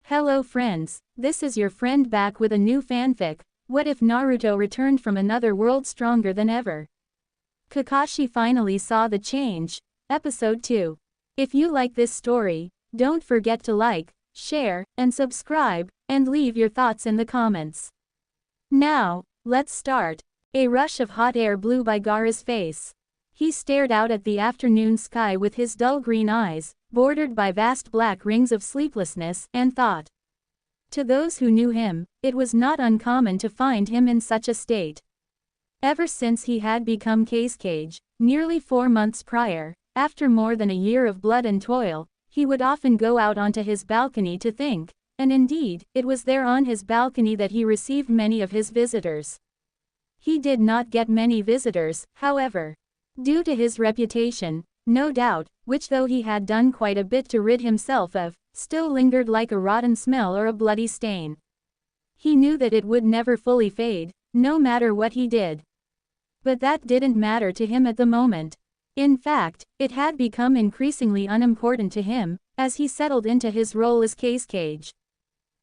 Hello friends, this is your friend back with a new fanfic. What if Naruto returned from another world stronger than ever? Kakashi finally saw the change. Episode 2. If you like this story, don't forget to like, share, and subscribe, and leave your thoughts in the comments. Now, let's start. A rush of hot air blew by Gaara's face. He stared out at the afternoon sky with his dull green eyes, bordered by vast black rings of sleeplessness, and thought. To those who knew him, it was not uncommon to find him in such a state. Ever since he had become Kakashi, nearly 4 months prior, after more than a year of blood and toil, he would often go out onto his balcony to think, and indeed, it was there on his balcony that he received many of his visitors. He did not get many visitors, however. Due to his reputation, no doubt, which though he had done quite a bit to rid himself of, still lingered like a rotten smell or a bloody stain. He knew that it would never fully fade, no matter what he did. But that didn't matter to him at the moment. In fact, it had become increasingly unimportant to him, as he settled into his role as Kakashi.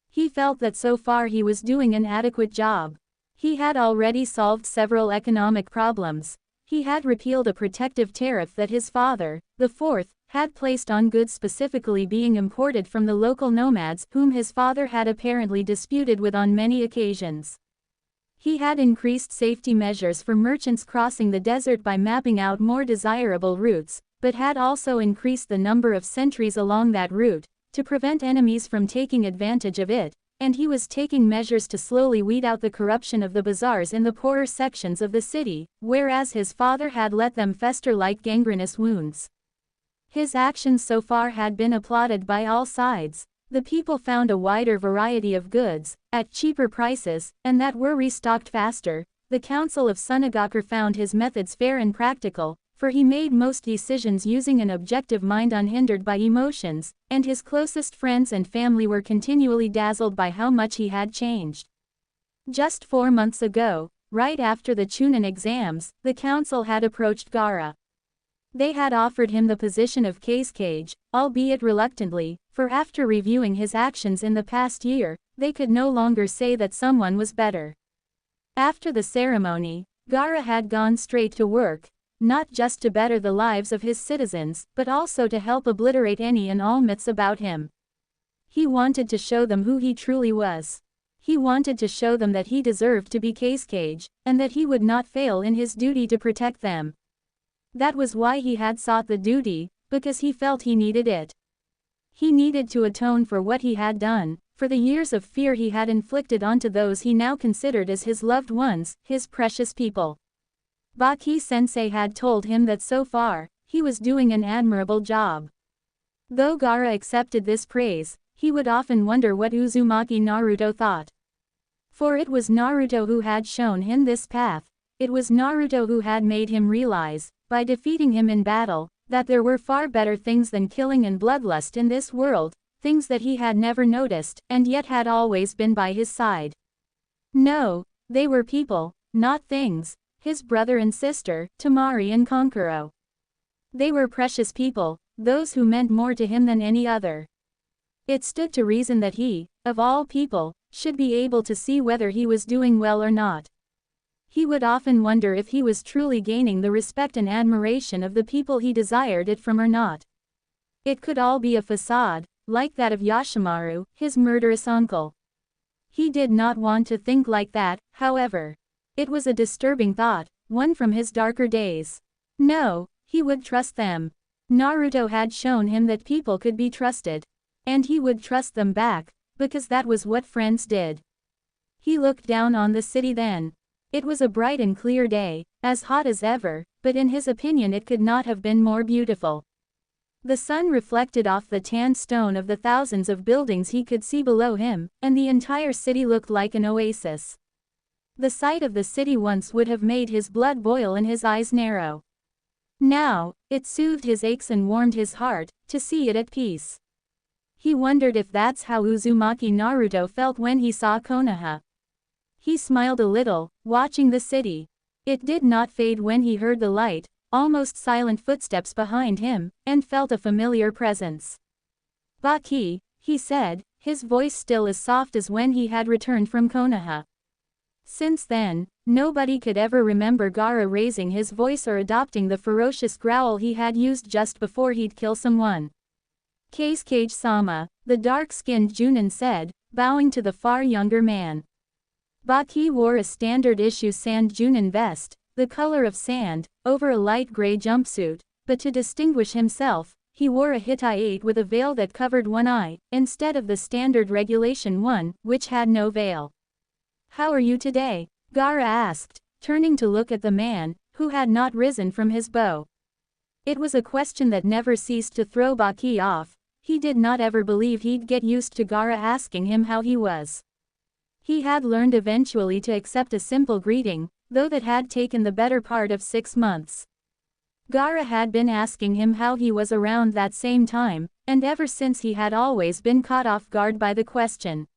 He felt that so far he was doing an adequate job. He had already solved several economic problems. He had repealed a protective tariff that his father, the fourth, had placed on goods specifically being imported from the local nomads whom his father had apparently disputed with on many occasions. He had increased safety measures for merchants crossing the desert by mapping out more desirable routes, but had also increased the number of sentries along that route, to prevent enemies from taking advantage of it, and he was taking measures to slowly weed out the corruption of the bazaars in the poorer sections of the city, whereas his father had let them fester like gangrenous wounds. His actions so far had been applauded by all sides. The people found a wider variety of goods, at cheaper prices, and that were restocked faster. The Council of Sunagaku found his methods fair and practical, for he made most decisions using an objective mind unhindered by emotions, and his closest friends and family were continually dazzled by how much he had changed. Just 4 months ago, right after the Chunin exams, the council had approached Gaara. They had offered him the position of Kakashi, albeit reluctantly, for after reviewing his actions in the past year, they could no longer say that someone was better. After the ceremony, Gaara had gone straight to work, not just to better the lives of his citizens, but also to help obliterate any and all myths about him. He wanted to show them who he truly was. He wanted to show them that he deserved to be Kakashi, and that he would not fail in his duty to protect them. That was why he had sought the duty, because he felt he needed it. He needed to atone for what he had done, for the years of fear he had inflicted onto those he now considered as his loved ones, his precious people. Baki-sensei had told him that so far, he was doing an admirable job. Though Gaara accepted this praise, he would often wonder what Uzumaki Naruto thought. For it was Naruto who had shown him this path. It was Naruto who had made him realize, by defeating him in battle, that there were far better things than killing and bloodlust in this world, things that he had never noticed, and yet had always been by his side. No, they were people, not things. His brother and sister, Temari and Kankuro. They were precious people, those who meant more to him than any other. It stood to reason that he, of all people, should be able to see whether he was doing well or not. He would often wonder if he was truly gaining the respect and admiration of the people he desired it from or not. It could all be a facade, like that of Yashimaru, his murderous uncle. He did not want to think like that, however. It was a disturbing thought, one from his darker days. No, he would trust them. Naruto had shown him that people could be trusted. And he would trust them back, because that was what friends did. He looked down on the city then. It was a bright and clear day, as hot as ever, but in his opinion it could not have been more beautiful. The sun reflected off the tan stone of the thousands of buildings he could see below him, and the entire city looked like an oasis. The sight of the city once would have made his blood boil and his eyes narrow. Now, it soothed his aches and warmed his heart, to see it at peace. He wondered if that's how Uzumaki Naruto felt when he saw Konoha. He smiled a little, watching the city. It did not fade when he heard the light, almost silent footsteps behind him, and felt a familiar presence. Baki, he said, his voice still as soft as when he had returned from Konoha. Since then, nobody could ever remember Gaara raising his voice or adopting the ferocious growl he had used just before he'd kill someone. Kakashi-sama, the dark-skinned Junin said, bowing to the far younger man. Baki wore a standard-issue sand Junin vest, the color of sand, over a light gray jumpsuit, but to distinguish himself, he wore a Hittite with a veil that covered one eye, instead of the standard regulation one, which had no veil. "How are you today?" Gaara asked, turning to look at the man, who had not risen from his bow. It was a question that never ceased to throw Baki off. He did not ever believe he'd get used to Gaara asking him how he was. He had learned eventually to accept a simple greeting, though that had taken the better part of 6 months. Gaara had been asking him how he was around that same time, and ever since he had always been caught off guard by the question.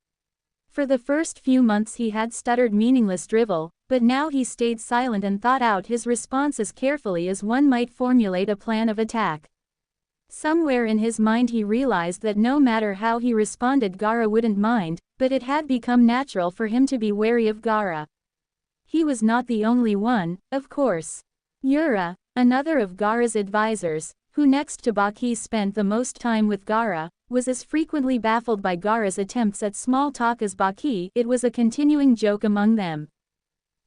For the first few months he had stuttered meaningless drivel, but now he stayed silent and thought out his response as carefully as one might formulate a plan of attack. Somewhere in his mind he realized that no matter how he responded Gaara wouldn't mind, but it had become natural for him to be wary of Gaara. He was not the only one, of course. Yura, another of Gaara's advisors, who next to Baki spent the most time with Gaara, was as frequently baffled by Gaara's attempts at small talk as Baki. It was a continuing joke among them.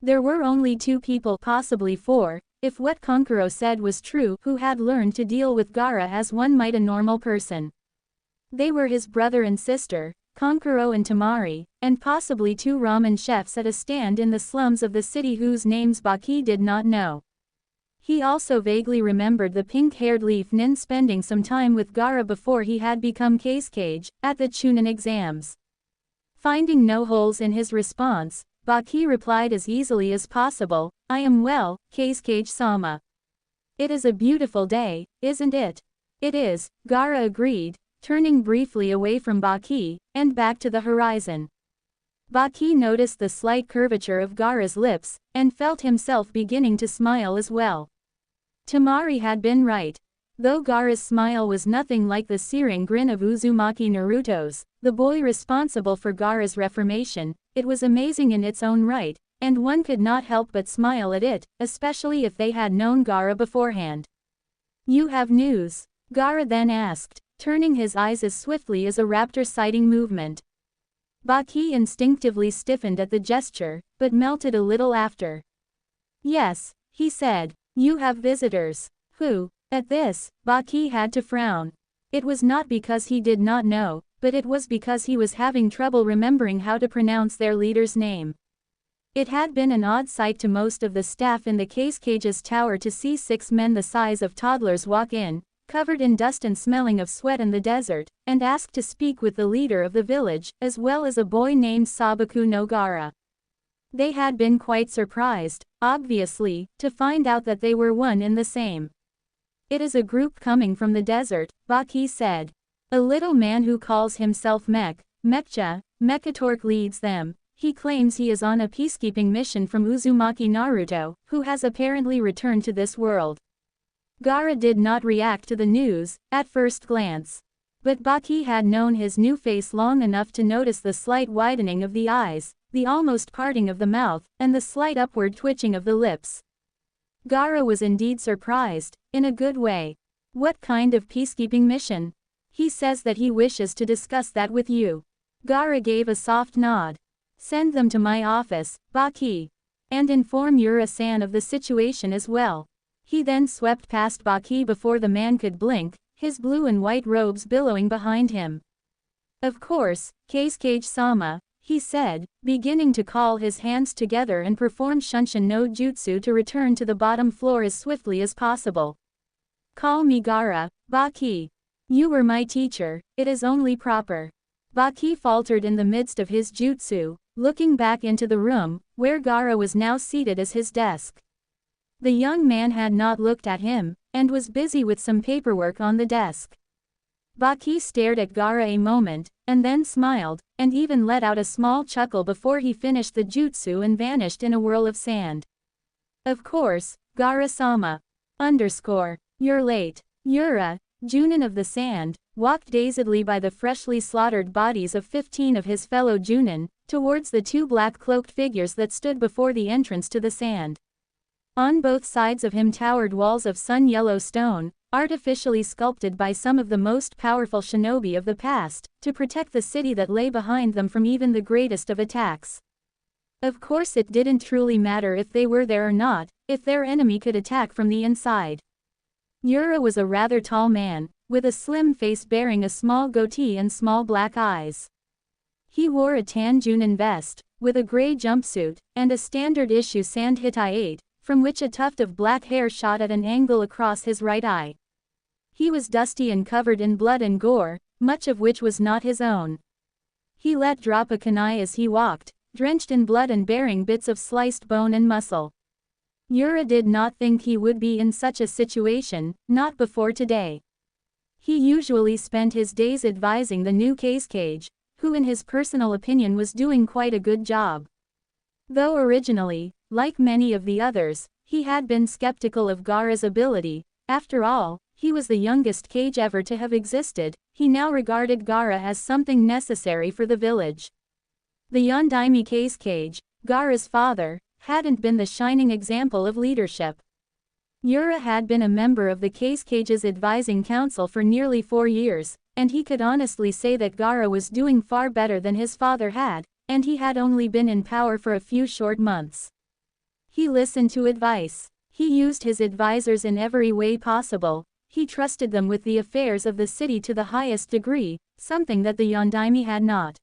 There were only 2 people, possibly 4, if what Konkuro said was true, who had learned to deal with Gaara as one might a normal person. They were his brother and sister, Konkuro and Temari, and possibly 2 ramen chefs at a stand in the slums of the city whose names Baki did not know. He also vaguely remembered the pink-haired Leaf Nin spending some time with Gaara before he had become Kakashi, at the Chunin exams. Finding no holes in his response, Baki replied as easily as possible, "I am well, Kakashi-sama." "It is a beautiful day, isn't it?" "It is," Gaara agreed, turning briefly away from Baki, and back to the horizon. Baki noticed the slight curvature of Gaara's lips, and felt himself beginning to smile as well. Temari had been right. Though Gaara's smile was nothing like the searing grin of Uzumaki Naruto's, the boy responsible for Gaara's reformation, it was amazing in its own right, and one could not help but smile at it, especially if they had known Gaara beforehand. "You have news?" Gaara then asked, turning his eyes as swiftly as a raptor sighting movement. Baki instinctively stiffened at the gesture, but melted a little after. "Yes," he said, "you have visitors." "Who?" At this, Baki had to frown. It was not because he did not know, but it was because he was having trouble remembering how to pronounce their leader's name. It had been an odd sight to most of the staff in the Kake's tower to see 6 men the size of toddlers walk in, covered in dust and smelling of sweat in the desert, and ask to speak with the leader of the village, as well as a boy named Sabaku no Gaara. They had been quite surprised, obviously, to find out that they were one in the same. "It is a group coming from the desert," Baki said. "A little man who calls himself Mechatork leads them. He claims he is on a peacekeeping mission from Uzumaki Naruto, who has apparently returned to this world." Gaara did not react to the news, at first glance. But Baki had known his new face long enough to notice the slight widening of the eyes, the almost parting of the mouth, and the slight upward twitching of the lips. Gaara was indeed surprised, in a good way. "What kind of peacekeeping mission?" "He says that he wishes to discuss that with you." Gaara gave a soft nod. "Send them to my office, Baki. And inform Yura-san of the situation as well." He then swept past Baki before the man could blink, his blue and white robes billowing behind him. "Of course, Kakashi-sama," he said, beginning to call his hands together and perform Shunshin no Jutsu to return to the bottom floor as swiftly as possible. "Call me Gaara, Baki. You were my teacher, it is only proper." Baki faltered in the midst of his jutsu, looking back into the room, where Gaara was now seated at his desk. The young man had not looked at him, and was busy with some paperwork on the desk. Baki stared at Gaara a moment, and then smiled, and even let out a small chuckle before he finished the jutsu and vanished in a whirl of sand. "Of course, Gaara-sama. You're late." Yura, Junin of the Sand, walked dazedly by the freshly slaughtered bodies of 15 of his fellow Junin, towards the two black-cloaked figures that stood before the entrance to the sand. On both sides of him towered walls of sun-yellow stone, artificially sculpted by some of the most powerful shinobi of the past, to protect the city that lay behind them from even the greatest of attacks. Of course it didn't truly matter if they were there or not, if their enemy could attack from the inside. Yura was a rather tall man, with a slim face bearing a small goatee and small black eyes. He wore a tan Junin vest, with a gray jumpsuit, and a standard-issue sand Hittite, from which a tuft of black hair shot at an angle across his right eye. He was dusty and covered in blood and gore, much of which was not his own. He let drop a kunai as he walked, drenched in blood and bearing bits of sliced bone and muscle. Yura did not think he would be in such a situation, not before today. He usually spent his days advising the new Kakashi, who in his personal opinion was doing quite a good job. Though originally, like many of the others, he had been skeptical of Gaara's ability. After all, he was the youngest Kage ever to have existed. He now regarded Gaara as something necessary for the village. The Yondaime Kage, Gaara's father, hadn't been the shining example of leadership. Yura had been a member of the Kage's advising council for nearly 4 years, and he could honestly say that Gaara was doing far better than his father had, and he had only been in power for a few short months. He listened to advice. He used his advisors in every way possible. He trusted them with the affairs of the city to the highest degree, something that the Yondaime had not.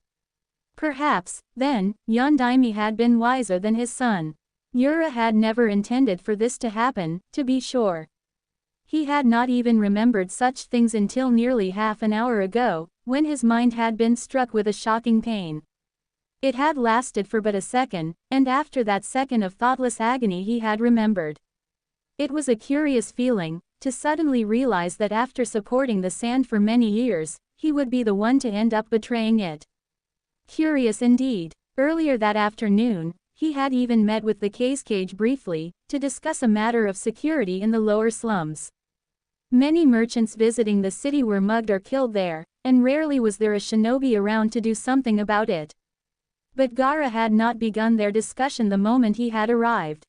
Perhaps, then, Yondaime had been wiser than his son. Yura had never intended for this to happen, to be sure. He had not even remembered such things until nearly half an hour ago, when his mind had been struck with a shocking pain. It had lasted for but a second, and after that second of thoughtless agony he had remembered. It was a curious feeling, to suddenly realize that after supporting the sand for many years, he would be the one to end up betraying it. Curious indeed. Earlier that afternoon, he had even met with the Kage briefly, to discuss a matter of security in the lower slums. Many merchants visiting the city were mugged or killed there, and rarely was there a shinobi around to do something about it. But Gaara had not begun their discussion the moment he had arrived.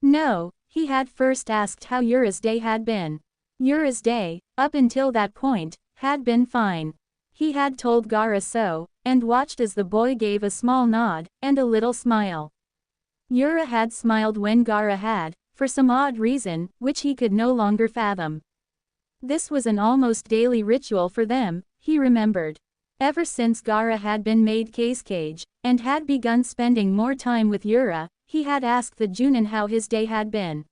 No, he had first asked how Yura's day had been. Yura's day, up until that point, had been fine. He had told Gaara so, and watched as the boy gave a small nod, and a little smile. Yura had smiled when Gaara had, for some odd reason, which he could no longer fathom. This was an almost daily ritual for them, he remembered. Ever since Gaara had been made Kage, and had begun spending more time with Yura, he had asked the Junin how his day had been.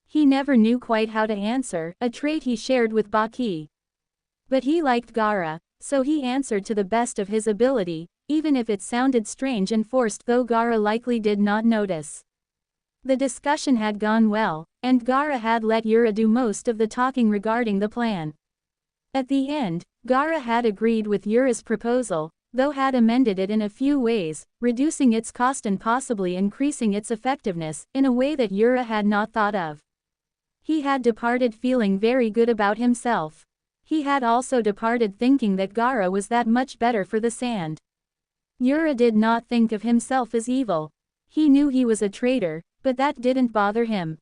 He never knew quite how to answer, a trait he shared with Baki. But he liked Gaara, so he answered to the best of his ability, even if it sounded strange and forced, though Gaara likely did not notice. The discussion had gone well, and Gaara had let Yura do most of the talking regarding the plan. At the end, Gaara had agreed with Yura's proposal, though had amended it in a few ways, reducing its cost and possibly increasing its effectiveness, in a way that Yura had not thought of. He had departed feeling very good about himself. He had also departed thinking that Gaara was that much better for the sand. Yura did not think of himself as evil. He knew he was a traitor, but that didn't bother him.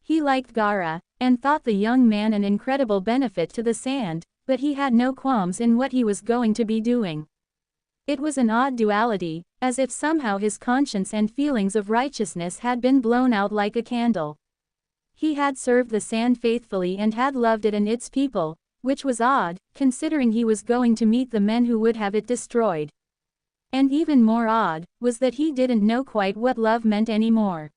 He liked Gaara, and thought the young man an incredible benefit to the sand, but he had no qualms in what he was going to be doing. It was an odd duality, as if somehow his conscience and feelings of righteousness had been blown out like a candle. He had served the sand faithfully and had loved it and its people, which was odd, considering he was going to meet the men who would have it destroyed. And even more odd, was that he didn't know quite what love meant anymore.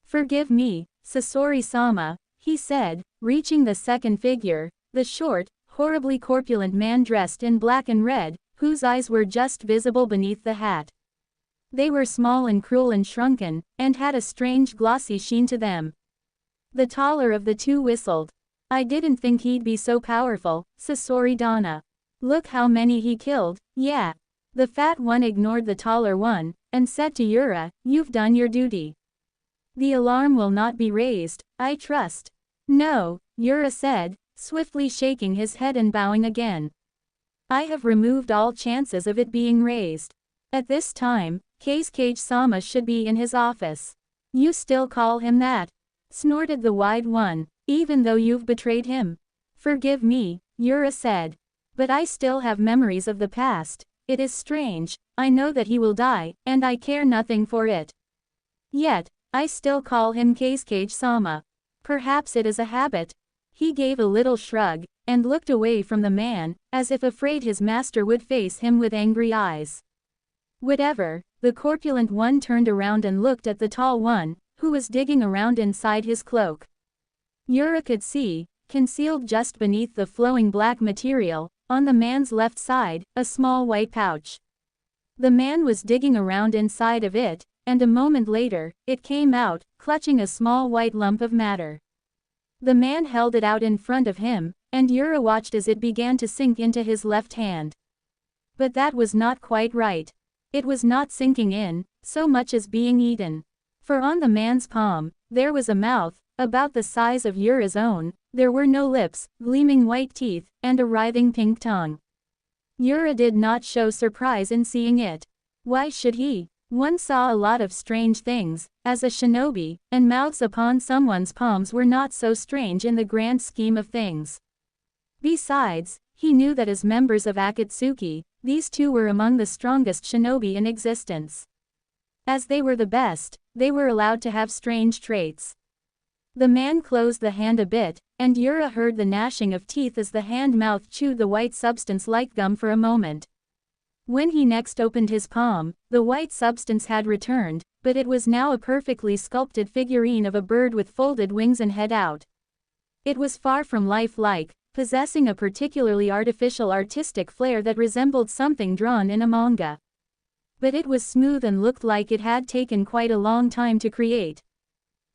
"Forgive me, Sasori-sama," he said, reaching the second figure, the short, horribly corpulent man dressed in black and red, whose eyes were just visible beneath the hat. They were small and cruel and shrunken, and had a strange glossy sheen to them. The taller of the two whistled. "I didn't think he'd be so powerful, Sasori-dana. Look how many he killed, yeah." The fat one ignored the taller one, and said to Yura, "You've done your duty. The alarm will not be raised, I trust." "No," Yura said, swiftly shaking his head and bowing again. I have removed all chances of it being raised. At this time, Kage-sama should be in his office. You still call him that? Snorted the wide one, even though you've betrayed him. Forgive me, Yura said. But I still have memories of the past. It is strange, I know that he will die, and I care nothing for it. Yet, I still call him Kage-sama. Perhaps it is a habit. He gave a little shrug, and looked away from the man, as if afraid his master would face him with angry eyes. Whatever, the corpulent one turned around and looked at the tall one, who was digging around inside his cloak. Yura could see, concealed just beneath the flowing black material, on the man's left side, a small white pouch. The man was digging around inside of it, and a moment later, it came out, clutching a small white lump of matter. The man held it out in front of him, and Yura watched as it began to sink into his left hand. But that was not quite right. It was not sinking in, so much as being eaten. For on the man's palm, there was a mouth, about the size of Yura's own, there were no lips, gleaming white teeth, and a writhing pink tongue. Yura did not show surprise in seeing it. Why should he? One saw a lot of strange things, as a shinobi, and mouths upon someone's palms were not so strange in the grand scheme of things. Besides, he knew that as members of Akatsuki, these two were among the strongest shinobi in existence. As they were the best, they were allowed to have strange traits. The man closed the hand a bit, and Yura heard the gnashing of teeth as the hand-mouth chewed the white substance like gum for a moment. When he next opened his palm, the white substance had returned, but it was now a perfectly sculpted figurine of a bird with folded wings and head out. It was far from lifelike, possessing a particularly artificial artistic flair that resembled something drawn in a manga. But it was smooth and looked like it had taken quite a long time to create.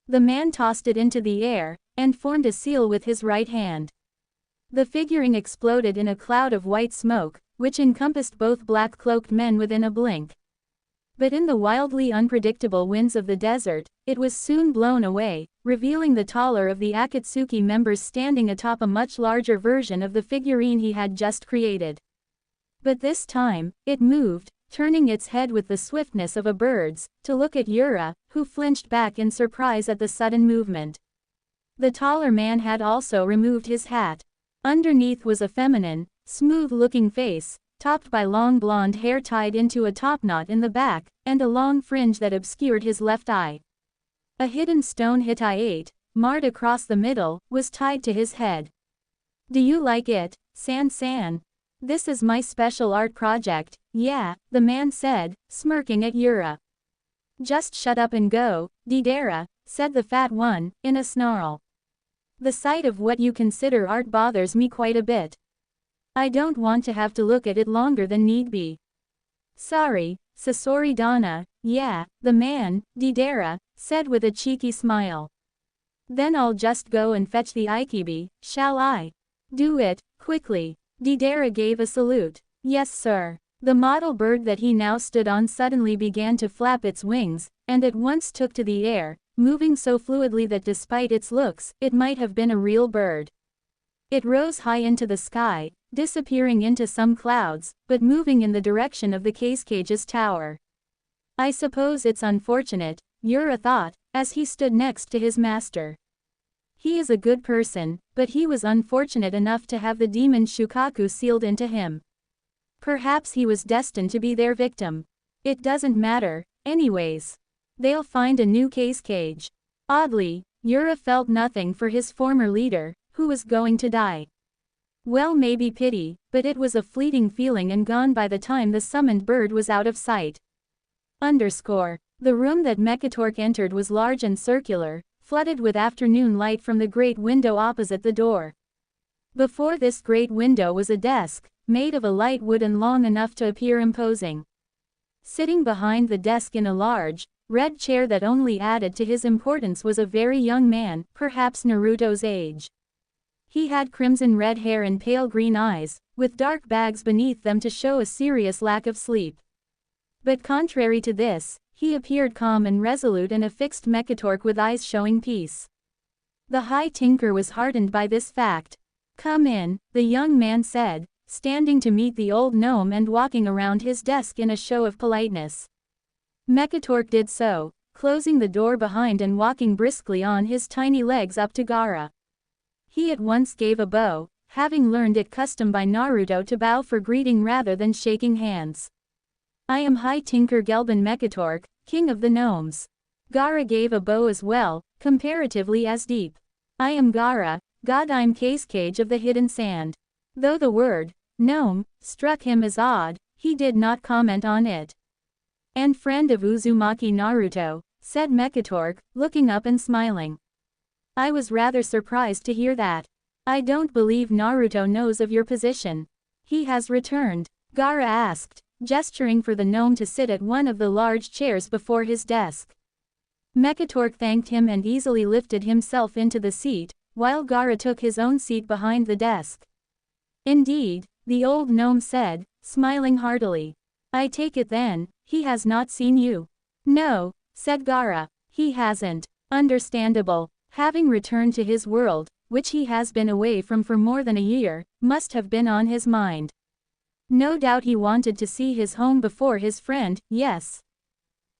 The man tossed it into the air, and formed a seal with his right hand. The figurine exploded in a cloud of white smoke, which encompassed both black-cloaked men within a blink. But in the wildly unpredictable winds of the desert, it was soon blown away, revealing the taller of the Akatsuki members standing atop a much larger version of the figurine he had just created. But this time, it moved, turning its head with the swiftness of a bird's, to look at Yura, who flinched back in surprise at the sudden movement. The taller man had also removed his hat. Underneath was a feminine, smooth-looking face, topped by long blonde hair tied into a topknot in the back, and a long fringe that obscured his left eye. A hidden stone Hittite, marred across the middle, was tied to his head. "Do you like it, San-san? This is my special art project." "Yeah," the man said, smirking at Yura. "Just shut up and go, Deidara," said the fat one, in a snarl. "The sight of what you consider art bothers me quite a bit. I don't want to have to look at it longer than need be." "Sorry, Sasori Donna." "Yeah," the man, Deidara, said with a cheeky smile. "Then I'll just go and fetch the Ikibi, shall I?" "Do it, quickly." Deidara gave a salute. "Yes sir." The model bird that he now stood on suddenly began to flap its wings, and at once took to the air, moving so fluidly that despite its looks, it might have been a real bird. It rose high into the sky, disappearing into some clouds, but moving in the direction of the Cage's tower. "I suppose it's unfortunate," Yura thought, as he stood next to his master. "He is a good person, but he was unfortunate enough to have the demon Shukaku sealed into him. Perhaps he was destined to be their victim. It doesn't matter, anyways. They'll find a new Cage." Oddly, Yura felt nothing for his former leader, who was going to die. Well, maybe pity, but it was a fleeting feeling and gone by the time the summoned bird was out of sight. The room that Mekatork entered was large and circular, flooded with afternoon light from the great window opposite the door. Before this great window was a desk, made of a light wood and long enough to appear imposing. Sitting behind the desk in a large, red chair that only added to his importance was a very young man, perhaps Naruto's age. He had crimson red hair and pale green eyes, with dark bags beneath them to show a serious lack of sleep. But contrary to this, he appeared calm and resolute and a fixed Mekatork with eyes showing peace. The High Tinker was heartened by this fact. Come in, the young man said, standing to meet the old gnome and walking around his desk in a show of politeness. Mekatork did so, closing the door behind and walking briskly on his tiny legs up to Gaara. He at once gave a bow, having learned it custom by Naruto to bow for greeting rather than shaking hands. I am High Tinker Gelban Mekatork, king of the gnomes. Gaara gave a bow as well, comparatively as deep. I am Gaara, god I'm Cage of the hidden sand. Though the word, gnome, struck him as odd, he did not comment on it. And friend of Uzumaki Naruto, said Mekatork, looking up and smiling. I was rather surprised to hear that. I don't believe Naruto knows of your position. He has returned, Gaara asked, gesturing for the gnome to sit at one of the large chairs before his desk. Mekatork thanked him and easily lifted himself into the seat, while Gaara took his own seat behind the desk. Indeed, the old gnome said, smiling heartily. I take it then, he has not seen you. No, said Gaara, he hasn't. Understandable. Having returned to his world, which he has been away from for more than a year, must have been on his mind. No doubt he wanted to see his home before his friend, yes.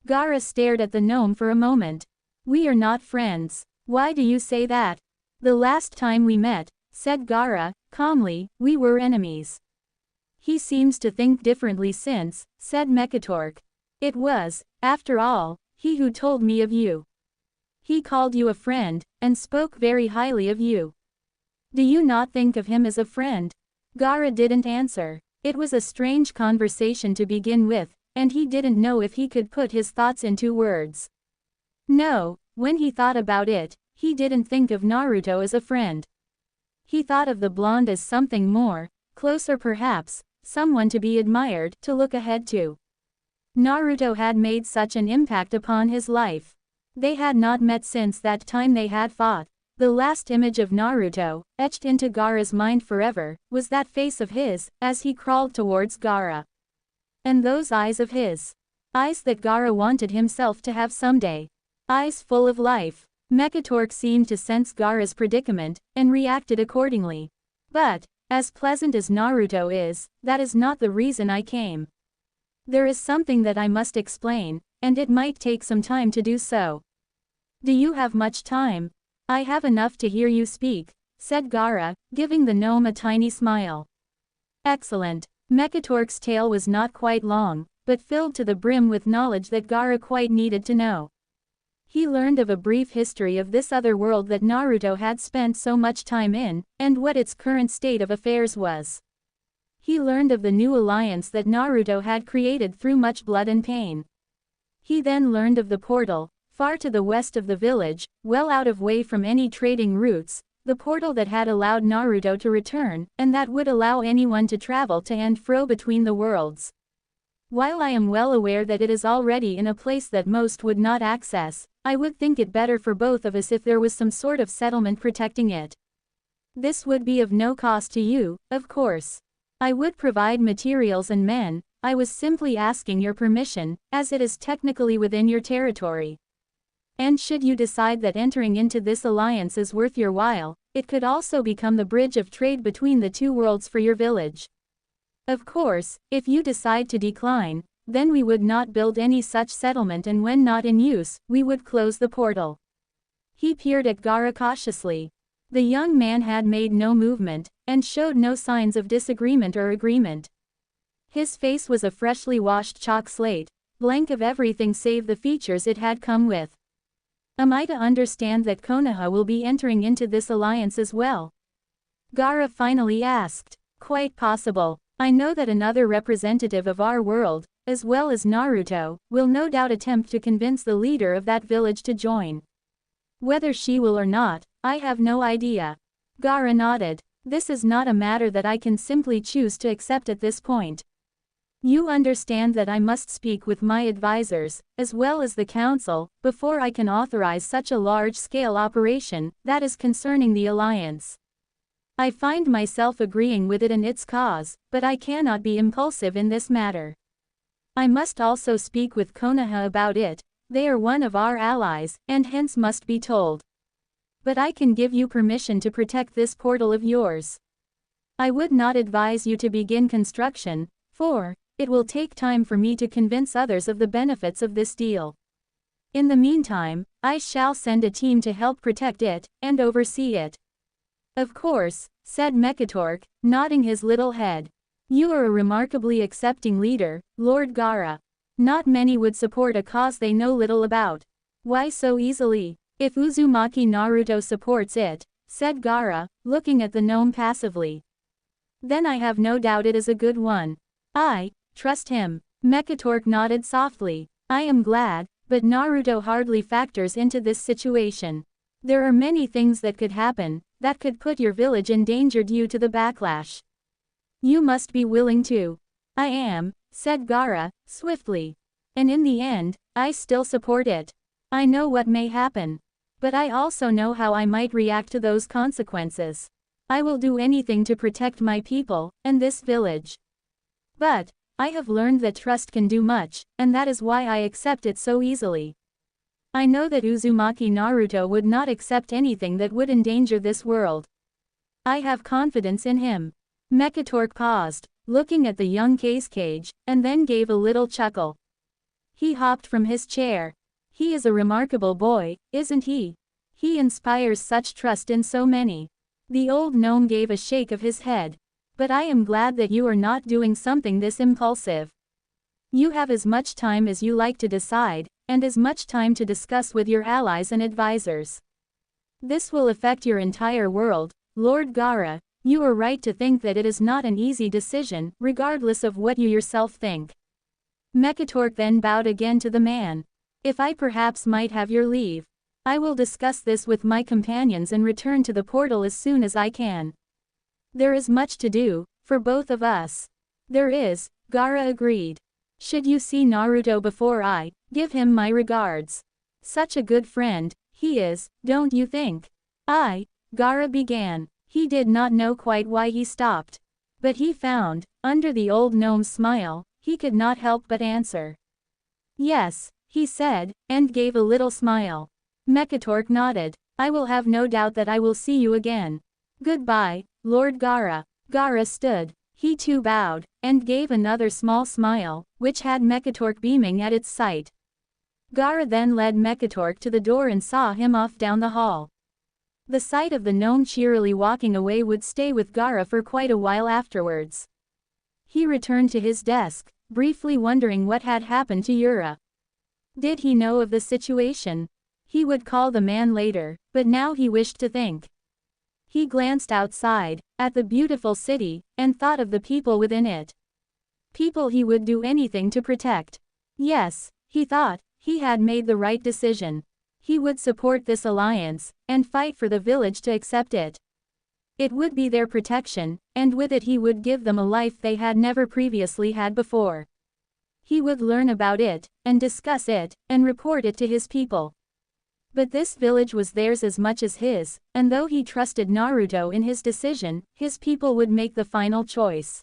Gaara stared at the gnome for a moment. We are not friends. Why do you say that? The last time we met, said Gaara, calmly, we were enemies. He seems to think differently since, said Mekatork. It was, after all, he who told me of you. He called you a friend, and spoke very highly of you. Do you not think of him as a friend? Gaara didn't answer. It was a strange conversation to begin with, and he didn't know if he could put his thoughts into words. No, when he thought about it, he didn't think of Naruto as a friend. He thought of the blonde as something more, closer perhaps, someone to be admired, to look ahead to. Naruto had made such an impact upon his life. They had not met since that time they had fought. The last image of Naruto, etched into Gaara's mind forever, was that face of his, as he crawled towards Gaara. And those eyes of his. Eyes that Gaara wanted himself to have someday. Eyes full of life. Mekatork seemed to sense Gaara's predicament, and reacted accordingly. But, as pleasant as Naruto is, that is not the reason I came. There is something that I must explain, and it might take some time to do so. Do you have much time? I have enough to hear you speak, said Gaara, giving the gnome a tiny smile. Excellent. Mekatork's tale was not quite long, but filled to the brim with knowledge that Gaara quite needed to know. He learned of a brief history of this other world that Naruto had spent so much time in, and what its current state of affairs was. He learned of the new alliance that Naruto had created through much blood and pain. He then learned of the portal, far to the west of the village, well out of way from any trading routes, the portal that had allowed Naruto to return, and that would allow anyone to travel to and fro between the worlds. While I am well aware that it is already in a place that most would not access, I would think it better for both of us if there was some sort of settlement protecting it. This would be of no cost to you, of course. I would provide materials and men. I was simply asking your permission, as it is technically within your territory. And should you decide that entering into this alliance is worth your while, it could also become the bridge of trade between the two worlds for your village. Of course, if you decide to decline, then we would not build any such settlement, and when not in use, we would close the portal. He peered at Gaara cautiously. The young man had made no movement, and showed no signs of disagreement or agreement. His face was a freshly washed chalk slate, blank of everything save the features it had come with. Am I to understand that Konoha will be entering into this alliance as well? Gaara finally asked. Quite possible. I know that another representative of our world, as well as Naruto, will no doubt attempt to convince the leader of that village to join. Whether she will or not, I have no idea. Gaara nodded. This is not a matter that I can simply choose to accept at this point. You understand that I must speak with my advisors, as well as the council, before I can authorize such a large-scale operation, that is concerning the alliance. I find myself agreeing with it and its cause, but I cannot be impulsive in this matter. I must also speak with Konoha about it. They are one of our allies, and hence must be told. But I can give you permission to protect this portal of yours. I would not advise you to begin construction, for it will take time for me to convince others of the benefits of this deal. In the meantime, I shall send a team to help protect it and oversee it. Of course, said Mekatork, nodding his little head. You are a remarkably accepting leader, Lord Gaara. Not many would support a cause they know little about. Why so easily? If Uzumaki Naruto supports it, said Gaara, looking at the gnome passively. Then I have no doubt it is a good one. I trust him. Mekatork nodded softly. I am glad, but Naruto hardly factors into this situation. There are many things that could happen, that could put your village in danger due to the backlash. You must be willing to. I am, said Gaara, swiftly. And in the end, I still support it. I know what may happen. But I also know how I might react to those consequences. I will do anything to protect my people, and this village. But I have learned that trust can do much, and that is why I accept it so easily. I know that Uzumaki Naruto would not accept anything that would endanger this world. I have confidence in him. Mekatork paused, looking at the young Kakashi, and then gave a little chuckle. He hopped from his chair. He is a remarkable boy, isn't he? He inspires such trust in so many. The old gnome gave a shake of his head. But I am glad that you are not doing something this impulsive. You have as much time as you like to decide, and as much time to discuss with your allies and advisors. This will affect your entire world, Lord Gaara. You are right to think that it is not an easy decision, regardless of what you yourself think. Mekatork then bowed again to the man. If I perhaps might have your leave. I will discuss this with my companions and return to the portal as soon as I can. There is much to do, for both of us. There is, Gaara agreed. Should you see Naruto before I, give him my regards. Such a good friend, he is, don't you think? Gaara began. He did not know quite why he stopped. But he found, under the old gnome's smile, he could not help but answer. Yes, he said, and gave a little smile. Mekatork nodded. I will have no doubt that I will see you again. Goodbye, Lord Gaara. Gaara stood. He too bowed, and gave another small smile, which had Mekatork beaming at its sight. Gaara then led Mekatork to the door and saw him off down the hall. The sight of the gnome cheerily walking away would stay with Gaara for quite a while afterwards. He returned to his desk, briefly wondering what had happened to Yura. Did he know of the situation? He would call the man later, but now he wished to think. He glanced outside, at the beautiful city, and thought of the people within it. People he would do anything to protect. Yes, he thought, he had made the right decision. He would support this alliance, and fight for the village to accept it. It would be their protection, and with it he would give them a life they had never previously had before. He would learn about it, and discuss it, and report it to his people. But this village was theirs as much as his, and though he trusted Naruto in his decision, his people would make the final choice.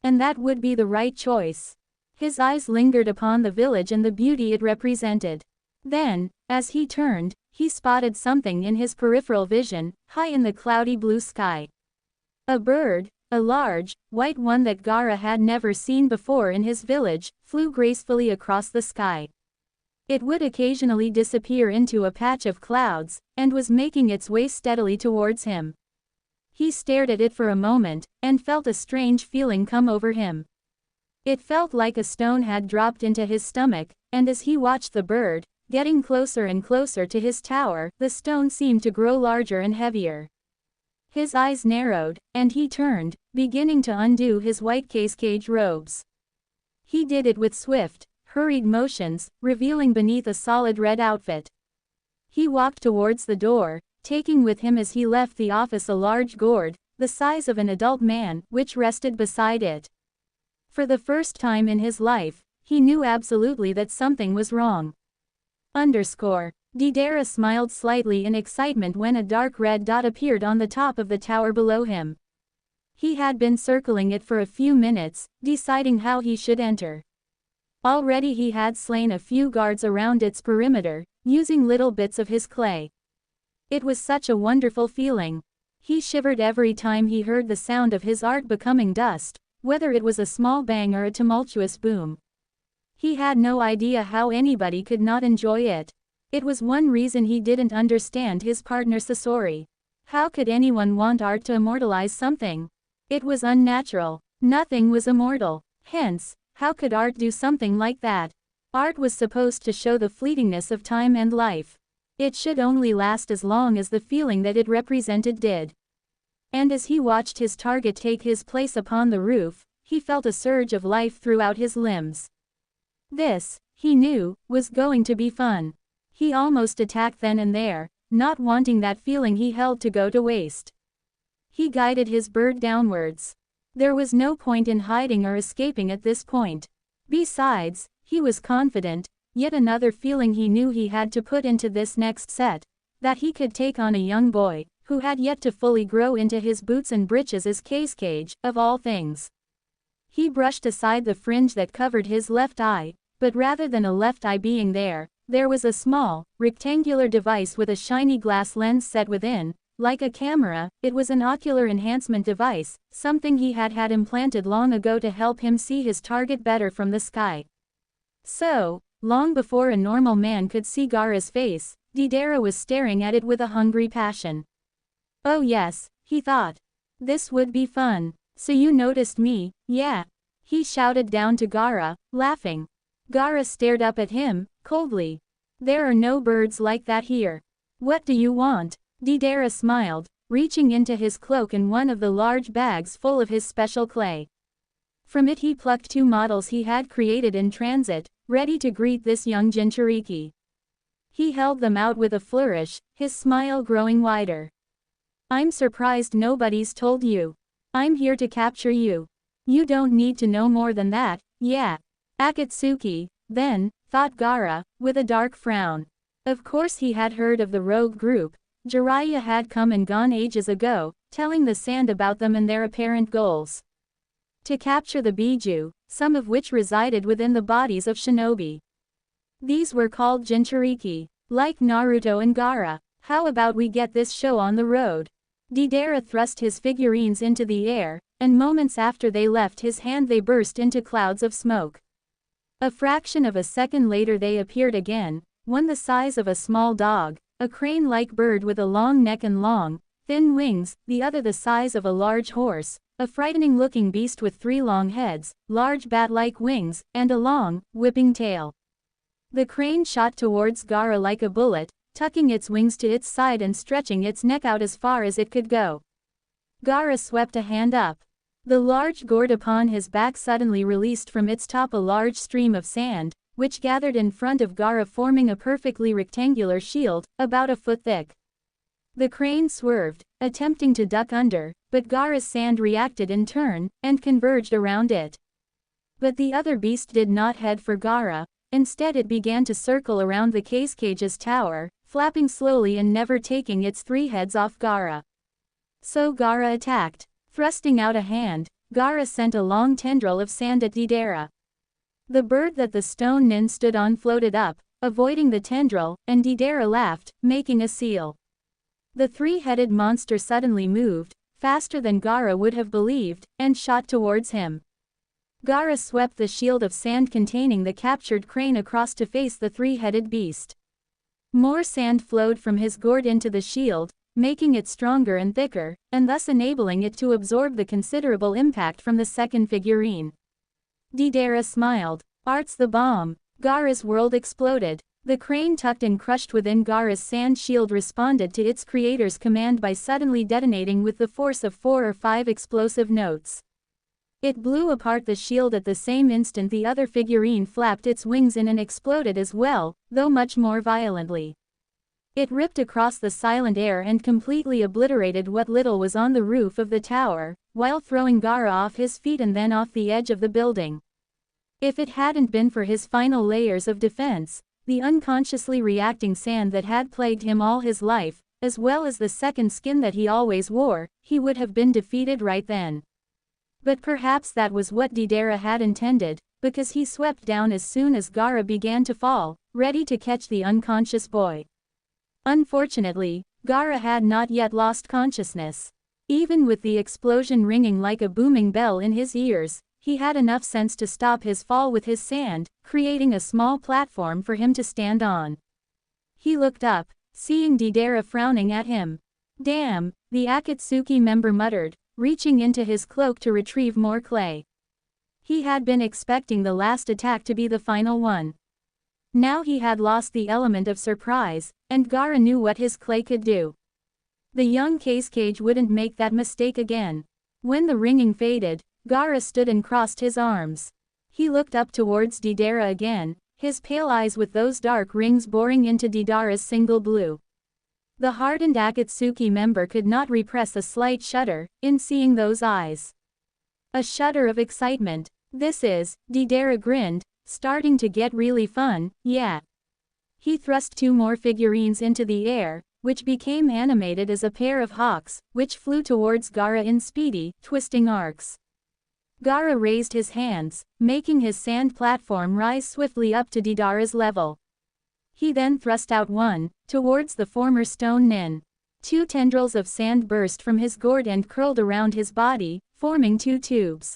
And that would be the right choice. His eyes lingered upon the village and the beauty it represented. Then, as he turned, he spotted something in his peripheral vision, high in the cloudy blue sky. A bird, a large, white one that Gaara had never seen before in his village, flew gracefully across the sky. It would occasionally disappear into a patch of clouds, and was making its way steadily towards him. He stared at it for a moment, and felt a strange feeling come over him. It felt like a stone had dropped into his stomach, and as he watched the bird, getting closer and closer to his tower, the stone seemed to grow larger and heavier. His eyes narrowed, and he turned, beginning to undo his white cage robes. He did it with swift, hurried motions, revealing beneath a solid red outfit. He walked towards the door, taking with him as he left the office a large gourd, the size of an adult man, which rested beside it. For the first time in his life, he knew absolutely that something was wrong. Deidara smiled slightly in excitement when a dark red dot appeared on the top of the tower below him. He had been circling it for a few minutes, deciding how he should enter. Already he had slain a few guards around its perimeter, using little bits of his clay. It was such a wonderful feeling. He shivered every time he heard the sound of his art becoming dust, whether it was a small bang or a tumultuous boom. He had no idea how anybody could not enjoy it. It was one reason he didn't understand his partner Sasori. How could anyone want art to immortalize something? It was unnatural. Nothing was immortal. Hence, how could art do something like that? Art was supposed to show the fleetingness of time and life. It should only last as long as the feeling that it represented did. And as he watched his target take his place upon the roof, he felt a surge of life throughout his limbs. This, he knew, was going to be fun. He almost attacked then and there, not wanting that feeling he held to go to waste. He guided his bird downwards. There was no point in hiding or escaping at this point. Besides, he was confident, yet another feeling he knew he had to put into this next set, that he could take on a young boy, who had yet to fully grow into his boots and breeches as Cage, of all things. He brushed aside the fringe that covered his left eye, but rather than a left eye being there was a small, rectangular device with a shiny glass lens set within. Like a camera, it was an ocular enhancement device, something he had had implanted long ago to help him see his target better from the sky. So, long before a normal man could see Gaara's face, Deidara was staring at it with a hungry passion. Oh yes, he thought. This would be fun. So you noticed me, yeah? He shouted down to Gaara, laughing. Gaara stared up at him, coldly. There are no birds like that here. What do you want? Deidara smiled, reaching into his cloak and one of the large bags full of his special clay. From it he plucked 2 models he had created in transit, ready to greet this young Jinchuriki. He held them out with a flourish, his smile growing wider. I'm surprised nobody's told you. I'm here to capture you. You don't need to know more than that, yeah. Akatsuki, then, thought Gaara, with a dark frown. Of course he had heard of the rogue group. Jiraiya had come and gone ages ago, telling the sand about them and their apparent goals. To capture the Biju, some of which resided within the bodies of shinobi. These were called Jinchuriki, like Naruto and Gaara. How about we get this show on the road? Deidara thrust his figurines into the air, and moments after they left his hand they burst into clouds of smoke. A fraction of a second later they appeared again, one the size of a small dog, a crane-like bird with a long neck and long, thin wings, the other the size of a large horse, a frightening-looking beast with 3 long heads, large bat-like wings, and a long, whipping tail. The crane shot towards Gaara like a bullet, tucking its wings to its side and stretching its neck out as far as it could go. Gaara swept a hand up. The large gourd upon his back suddenly released from its top a large stream of sand, which gathered in front of Gaara forming a perfectly rectangular shield, about a foot thick. The crane swerved, attempting to duck under, but Gaara's sand reacted in turn, and converged around it. But the other beast did not head for Gaara, instead it began to circle around the Cage's tower, flapping slowly and never taking its 3 heads off Gaara. So Gaara attacked. Thrusting out a hand, Gaara sent a long tendril of sand at Deidara. The bird that the stone nin stood on floated up, avoiding the tendril, and Deidara laughed, making a seal. The 3-headed monster suddenly moved, faster than Gaara would have believed, and shot towards him. Gaara swept the shield of sand containing the captured crane across to face the 3-headed beast. More sand flowed from his gourd into the shield, making it stronger and thicker, and thus enabling it to absorb the considerable impact from the second figurine. Deidara smiled. Art's the bomb. Gaara's world exploded. The crane tucked and crushed within Gaara's sand shield responded to its creator's command by suddenly detonating with the force of 4 or 5 explosive notes. It blew apart the shield at the same instant the other figurine flapped its wings in and exploded as well, though much more violently. It ripped across the silent air and completely obliterated what little was on the roof of the tower, while throwing Gaara off his feet and then off the edge of the building. If it hadn't been for his final layers of defense, the unconsciously reacting sand that had plagued him all his life, as well as the second skin that he always wore, he would have been defeated right then. But perhaps that was what Deidara had intended, because he swept down as soon as Gaara began to fall, ready to catch the unconscious boy. Unfortunately, Gaara had not yet lost consciousness. Even with the explosion ringing like a booming bell in his ears, he had enough sense to stop his fall with his sand, creating a small platform for him to stand on. He looked up, seeing Deidara frowning at him. "Damn," the Akatsuki member muttered, reaching into his cloak to retrieve more clay. He had been expecting the last attack to be the final one. Now he had lost the element of surprise, and Gaara knew what his clay could do. The young Kakashi wouldn't make that mistake again. When the ringing faded, Gaara stood and crossed his arms. He looked up towards Deidara again, his pale eyes with those dark rings boring into Deidara's single blue. The hardened Akatsuki member could not repress a slight shudder in seeing those eyes. A shudder of excitement. "This is," Deidara grinned, "starting to get really fun, yeah." He thrust 2 more figurines into the air, which became animated as a pair of hawks, which flew towards Gaara in speedy, twisting arcs. Gaara raised his hands, making his sand platform rise swiftly up to Deidara's level. He then thrust out one, towards the former stone nin. 2 tendrils of sand burst from his gourd and curled around his body, forming 2 tubes.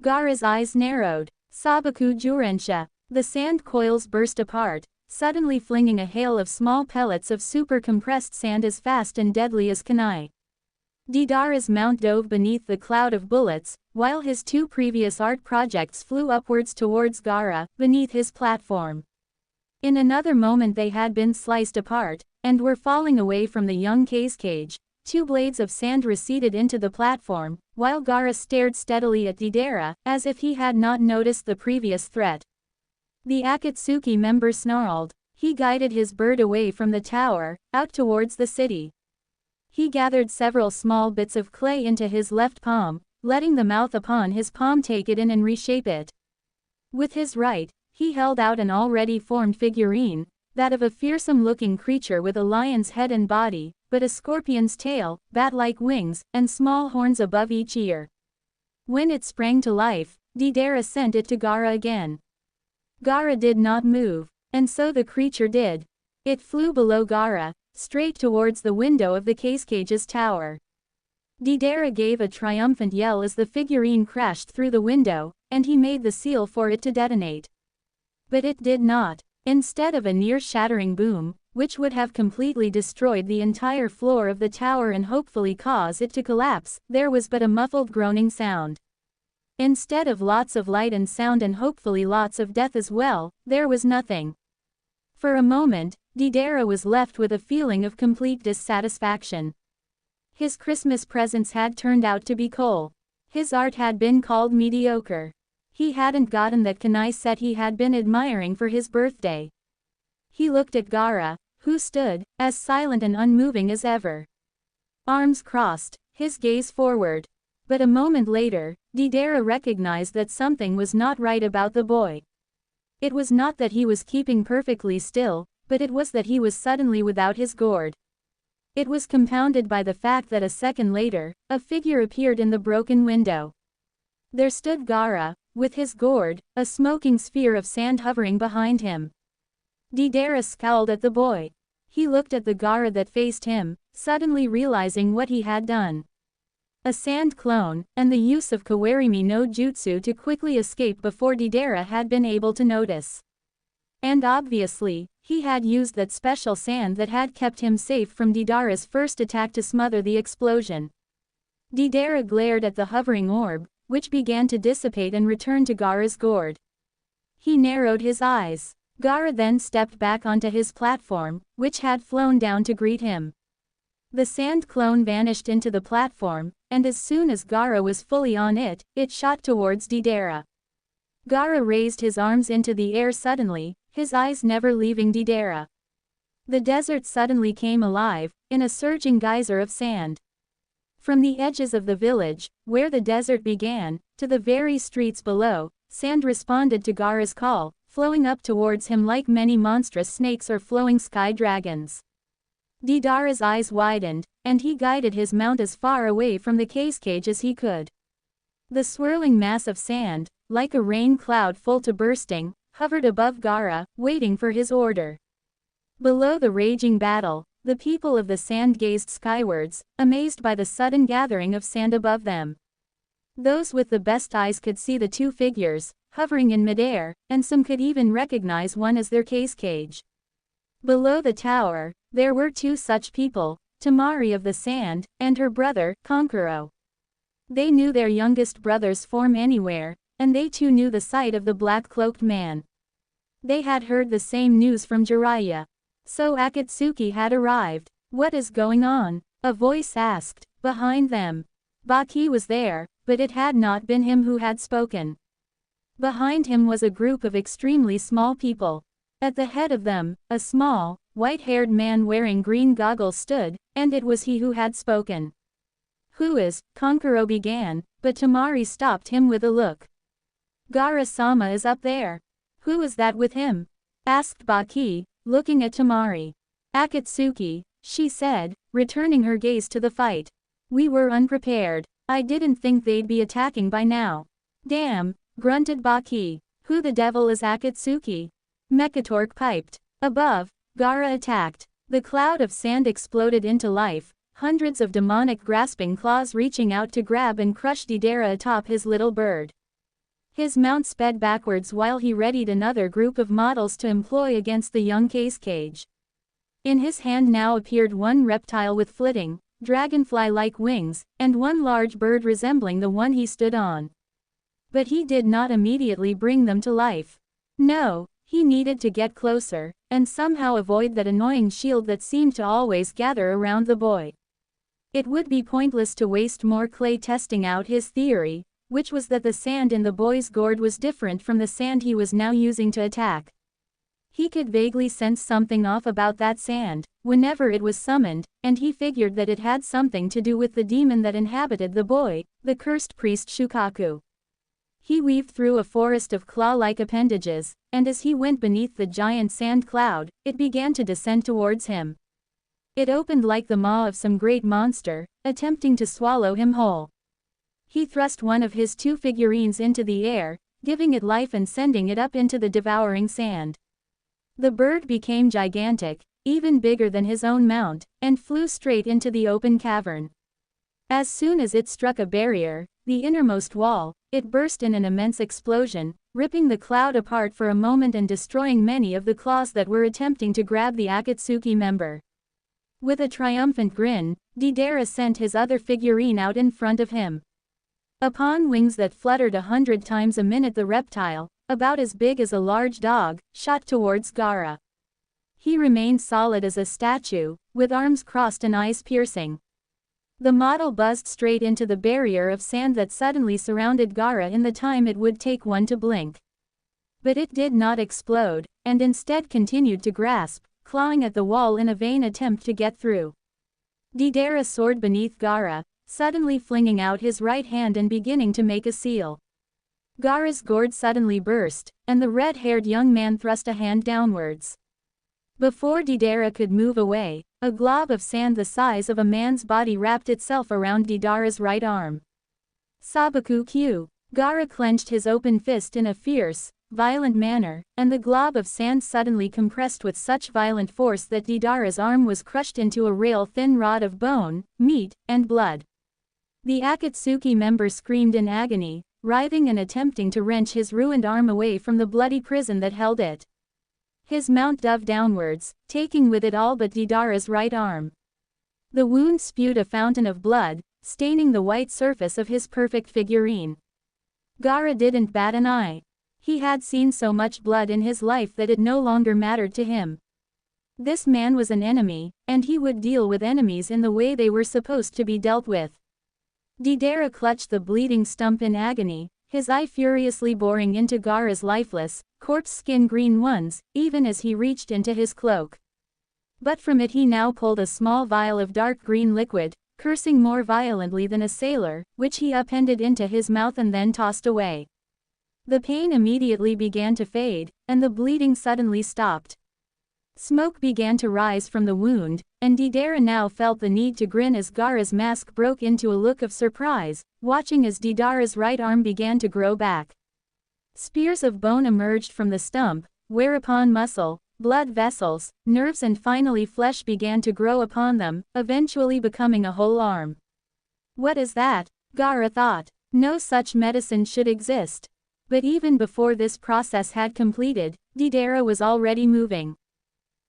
Gaara's eyes narrowed. "Sabaku Jurensha." The sand coils burst apart, suddenly flinging a hail of small pellets of super-compressed sand as fast and deadly as kunai. Deidara's mount dove beneath the cloud of bullets, while his 2 previous art projects flew upwards towards Gaara, beneath his platform. In another moment they had been sliced apart, and were falling away from the young Kakashi. 2 blades of sand receded into the platform, while Gaara stared steadily at Deidara, as if he had not noticed the previous threat. The Akatsuki member snarled. He guided his bird away from the tower, out towards the city. He gathered several small bits of clay into his left palm, letting the mouth upon his palm take it in and reshape it. With his right, he held out an already formed figurine, that of a fearsome-looking creature with a lion's head and body, but a scorpion's tail, bat-like wings, and small horns above each ear. When it sprang to life, Deidara sent it to Gaara again. Gaara did not move, and so the creature did. It flew below Gaara, straight towards the window of the Kakashi's tower. Deidara gave a triumphant yell as the figurine crashed through the window, and he made the seal for it to detonate. But it did not. Instead of a near-shattering boom, which would have completely destroyed the entire floor of the tower and hopefully cause it to collapse, there was but a muffled groaning sound. Instead of lots of light and sound and hopefully lots of death as well, there was nothing. For a moment, Deidara was left with a feeling of complete dissatisfaction. His Christmas presents had turned out to be coal. His art had been called mediocre. He hadn't gotten that kunai set he had been admiring for his birthday. He looked at Gaara, who stood, as silent and unmoving as ever. Arms crossed, his gaze forward. But a moment later, Deidara recognized that something was not right about the boy. It was not that he was keeping perfectly still, but it was that he was suddenly without his gourd. It was compounded by the fact that a second later, a figure appeared in the broken window. There stood Gaara, with his gourd, a smoking sphere of sand hovering behind him. Deidara scowled at the boy. He looked at the Gaara that faced him, suddenly realizing what he had done. A sand clone, and the use of Kawarimi no Jutsu to quickly escape before Deidara had been able to notice. And obviously, he had used that special sand that had kept him safe from Deidara's first attack to smother the explosion. Deidara glared at the hovering orb, which began to dissipate and return to Gaara's gourd. He narrowed his eyes. Gaara then stepped back onto his platform, which had flown down to greet him. The sand clone vanished into the platform, and as soon as Gaara was fully on it, it shot towards Deidara. Gaara raised his arms into the air suddenly, his eyes never leaving Deidara. The desert suddenly came alive, in a surging geyser of sand. From the edges of the village, where the desert began, to the very streets below, sand responded to Gaara's call, flowing up towards him like many monstrous snakes or flowing sky dragons. Deidara's eyes widened, and he guided his mount as far away from the Kakashi as he could. The swirling mass of sand, like a rain cloud full to bursting, hovered above Gaara, waiting for his order. Below the raging battle, The people of the sand gazed skywards, amazed by the sudden gathering of sand above them. Those with the best eyes could see the two figures, hovering in midair, and some could even recognize one as their cage. Below the tower, there were two such people, Tamari of the sand, and her brother, Konkuro. They knew their youngest brother's form anywhere, and they too knew the sight of the black-cloaked man. They had heard the same news from Jiraiya. So Akatsuki had arrived. What is going on? A voice asked. Behind them. Baki was there, but it had not been him who had spoken. Behind him was a group of extremely small people. At the head of them, a small, white-haired man wearing green goggles stood, and it was he who had spoken. Who is? Konkuro began, but Tamari stopped him with a look. Gara-sama is up there. Who is that with him? Asked Baki, looking at Tamari. Akatsuki, she said, returning her gaze to the fight. We were unprepared. I didn't think they'd be attacking by now. Damn, grunted Baki. Who the devil is Akatsuki? Mekatork piped. Above, Gara attacked. The cloud of sand exploded into life, hundreds of demonic grasping claws reaching out to grab and crush Deidara atop his little bird. His mount sped backwards while he readied another group of models to employ against the young cage. In his hand now appeared one reptile with flitting, dragonfly-like wings, and one large bird resembling the one he stood on. But he did not immediately bring them to life. No, he needed to get closer, and somehow avoid that annoying shield that seemed to always gather around the boy. It would be pointless to waste more clay testing out his theory, which was that the sand in the boy's gourd was different from the sand he was now using to attack. He could vaguely sense something off about that sand, whenever it was summoned, and he figured that it had something to do with the demon that inhabited the boy, the cursed priest Shukaku. He weaved through a forest of claw-like appendages, and as he went beneath the giant sand cloud, it began to descend towards him. It opened like the maw of some great monster, attempting to swallow him whole. He thrust one of his two figurines into the air, giving it life and sending it up into the devouring sand. The bird became gigantic, even bigger than his own mount, and flew straight into the open cavern. As soon as it struck a barrier, the innermost wall, it burst in an immense explosion, ripping the cloud apart for a moment and destroying many of the claws that were attempting to grab the Akatsuki member. With a triumphant grin, Deidara sent his other figurine out in front of him. Upon wings that fluttered 100 times a minute, the reptile, about as big as a large dog, shot towards Gara. He remained solid as a statue, with arms crossed and eyes piercing. The model buzzed straight into the barrier of sand that suddenly surrounded Gara in the time it would take one to blink. But it did not explode, and instead continued to grasp, clawing at the wall in a vain attempt to get through. Deidara soared beneath Gara, suddenly flinging out his right hand and beginning to make a seal. Gara's gourd suddenly burst, and the red-haired young man thrust a hand downwards. Before Deidara could move away, a glob of sand the size of a man's body wrapped itself around Deidara's right arm. Sabaku Q. Gara clenched his open fist in a fierce, violent manner, and the glob of sand suddenly compressed with such violent force that Deidara's arm was crushed into a rail-thin rod of bone, meat, and blood. The Akatsuki member screamed in agony, writhing and attempting to wrench his ruined arm away from the bloody prison that held it. His mount dove downwards, taking with it all but Deidara's right arm. The wound spewed a fountain of blood, staining the white surface of his perfect figurine. Gara didn't bat an eye. He had seen so much blood in his life that it no longer mattered to him. This man was an enemy, and he would deal with enemies in the way they were supposed to be dealt with. Deidara clutched the bleeding stump in agony, his eye furiously boring into Gara's lifeless, corpse-skin green ones, even as he reached into his cloak. But from it he now pulled a small vial of dark green liquid, cursing more violently than a sailor, which he appended into his mouth and then tossed away. The pain immediately began to fade, and the bleeding suddenly stopped. Smoke began to rise from the wound, and Deidara now felt the need to grin as Gara's mask broke into a look of surprise, watching as Deidara's right arm began to grow back. Spears of bone emerged from the stump, whereupon muscle, blood vessels, nerves and finally flesh began to grow upon them, eventually becoming a whole arm. What is that? Gaara thought. No such medicine should exist. But even before this process had completed, Deidara was already moving.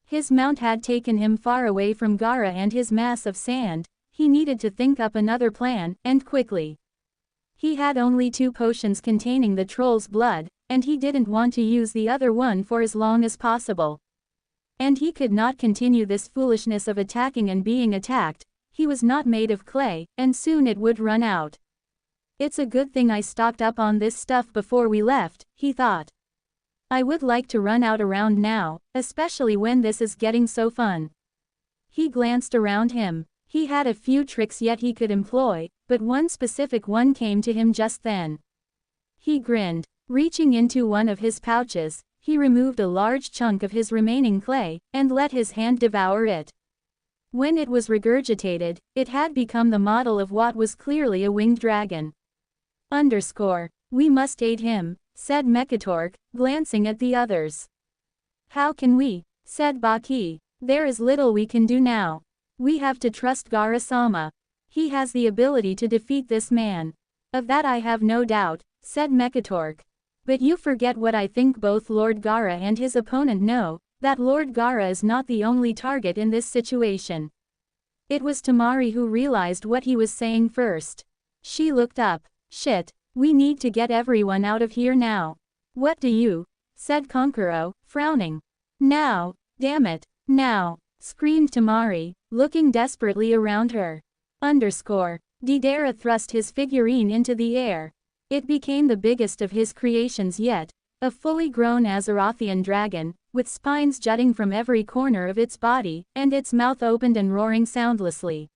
His mount had taken him far away from Gaara and his mass of sand. He needed to think up another plan, and quickly. He had only 2 potions containing the troll's blood, and he didn't want to use the other one for as long as possible. And he could not continue this foolishness of attacking and being attacked. He was not made of clay, and soon it would run out. It's a good thing I stocked up on this stuff before we left, he thought. I would like to run out around now, especially when this is getting so fun. He glanced around him. He had a few tricks yet he could employ, but one specific one came to him just then. He grinned. Reaching into one of his pouches, he removed a large chunk of his remaining clay, and let his hand devour it. When it was regurgitated, it had become the model of what was clearly a winged dragon. We must aid him, said Mekatork, glancing at the others. How can we? Said Baki. There is little we can do now. We have to trust Gaara-sama. He has the ability to defeat this man. Of that I have no doubt, said Mekatork. But you forget what I think both Lord Gaara and his opponent know, that Lord Gaara is not the only target in this situation. It was Temari who realized what he was saying first. She looked up. Shit, we need to get everyone out of here now. What do you? Said Konkuro, frowning. Now, damn it, now, screamed Temari, looking desperately around her. Deidara thrust his figurine into the air. It became the biggest of his creations yet, a fully grown Azerothian dragon, with spines jutting from every corner of its body, and its mouth opened and roaring soundlessly.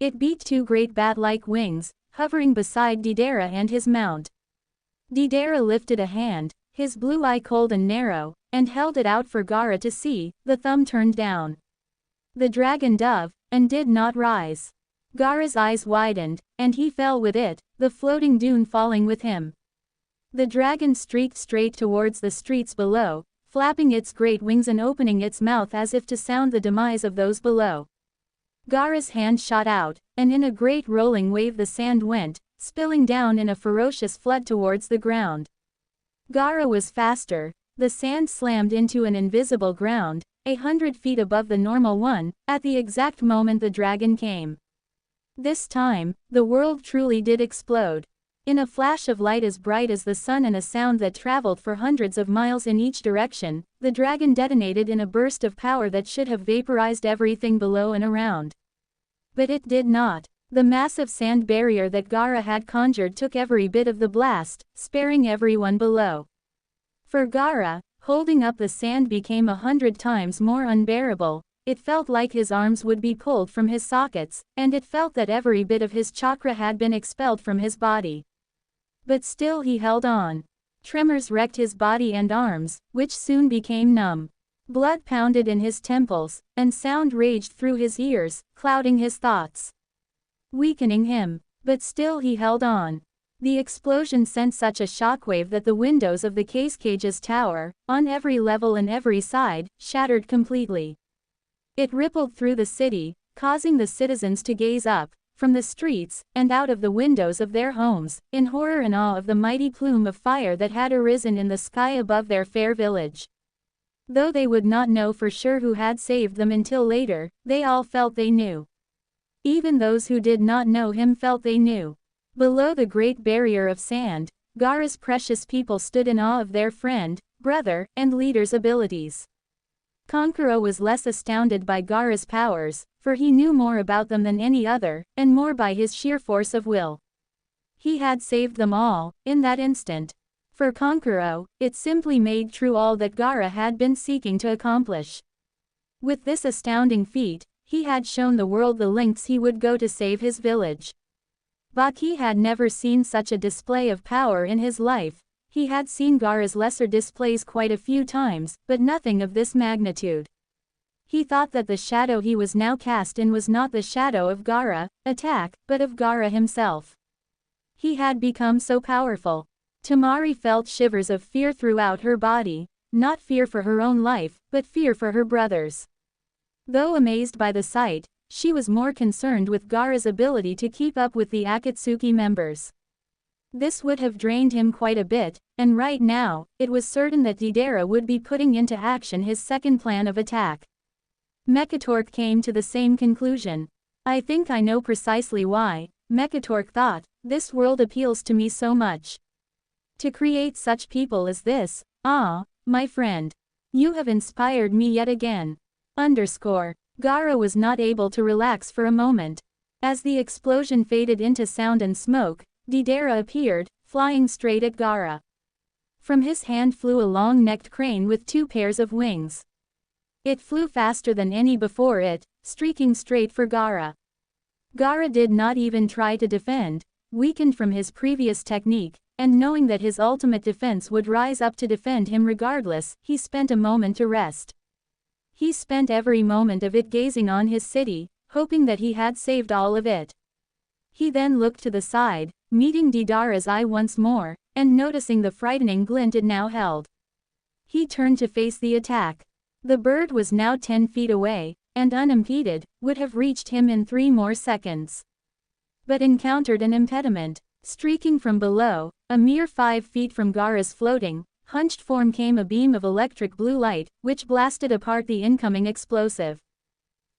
It beat 2 great bat-like wings, hovering beside Deidara and his mount. Deidara lifted a hand, his blue eye cold and narrow, and held it out for Gaara to see, the thumb turned down. The dragon dove, and did not rise. Gaara's eyes widened, and he fell with it, the floating dune falling with him. The dragon streaked straight towards the streets below, flapping its great wings and opening its mouth as if to sound the demise of those below. Gaara's hand shot out, and in a great rolling wave the sand went, spilling down in a ferocious flood towards the ground. Gaara was faster. The sand slammed into an invisible ground, 100 feet above the normal one, at the exact moment the dragon came. This time, the world truly did explode. In a flash of light as bright as the sun and a sound that traveled for hundreds of miles in each direction, the dragon detonated in a burst of power that should have vaporized everything below and around. But it did not. The massive sand barrier that Gaara had conjured took every bit of the blast, sparing everyone below. For Gaara, holding up the sand became 100 times more unbearable. It felt like his arms would be pulled from his sockets, and it felt that every bit of his chakra had been expelled from his body. But still he held on. Tremors wrecked his body and arms, which soon became numb. Blood pounded in his temples, and sound raged through his ears, clouding his thoughts. Weakening him. But still he held on. The explosion sent such a shockwave that the windows of the cage's tower, on every level and every side, shattered completely. It rippled through the city, causing the citizens to gaze up, from the streets, and out of the windows of their homes, in horror and awe of the mighty plume of fire that had arisen in the sky above their fair village. Though they would not know for sure who had saved them until later, they all felt they knew. Even those who did not know him felt they knew. Below the great barrier of sand, Gaara's precious people stood in awe of their friend, brother, and leader's abilities. Konkuro was less astounded by Gaara's powers, for he knew more about them than any other, and more by his sheer force of will. He had saved them all, in that instant. For Konkuro, it simply made true all that Gaara had been seeking to accomplish. With this astounding feat, he had shown the world the lengths he would go to save his village. Baki had never seen such a display of power in his life. He had seen Gaara's lesser displays quite a few times, but nothing of this magnitude. He thought that the shadow he was now cast in was not the shadow of Gaara, attack, but of Gaara himself. He had become so powerful. Temari felt shivers of fear throughout her body. not fear for her own life, but fear for her brother's. Though amazed by the sight, she was more concerned with Gaara's ability to keep up with the Akatsuki members. This would have drained him quite a bit, and right now, it was certain that Deidara would be putting into action his second plan of attack. Mekatork came to the same conclusion. I think I know precisely why, Mekatork thought, this world appeals to me so much. To create such people as this, my friend. You have inspired me yet again. Gaara was not able to relax for a moment. As the explosion faded into sound and smoke, Deidara appeared, flying straight at Gaara. From his hand flew a long-necked crane with 2 pairs of wings. It flew faster than any before it, streaking straight for Gaara. Gaara did not even try to defend, weakened from his previous technique, and knowing that his ultimate defense would rise up to defend him regardless, he spent a moment to rest. He spent every moment of it gazing on his city, hoping that he had saved all of it. He then looked to the side, meeting Deidara's eye once more, and noticing the frightening glint it now held. He turned to face the attack. The bird was now 10 feet away, and unimpeded, would have reached him in 3 more seconds. But encountered an impediment. Streaking from below, a mere 5 feet from Gaara's floating, hunched form came a beam of electric blue light, which blasted apart the incoming explosive.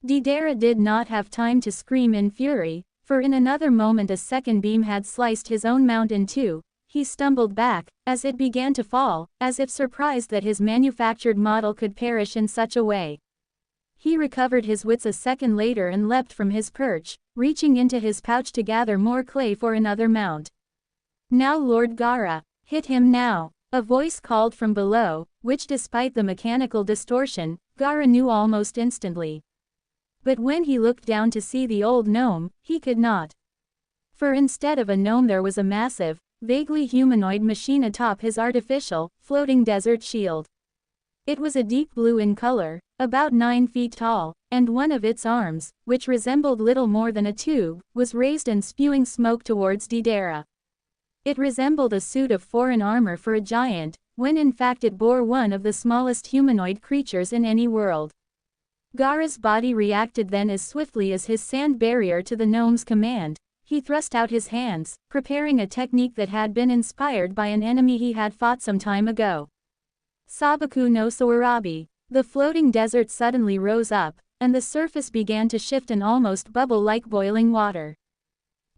Deidara did not have time to scream in fury, for in another moment a second beam had sliced his own mount in 2. He stumbled back, as it began to fall, as if surprised that his manufactured model could perish in such a way. He recovered his wits a second later and leapt from his perch, reaching into his pouch to gather more clay for another mount. Now Lord Gaara, hit him now, a voice called from below, which despite the mechanical distortion, Gaara knew almost instantly. But when he looked down to see the old gnome, he could not. For instead of a gnome there was a massive, vaguely humanoid machine atop his artificial, floating desert shield. It was a deep blue in color, about 9 feet tall, and one of its arms, which resembled little more than a tube, was raised and spewing smoke towards Deidara. It resembled a suit of foreign armor for a giant, when in fact it bore one of the smallest humanoid creatures in any world. Gaara's body reacted then as swiftly as his sand barrier to the gnome's command. He thrust out his hands, preparing a technique that had been inspired by an enemy he had fought some time ago. Sabaku no Soarabi. The floating desert suddenly rose up, and the surface began to shift and almost bubble like boiling water.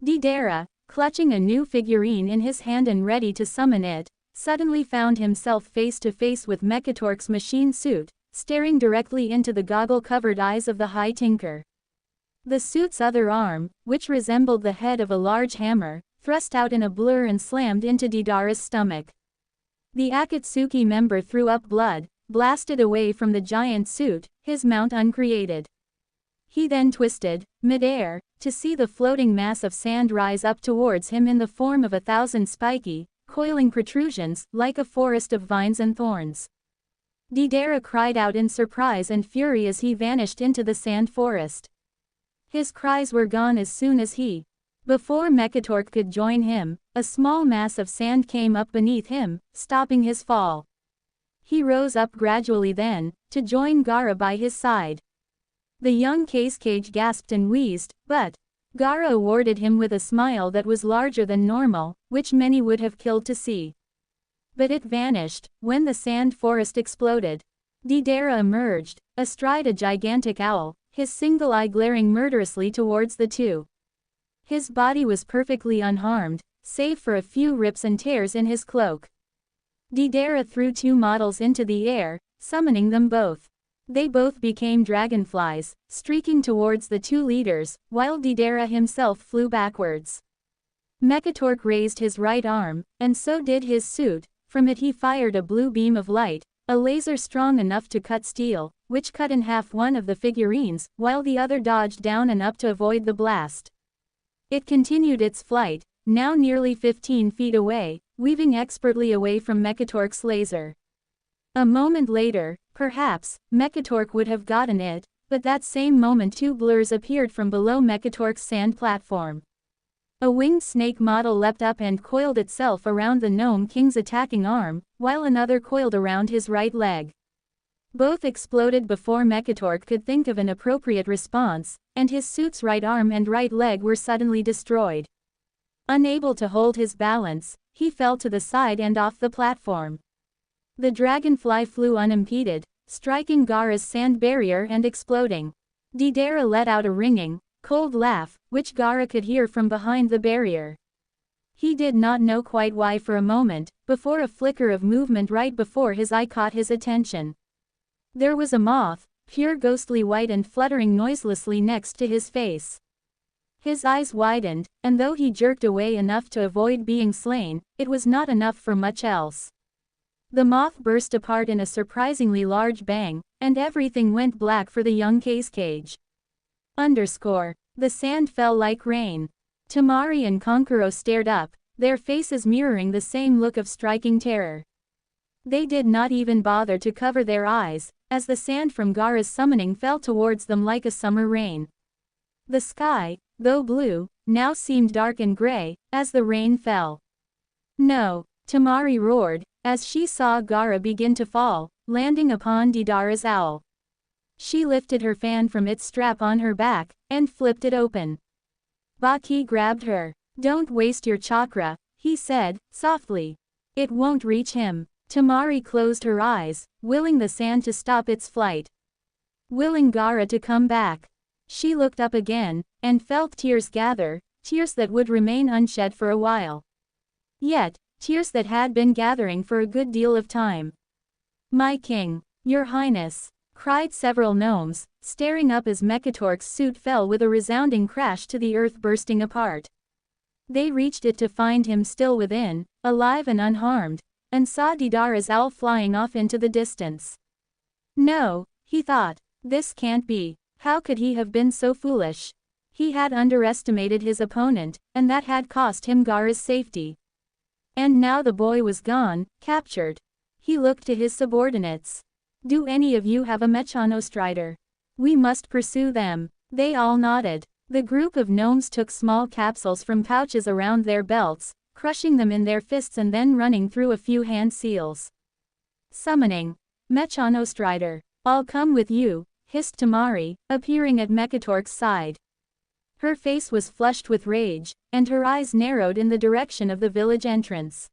Deidara, clutching a new figurine in his hand and ready to summon it, suddenly found himself face to face with Mekatork's machine suit, staring directly into the goggle-covered eyes of the High Tinker. The suit's other arm, which resembled the head of a large hammer, thrust out in a blur and slammed into Deidara's stomach. The Akatsuki member threw up blood, blasted away from the giant suit, his mount uncreated. He then twisted, mid-air, to see the floating mass of sand rise up towards him in the form of 1,000 spiky, coiling protrusions, like a forest of vines and thorns. Deidara cried out in surprise and fury as he vanished into the sand forest. His cries were gone as soon as before Mekatork could join him, a small mass of sand came up beneath him, stopping his fall. He rose up gradually then, to join Gaara by his side. The young Cage gasped and wheezed, but Gaara awarded him with a smile that was larger than normal, which many would have killed to see. But it vanished, when the sand forest exploded. Deidara emerged, astride a gigantic owl, his single eye glaring murderously towards the two. His body was perfectly unharmed, save for a few rips and tears in his cloak. Deidara threw 2 models into the air, summoning them both. They both became dragonflies, streaking towards the 2 leaders, while Deidara himself flew backwards. Mekatork raised his right arm, and so did his suit. From it he fired a blue beam of light, a laser strong enough to cut steel, which cut in half one of the figurines, while the other dodged down and up to avoid the blast. It continued its flight, now nearly 15 feet away, weaving expertly away from Mekatork's laser. A moment later, perhaps, Mekatork would have gotten it, but that same moment 2 blurs appeared from below Mekatork's sand platform. A winged snake model leapt up and coiled itself around the Gnome King's attacking arm, while another coiled around his right leg. Both exploded before Mekatork could think of an appropriate response, and his suit's right arm and right leg were suddenly destroyed. Unable to hold his balance, he fell to the side and off the platform. The dragonfly flew unimpeded, striking Gaara's sand barrier and exploding. Deidara let out a ringing, cold laugh, which Gaara could hear from behind the barrier. He did not know quite why for a moment, before a flicker of movement right before his eye caught his attention. There was a moth, pure ghostly white and fluttering noiselessly next to his face. His eyes widened, and though he jerked away enough to avoid being slain, it was not enough for much else. The moth burst apart in a surprisingly large bang, and everything went black for the young cage. The sand fell like rain. Temari and Konkuro stared up, their faces mirroring the same look of striking terror. They did not even bother to cover their eyes, as the sand from Gaara's summoning fell towards them like a summer rain. The sky, though blue, now seemed dark and gray, as the rain fell. No, Temari roared, as she saw Gaara begin to fall, landing upon Deidara's owl. She lifted her fan from its strap on her back, and flipped it open. Baki grabbed her. "Don't waste your chakra," he said, softly. "It won't reach him." Temari closed her eyes, willing the sand to stop its flight. Willing Gaara to come back. She looked up again, and felt tears gather, tears that would remain unshed for a while. Yet, tears that had been gathering for a good deal of time. "My king, your highness," cried several gnomes, staring up as Mekatork's suit fell with a resounding crash to the earth bursting apart. They reached it to find him still within, alive and unharmed, and saw Deidara's owl flying off into the distance. No, he thought, this can't be. How could he have been so foolish? He had underestimated his opponent, and that had cost him Gaara's safety. And now the boy was gone, captured. He looked to his subordinates. "Do any of you have a Mechanostrider? We must pursue them." They all nodded. The group of gnomes took small capsules from pouches around their belts, crushing them in their fists and then running through a few hand seals. Summoning. "Mechanostrider. I'll come with you," hissed Temari, appearing at Mekatork's side. Her face was flushed with rage, and her eyes narrowed in the direction of the village entrance.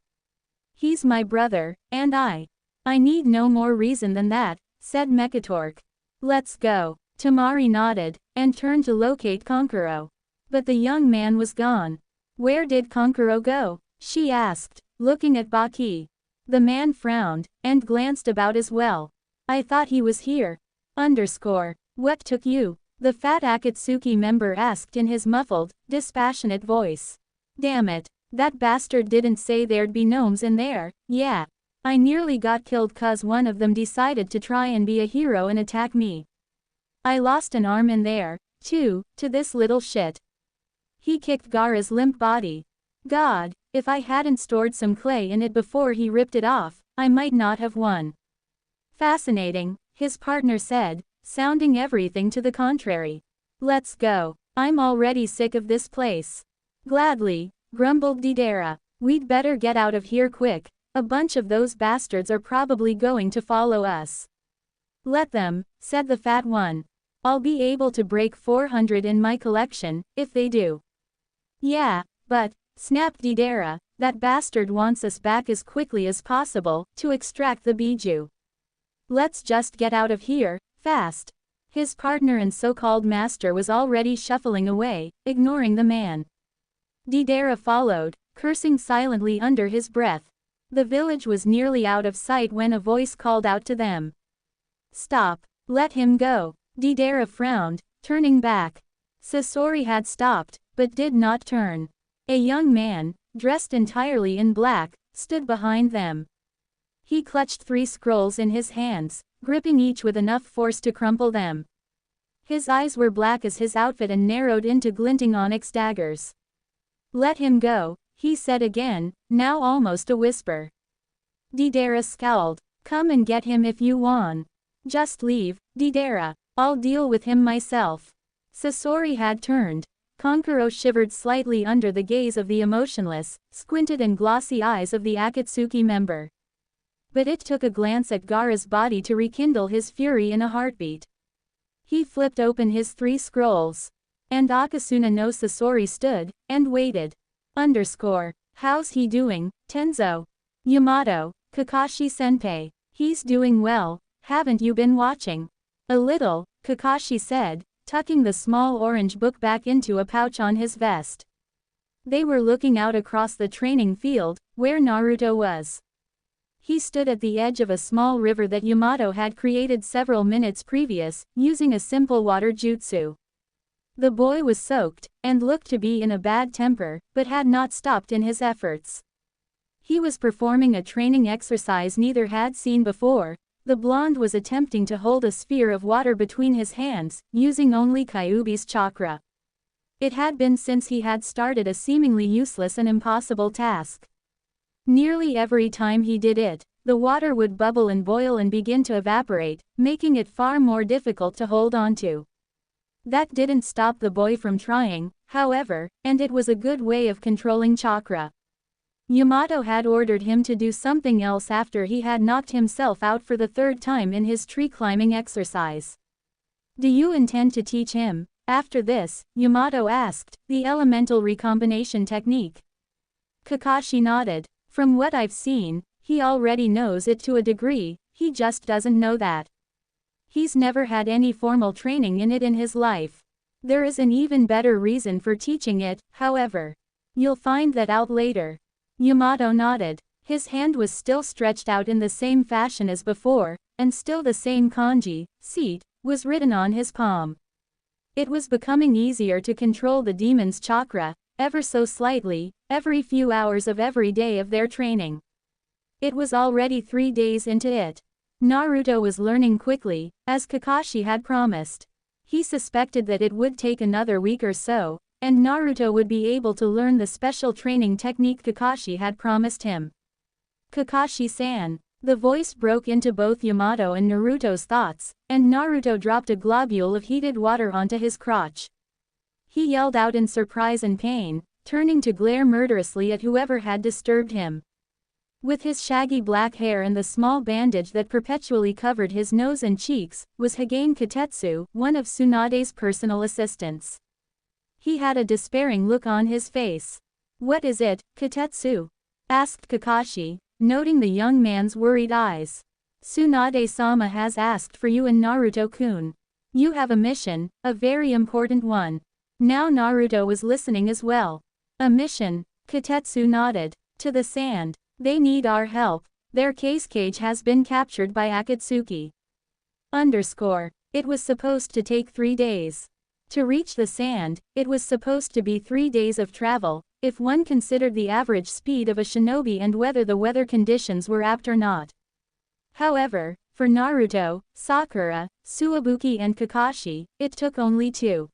"He's my brother, and I need no more reason than that," said Mekatork. "Let's go." Temari nodded, and turned to locate Konkuro. But the young man was gone. "Where did Konkuro go?" she asked, looking at Baki. The man frowned, and glanced about as well. "I thought he was here. What took you?" the fat Akatsuki member asked in his muffled, dispassionate voice. "Damn it, that bastard didn't say there'd be gnomes in there, yeah. I nearly got killed 'cause one of them decided to try and be a hero and attack me. I lost an arm in there, too, to this little shit." He kicked Gaara's limp body. "God, if I hadn't stored some clay in it before he ripped it off, I might not have won." "Fascinating," his partner said, sounding everything to the contrary. "Let's go. I'm already sick of this place." "Gladly," grumbled Deidara. "We'd better get out of here quick. A bunch of those bastards are probably going to follow us." "Let them," said the fat one. "I'll be able to break 400 in my collection, if they do." "Yeah, but," snapped Deidara, "that bastard wants us back as quickly as possible, to extract the bijou. Let's just get out of here, fast." His partner and so-called master was already shuffling away, ignoring the man. Deidara followed, cursing silently under his breath. The village was nearly out of sight when a voice called out to them. "Stop. Let him go." Deidara frowned, turning back. Sasori had stopped, but did not turn. A young man, dressed entirely in black, stood behind them. He clutched 3 scrolls in his hands, gripping each with enough force to crumple them. His eyes were black as his outfit and narrowed into glinting onyx daggers. "Let him go," he said again, now almost a whisper. Deidara scowled. "Come and get him if you want. Just leave, Deidara. I'll deal with him myself." Sasori had turned, Kankuro shivered slightly under the gaze of the emotionless, squinted and glossy eyes of the Akatsuki member. But it took a glance at Gaara's body to rekindle his fury in a heartbeat. He flipped open his 3 scrolls. And Akasuna no Sasori stood, and waited. How's he doing, Tenzo? Yamato, Kakashi-senpai. He's doing well, haven't you been watching? A little, Kakashi said, tucking the small orange book back into a pouch on his vest. They were looking out across the training field, where Naruto was. He stood at the edge of a small river that Yamato had created several minutes previous, using a simple water jutsu. The boy was soaked, and looked to be in a bad temper, but had not stopped in his efforts. He was performing a training exercise neither had seen before. The blonde was attempting to hold a sphere of water between his hands, using only Kyuubi's chakra. It had been since he had started a seemingly useless and impossible task. Nearly every time he did it, the water would bubble and boil and begin to evaporate, making it far more difficult to hold onto. That didn't stop the boy from trying, however, and it was a good way of controlling chakra. Yamato had ordered him to do something else after he had knocked himself out for the 3rd time in his tree climbing exercise. Do you intend to teach him, after this, Yamato asked, the elemental recombination technique? Kakashi nodded. From what I've seen, he already knows it to a degree, he just doesn't know that. He's never had any formal training in it in his life. There is an even better reason for teaching it, however. You'll find that out later. Yamato nodded. His hand was still stretched out in the same fashion as before, and still the same kanji, seat, was written on his palm. It was becoming easier to control the demon's chakra, ever so slightly, every few hours of every day of their training. It was already 3 days into it. Naruto was learning quickly, as Kakashi had promised. He suspected that it would take another week or so, and Naruto would be able to learn the special training technique Kakashi had promised him. Kakashi-san. The voice broke into both Yamato and Naruto's thoughts, and Naruto dropped a globule of heated water onto his crotch. He yelled out in surprise and pain, turning to glare murderously at whoever had disturbed him. With his shaggy black hair and the small bandage that perpetually covered his nose and cheeks, was Hagane Katetsu, one of Tsunade's personal assistants. He had a despairing look on his face. What is it, Katetsu? Asked Kakashi, noting the young man's worried eyes. Tsunade-sama has asked for you and Naruto-kun. You have a mission, a very important one. Now Naruto was listening as well. A mission? Katetsu nodded. To the sand. They need our help. Their case cage has been captured by Akatsuki. It was supposed to take 3 days. To reach the sand, it was supposed to be 3 days of travel, if one considered the average speed of a shinobi and whether the weather conditions were apt or not. However, for Naruto, Sakura, Tsuwabuki and Kakashi, it took only 2.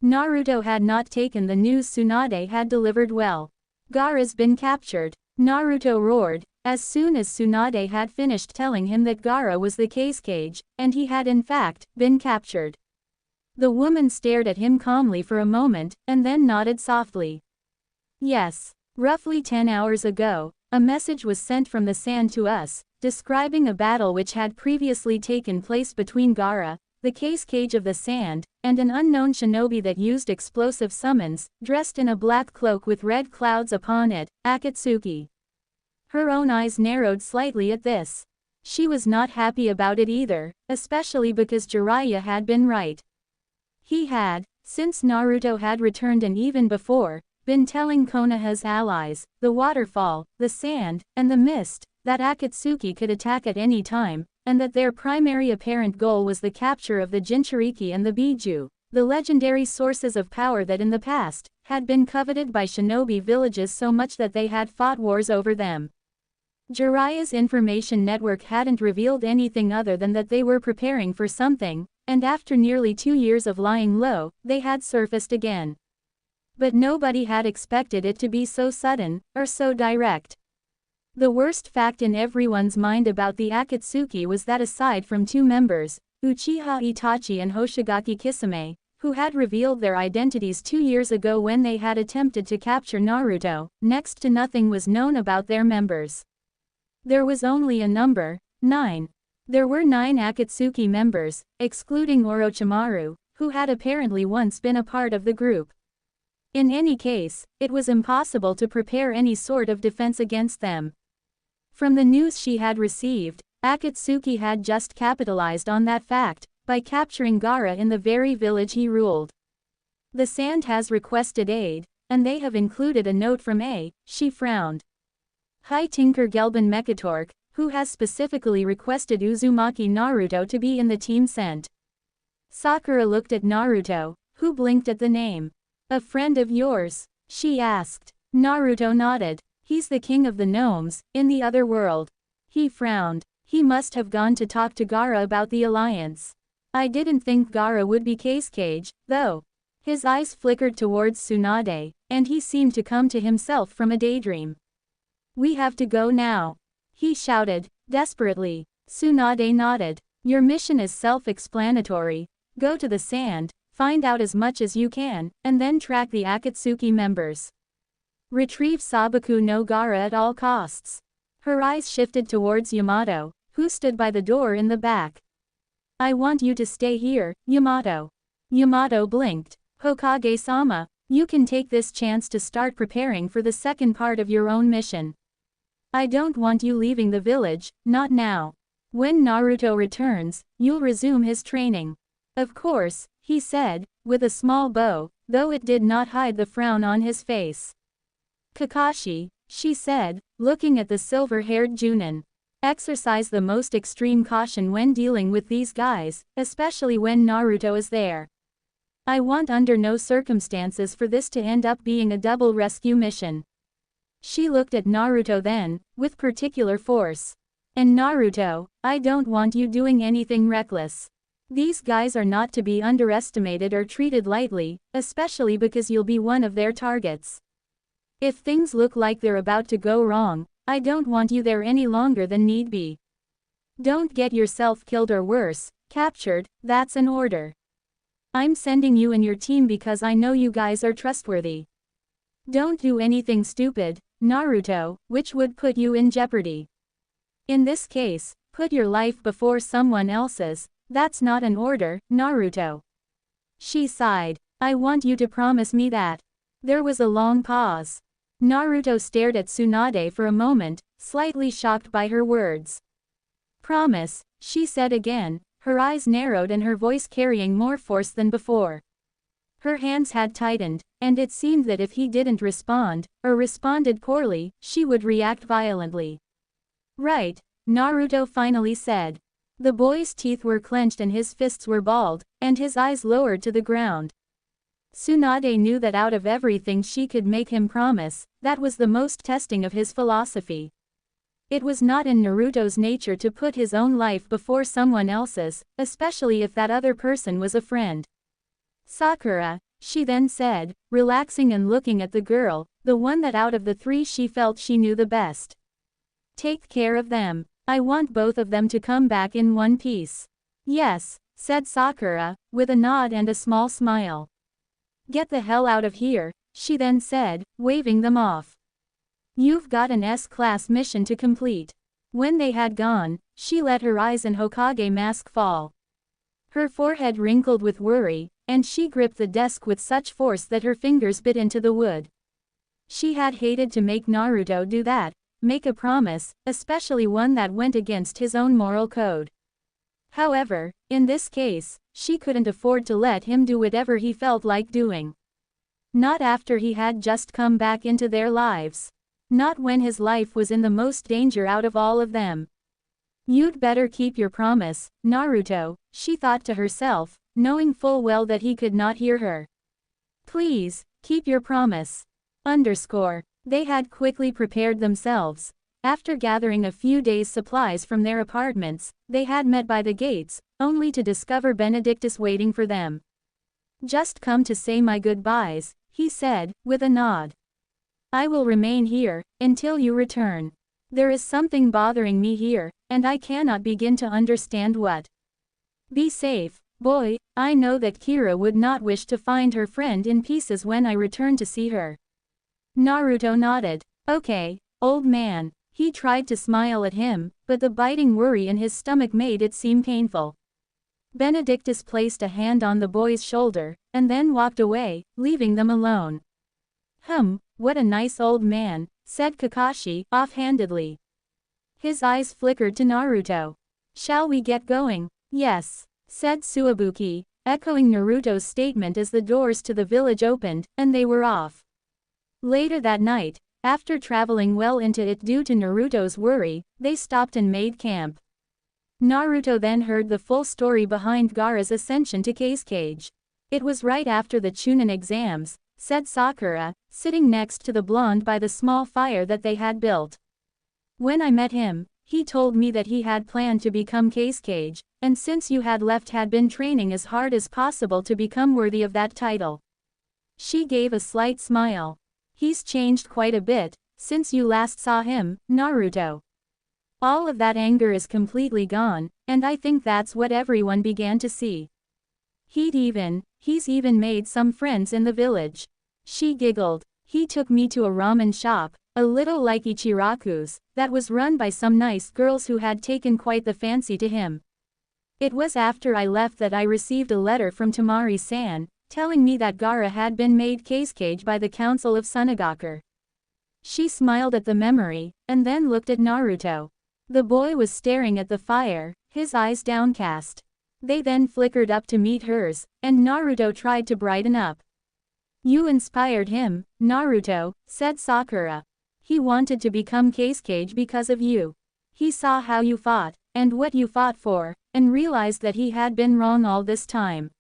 Naruto had not taken the news Tsunade had delivered well. Gaara's been captured. Naruto roared, as soon as Tsunade had finished telling him that Gaara was the case cage, and he had in fact, been captured. The woman stared at him calmly for a moment, and then nodded softly. Yes. Roughly 10 hours ago, a message was sent from the sand to us, describing a battle which had previously taken place between Gaara, the case cage of the sand, and an unknown shinobi that used explosive summons, dressed in a black cloak with red clouds upon it, Akatsuki. Her own eyes narrowed slightly at this. She was not happy about it either, especially because Jiraiya had been right. He had, since Naruto had returned and even before, been telling Konoha's allies, the waterfall, the sand, and the mist, that Akatsuki could attack at any time, and that their primary apparent goal was the capture of the Jinchuriki and the Biju, the legendary sources of power that in the past, had been coveted by shinobi villages so much that they had fought wars over them. Jiraiya's information network hadn't revealed anything other than that they were preparing for something, and after nearly 2 years of lying low, they had surfaced again. But nobody had expected it to be so sudden, or so direct. The worst fact in everyone's mind about the Akatsuki was that aside from 2 members, Uchiha Itachi and Hoshigaki Kisame, who had revealed their identities 2 years ago when they had attempted to capture Naruto. Next to nothing was known about their members. There was only a number, 9. There were 9 Akatsuki members, excluding Orochimaru, who had apparently once been a part of the group. In any case, it was impossible to prepare any sort of defense against them. From the news she had received, Akatsuki had just capitalized on that fact, by capturing Gaara in the very village he ruled. The Sand has requested aid, and they have included a note from A. She frowned. High Tinker Gelban Mekatork, who has specifically requested Uzumaki Naruto to be in the team sent. Sakura looked at Naruto, who blinked at the name. A friend of yours? She asked. Naruto nodded. He's the king of the gnomes, in the other world. He frowned. He must have gone to talk to Gaara about the alliance. I didn't think Gaara would be Cage, though. His eyes flickered towards Tsunade, and he seemed to come to himself from a daydream. We have to go now. He shouted, desperately. Tsunade nodded. Your mission is self-explanatory. Go to the Sand, find out as much as you can, and then track the Akatsuki members. Retrieve Sabaku no Gaara at all costs. Her eyes shifted towards Yamato, who stood by the door in the back. I want you to stay here, Yamato. Yamato blinked. Hokage-sama, you can take this chance to start preparing for the second part of your own mission. I don't want you leaving the village, not now. When Naruto returns, you'll resume his training. Of course, he said, with a small bow, though it did not hide the frown on his face. Kakashi, she said, looking at the silver-haired Junin. Exercise the most extreme caution when dealing with these guys, especially when Naruto is there. I want under no circumstances for this to end up being a double rescue mission. She looked at Naruto then, with particular force. And Naruto, I don't want you doing anything reckless. These guys are not to be underestimated or treated lightly, especially because you'll be one of their targets. If things look like they're about to go wrong, I don't want you there any longer than need be. Don't get yourself killed or worse, captured, that's an order. I'm sending you and your team because I know you guys are trustworthy. Don't do anything stupid, Naruto, which would put you in jeopardy. In this case, put your life before someone else's, that's not an order, Naruto. She sighed. I want you to promise me that. There was a long pause. Naruto stared at Tsunade for a moment, slightly shocked by her words. Promise, she said again, her eyes narrowed and her voice carrying more force than before. Her hands had tightened, and it seemed that if he didn't respond, or responded poorly, she would react violently. Right, Naruto finally said. The boy's teeth were clenched and his fists were balled, and his eyes lowered to the ground. Tsunade knew that out of everything she could make him promise, that was the most testing of his philosophy. It was not in Naruto's nature to put his own life before someone else's, especially if that other person was a friend. Sakura, she then said, relaxing and looking at the girl, the one that out of the 3 she felt she knew the best. Take care of them. I want both of them to come back in one piece. Yes, said Sakura, with a nod and a small smile. Get the hell out of here, she then said, waving them off. You've got an S-class mission to complete. When they had gone, she let her eyes and Hokage mask fall. Her forehead wrinkled with worry, and she gripped the desk with such force that her fingers bit into the wood. She had hated to make Naruto do that, make a promise, especially one that went against his own moral code. However, in this case, she couldn't afford to let him do whatever he felt like doing. Not after he had just come back into their lives. Not when his life was in the most danger out of all of them. You'd better keep your promise, Naruto, she thought to herself, knowing full well that he could not hear her. Please, keep your promise. They had quickly prepared themselves. After gathering a few days' supplies from their apartments, they had met by the gates, only to discover Benedictus waiting for them. Just come to say my goodbyes, he said, with a nod. I will remain here, until you return. There is something bothering me here, and I cannot begin to understand what. Be safe, Boy, I know that Kira would not wish to find her friend in pieces when I return to see her. Naruto nodded. Okay, old man. He tried to smile at him, but the biting worry in his stomach made it seem painful. Benedictus placed a hand on the boy's shoulder, and then walked away, leaving them alone. What a nice old man, said Kakashi, offhandedly. His eyes flickered to Naruto. Shall we get going? Yes, said Suibuki, echoing Naruto's statement as the doors to the village opened, and they were off. Later that night, after traveling well into it due to Naruto's worry, they stopped and made camp. Naruto then heard the full story behind Gaara's ascension to Cage. It was right after the Chunin exams, said Sakura, sitting next to the blonde by the small fire that they had built. When I met him, he told me that he had planned to become Cage, and since you had left had been training as hard as possible to become worthy of that title. She gave a slight smile. He's changed quite a bit, since you last saw him, Naruto. All of that anger is completely gone, and I think that's what everyone began to see. He's even made some friends in the village. She giggled. He took me to a ramen shop, a little like Ichiraku's, that was run by some nice girls who had taken quite the fancy to him. It was after I left that I received a letter from Tamari-san, telling me that Gaara had been made Cage by the Council of Sunagaku. She smiled at the memory, and then looked at Naruto. The boy was staring at the fire, his eyes downcast. They then flickered up to meet hers, and Naruto tried to brighten up. You inspired him, Naruto, said Sakura. He wanted to become Cage because of you. He saw how you fought, and what you fought for, and realized that he had been wrong all this time.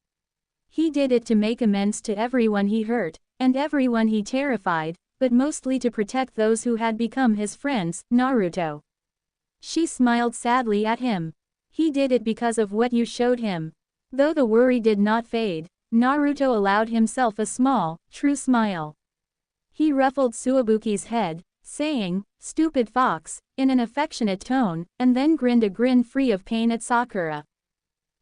He did it to make amends to everyone he hurt, and everyone he terrified, but mostly to protect those who had become his friends, Naruto. She smiled sadly at him. He did it because of what you showed him. Though the worry did not fade, Naruto allowed himself a small, true smile. He ruffled Suibuki's head, saying, "Stupid fox," in an affectionate tone, and then grinned a grin free of pain at Sakura.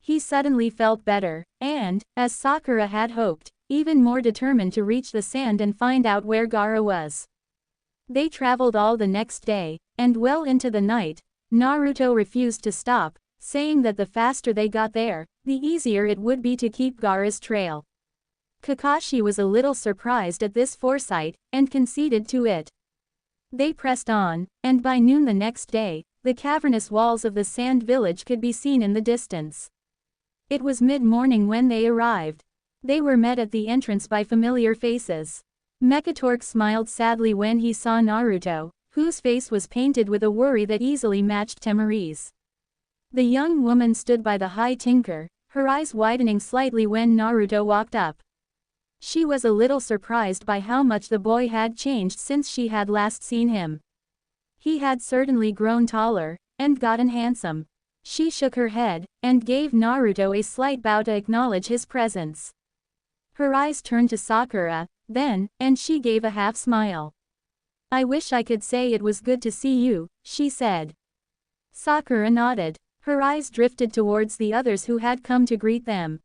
He suddenly felt better, and, as Sakura had hoped, even more determined to reach the sand and find out where Gaara was. They traveled all the next day, and well into the night. Naruto refused to stop, saying that the faster they got there, the easier it would be to keep Gaara's trail. Kakashi was a little surprised at this foresight, and conceded to it. They pressed on, and by noon the next day, the cavernous walls of the sand village could be seen in the distance. It was mid-morning when they arrived. They were met at the entrance by familiar faces. Mekatork smiled sadly when he saw Naruto, whose face was painted with a worry that easily matched Temari's. The young woman stood by the high tinker, her eyes widening slightly when Naruto walked up. She was a little surprised by how much the boy had changed since she had last seen him. He had certainly grown taller, and gotten handsome. She shook her head, and gave Naruto a slight bow to acknowledge his presence. Her eyes turned to Sakura, then, and she gave a half smile. I wish I could say it was good to see you, she said. Sakura nodded. Her eyes drifted towards the others who had come to greet them.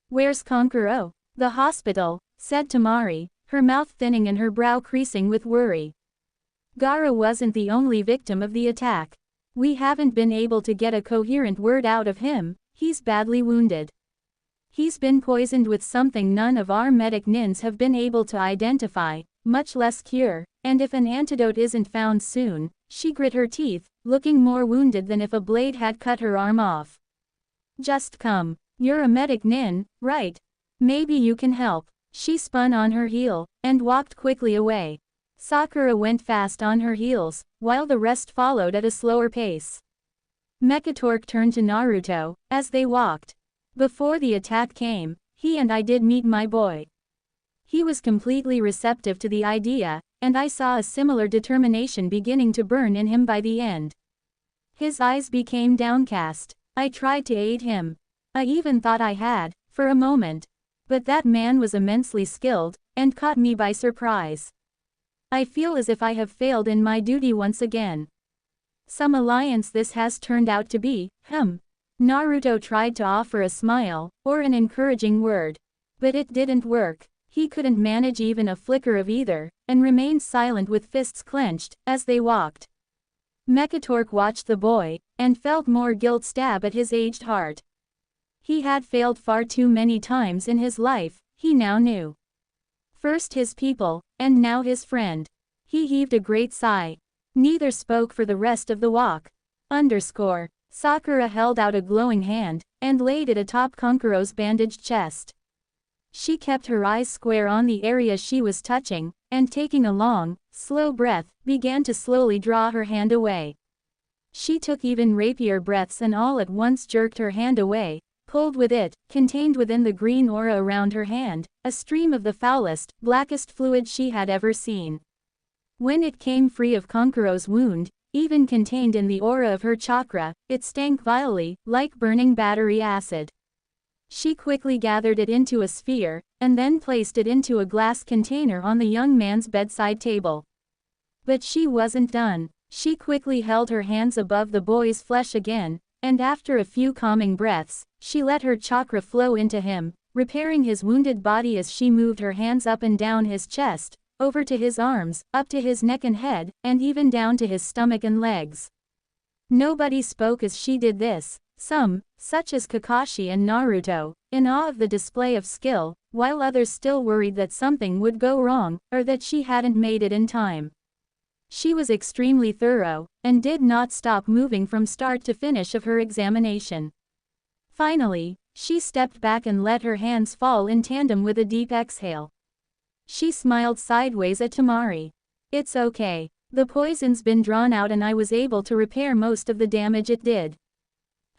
Where's Kankuro? The hospital, said Tamari, her mouth thinning and her brow creasing with worry. Gaara wasn't the only victim of the attack. We haven't been able to get a coherent word out of him, he's badly wounded. He's been poisoned with something none of our medic nins have been able to identify, much less cure, and if an antidote isn't found soon, she grit her teeth, looking more wounded than if a blade had cut her arm off. Just come. You're a medic nin, right? Maybe you can help. She spun on her heel, and walked quickly away. Sakura went fast on her heels, while the rest followed at a slower pace. Mekatork turned to Naruto, as they walked. Before the attack came, he and I did meet my boy. He was completely receptive to the idea, and I saw a similar determination beginning to burn in him by the end. His eyes became downcast. I tried to aid him. I even thought I had, for a moment. But that man was immensely skilled, and caught me by surprise. I feel as if I have failed in my duty once again. Some alliance this has turned out to be, Naruto tried to offer a smile, or an encouraging word. But it didn't work. He couldn't manage even a flicker of either, and remained silent with fists clenched, as they walked. Mekatork watched the boy, and felt more guilt stab at his aged heart. He had failed far too many times in his life, he now knew. First his people, and now his friend. He heaved a great sigh. Neither spoke for the rest of the walk. Sakura held out a glowing hand, and laid it atop Konkuro's bandaged chest. She kept her eyes square on the area she was touching, and taking a long, slow breath, began to slowly draw her hand away. She took even rapier breaths and all at once jerked her hand away, pulled with it, contained within the green aura around her hand, a stream of the foulest, blackest fluid she had ever seen. When it came free of Konkuro's wound, even contained in the aura of her chakra, it stank vilely, like burning battery acid. She quickly gathered it into a sphere, and then placed it into a glass container on the young man's bedside table. But she wasn't done. She quickly held her hands above the boy's flesh again, and after a few calming breaths, she let her chakra flow into him, repairing his wounded body as she moved her hands up and down his chest, over to his arms, up to his neck and head, and even down to his stomach and legs. Nobody spoke as she did this. Some, such as Kakashi and Naruto, in awe of the display of skill, while others still worried that something would go wrong, or that she hadn't made it in time. She was extremely thorough, and did not stop moving from start to finish of her examination. Finally, she stepped back and let her hands fall in tandem with a deep exhale. She smiled sideways at Temari. "It's okay. The poison's been drawn out and I was able to repair most of the damage it did.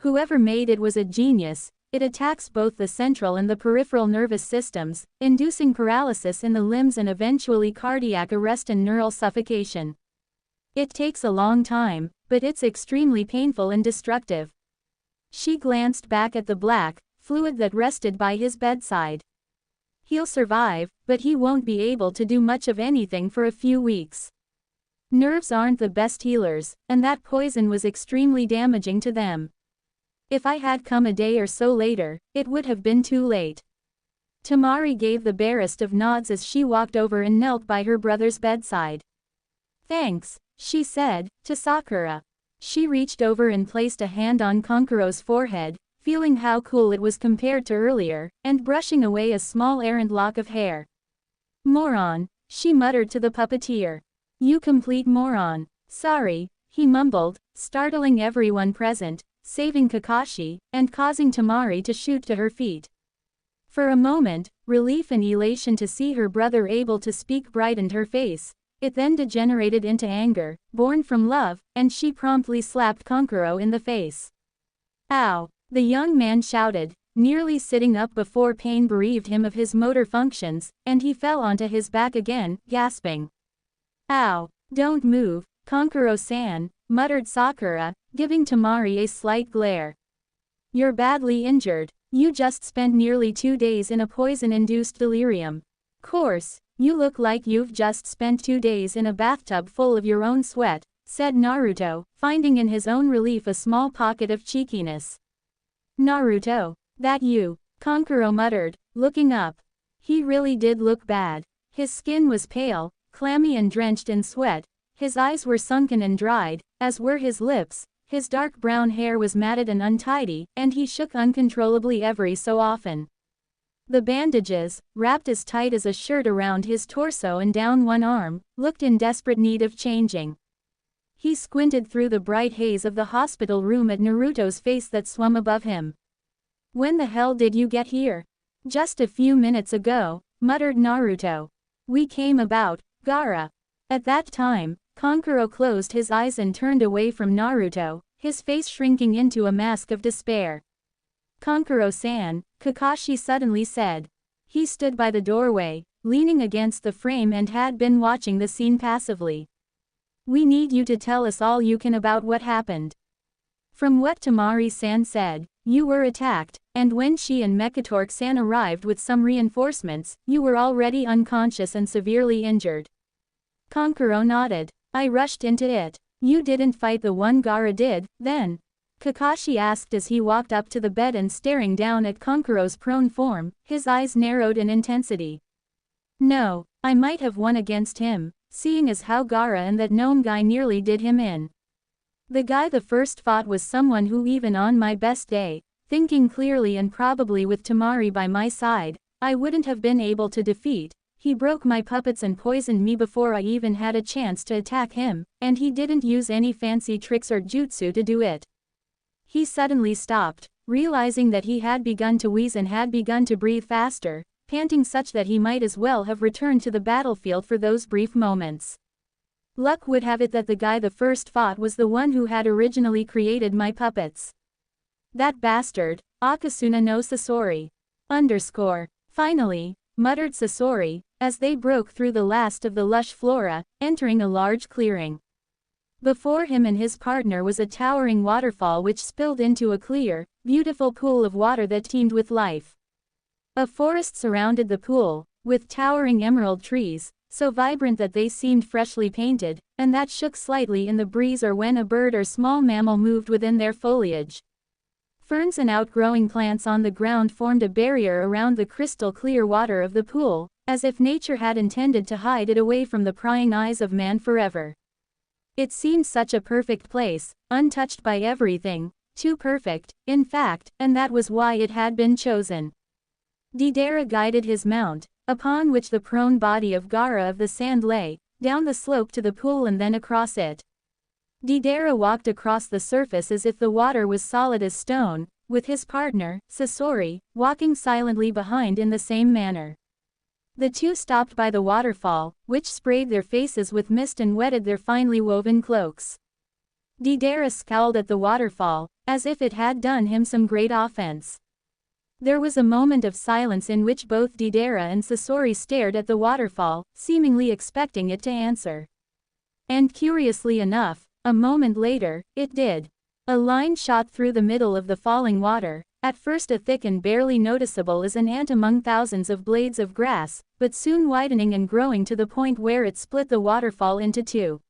Whoever made it was a genius. It attacks both the central and the peripheral nervous systems, inducing paralysis in the limbs and eventually cardiac arrest and neural suffocation. It takes a long time, but it's extremely painful and destructive." She glanced back at the black fluid that rested by his bedside. "He'll survive, but he won't be able to do much of anything for a few weeks. Nerves aren't the best healers, and that poison was extremely damaging to them. If I had come a day or so later, it would have been too late." Temari gave the barest of nods as she walked over and knelt by her brother's bedside. "Thanks," she said, to Sakura. She reached over and placed a hand on Konkuro's forehead, feeling how cool it was compared to earlier, and brushing away a small errant lock of hair. "Moron," she muttered to the puppeteer. "You complete moron." "Sorry," he mumbled, startling everyone present, saving Kakashi, and causing Temari to shoot to her feet. For a moment, relief and elation to see her brother able to speak brightened her face. It then degenerated into anger, born from love, and she promptly slapped Konkuro in the face. "Ow!" the young man shouted, nearly sitting up before pain bereaved him of his motor functions, and he fell onto his back again, gasping. "Ow! Don't move, Konkuro-san," muttered Sakura, giving Temari a slight glare. "You're badly injured. You just spent nearly 2 days in a poison-induced delirium. Course, you look like you've just spent 2 days in a bathtub full of your own sweat," said Naruto, finding in his own relief a small pocket of cheekiness. "Naruto, that you?" Konkuro muttered, looking up. He really did look bad. His skin was pale, clammy and drenched in sweat, his eyes were sunken and dried, as were his lips, his dark brown hair was matted and untidy, and he shook uncontrollably every so often. The bandages, wrapped as tight as a shirt around his torso and down one arm, looked in desperate need of changing. He squinted through the bright haze of the hospital room at Naruto's face that swam above him. "When the hell did you get here?" "Just a few minutes ago," muttered Naruto. "We came about, Gaara." At that time, Konkuro closed his eyes and turned away from Naruto, his face shrinking into a mask of despair. "Konkuro-san," Kakashi suddenly said. He stood by the doorway, leaning against the frame and had been watching the scene passively. "We need you to tell us all you can about what happened. From what Temari-san said, you were attacked, and when she and Mekatork-san arrived with some reinforcements, you were already unconscious and severely injured." Konkuro nodded. "I rushed into it. You didn't fight the one Gaara did, then?" Kakashi asked as he walked up to the bed and staring down at Konkuro's prone form, his eyes narrowed in intensity. No, I might have won against him, seeing as how Gaara and that gnome guy nearly did him in. The guy the first fought was someone who even on my best day, thinking clearly and probably with Temari by my side, I wouldn't have been able to defeat. He broke my puppets and poisoned me before I even had a chance to attack him, and he didn't use any fancy tricks or jutsu to do it. He suddenly stopped, realizing that he had begun to wheeze and had begun to breathe faster, panting such that he might as well have returned to the battlefield for those brief moments. Luck would have it that the guy the first fought was the one who had originally created my puppets. That bastard, Akasuna no Sasori. Finally, muttered Sasori, as they broke through the last of the lush flora, entering a large clearing. Before him and his partner was a towering waterfall which spilled into a clear, beautiful pool of water that teemed with life. A forest surrounded the pool, with towering emerald trees, so vibrant that they seemed freshly painted, and that shook slightly in the breeze or when a bird or small mammal moved within their foliage. Ferns and outgrowing plants on the ground formed a barrier around the crystal clear water of the pool, as if nature had intended to hide it away from the prying eyes of man forever. It seemed such a perfect place, untouched by everything, too perfect, in fact, and that was why it had been chosen. Deidara guided his mount, upon which the prone body of Gaara of the Sand lay, down the slope to the pool and then across it. Deidara walked across the surface as if the water was solid as stone, with his partner, Sasori, walking silently behind in the same manner. The two stopped by the waterfall, which sprayed their faces with mist and wetted their finely woven cloaks. Deidara scowled at the waterfall, as if it had done him some great offense. There was a moment of silence in which both Deidara and Sasori stared at the waterfall, seemingly expecting it to answer. And curiously enough, a moment later, it did. A line shot through the middle of the falling water, at first a thick and barely noticeable as an ant among thousands of blades of grass, but soon widening and growing to the point where it split the waterfall into two.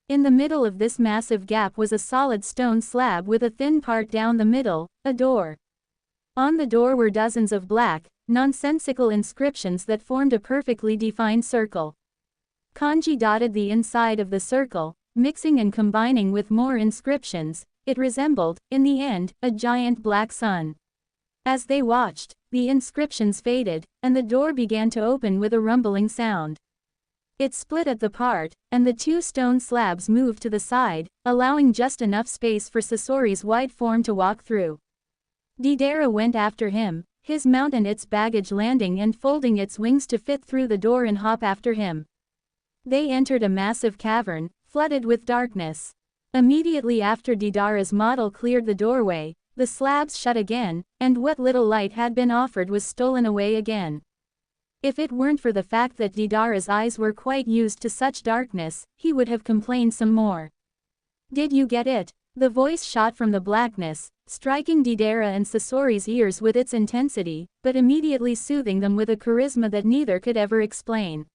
In the middle of this massive gap was a solid stone slab with a thin part down the middle, a door. On the door were dozens of black, nonsensical inscriptions that formed a perfectly defined circle. Kanji dotted the inside of the circle, mixing and combining with more inscriptions. It resembled, in the end, a giant black sun. As they watched, the inscriptions faded, and the door began to open with a rumbling sound. It split at the part, and the two stone slabs moved to the side, allowing just enough space for Sasori's wide form to walk through. Deidara went after him, his mount and its baggage landing and folding its wings to fit through the door and hop after him. They entered a massive cavern, flooded with darkness. Immediately after Deidara's model cleared the doorway, the slabs shut again, and what little light had been offered was stolen away again. If it weren't for the fact that Deidara's eyes were quite used to such darkness, he would have complained some more. Did you get it? The voice shot from the blackness, striking Deidara and Sasori's ears with its intensity, but immediately soothing them with a charisma that neither could ever explain.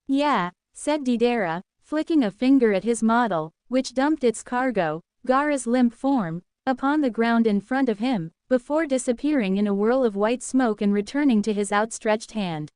Yeah, said Deidara, flicking a finger at his model, which dumped its cargo, Gaara's limp form, upon the ground in front of him, before disappearing in a whirl of white smoke and returning to his outstretched hand.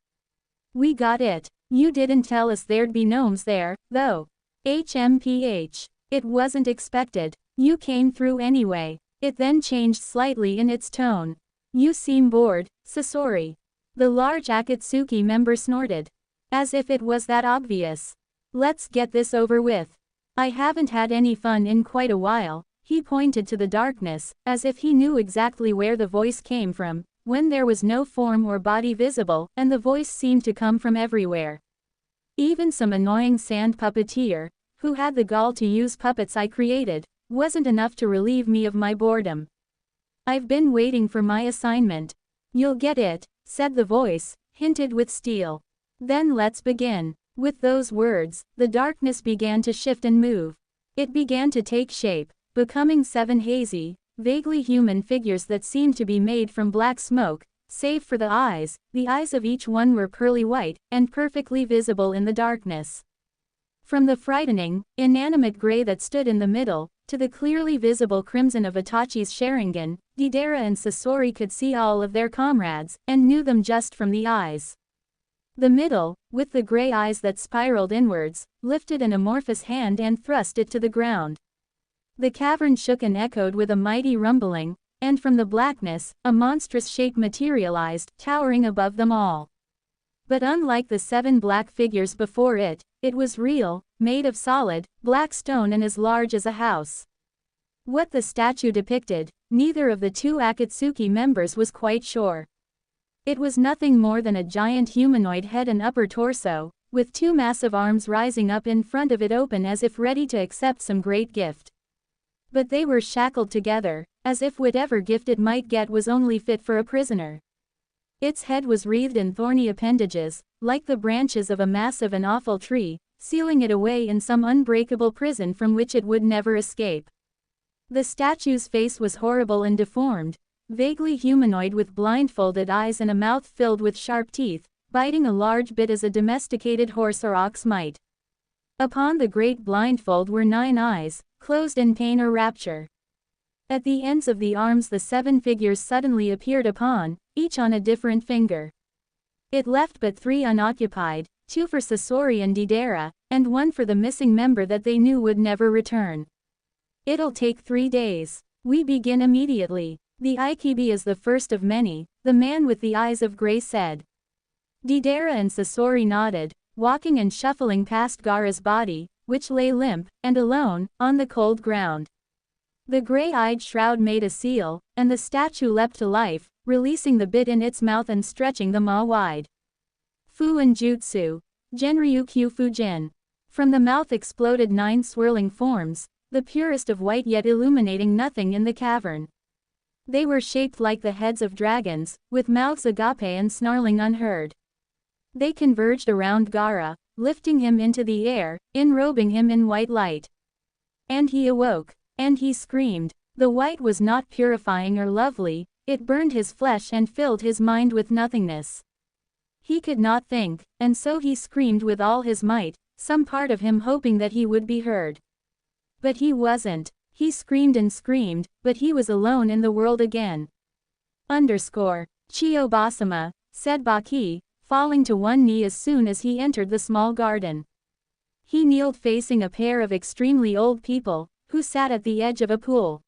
We got it. You didn't tell us there'd be gnomes there, though. HMPH. It wasn't expected. You came through anyway. It then changed slightly in its tone. You seem bored, Sasori. The large Akatsuki member snorted. As if it was that obvious. Let's get this over with. I haven't had any fun in quite a while. He pointed to the darkness, as if he knew exactly where the voice came from, when there was no form or body visible, and the voice seemed to come from everywhere. Even some annoying sand puppeteer, who had the gall to use puppets I created, wasn't enough to relieve me of my boredom. I've been waiting for my assignment. You'll get it, said the voice, hinted with steel. Then let's begin. With those words, the darkness began to shift and move. It began to take shape, becoming 7 hazy, vaguely human figures that seemed to be made from black smoke, save for the eyes of each one were pearly white, and perfectly visible in the darkness. From the frightening, inanimate gray that stood in the middle, To the clearly visible crimson of Itachi's Sharingan, Deidara and Sasori could see all of their comrades, and knew them just from the eyes. The middle, with the gray eyes that spiraled inwards, lifted an amorphous hand and thrust it to the ground. The cavern shook and echoed with a mighty rumbling, and from the blackness, a monstrous shape materialized, towering above them all. But unlike the 7 black figures before it, it was real, made of solid, black stone and as large as a house. What the statue depicted, neither of the 2 Akatsuki members was quite sure. It was nothing more than a giant humanoid head and upper torso, with 2 massive arms rising up in front of it open as if ready to accept some great gift. But they were shackled together, as if whatever gift it might get was only fit for a prisoner. Its head was wreathed in thorny appendages, like the branches of a massive and awful tree, sealing it away in some unbreakable prison from which it would never escape. The statue's face was horrible and deformed, vaguely humanoid with blindfolded eyes and a mouth filled with sharp teeth, biting a large bit as a domesticated horse or ox might. Upon the great blindfold were 9 eyes, closed in pain or rapture. At the ends of the arms the 7 figures suddenly appeared upon, each on a different finger. It left but 3 unoccupied, 2 for Sasori and Deidara, and 1 for the missing member that they knew would never return. It'll take 3 days. We begin immediately. The Aikibi is the first of many, the man with the eyes of gray said. Deidara and Sasori nodded, walking and shuffling past Gaara's body, which lay limp, and alone, on the cold ground. The gray-eyed shroud made a seal, and the statue leapt to life, releasing the bit in its mouth and stretching the maw wide. Fuin Jutsu. Genryu Kyu Fujin. From the mouth exploded 9 swirling forms, the purest of white yet illuminating nothing in the cavern. They were shaped like the heads of dragons, with mouths agape and snarling unheard. They converged around Gaara, lifting him into the air, enrobing him in white light. And he awoke. And he screamed. The white was not purifying or lovely, it burned his flesh and filled his mind with nothingness. He could not think, and so he screamed with all his might, some part of him hoping that he would be heard. But he wasn't. He screamed and screamed, but he was alone in the world again. Chiyo Basama, said Baki, falling to one knee as soon as he entered the small garden. He kneeled facing a pair of extremely old people, who sat at the edge of a pool.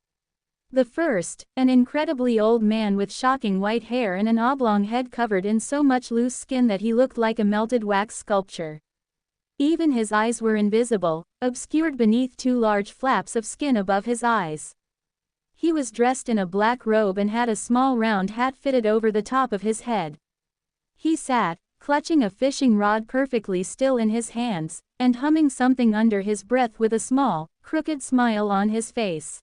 The first, an incredibly old man with shocking white hair and an oblong head covered in so much loose skin that he looked like a melted wax sculpture. Even his eyes were invisible, obscured beneath 2 large flaps of skin above his eyes. He was dressed in a black robe and had a small round hat fitted over the top of his head. He sat, clutching a fishing rod perfectly still in his hands, and humming something under his breath with a small, crooked smile on his face.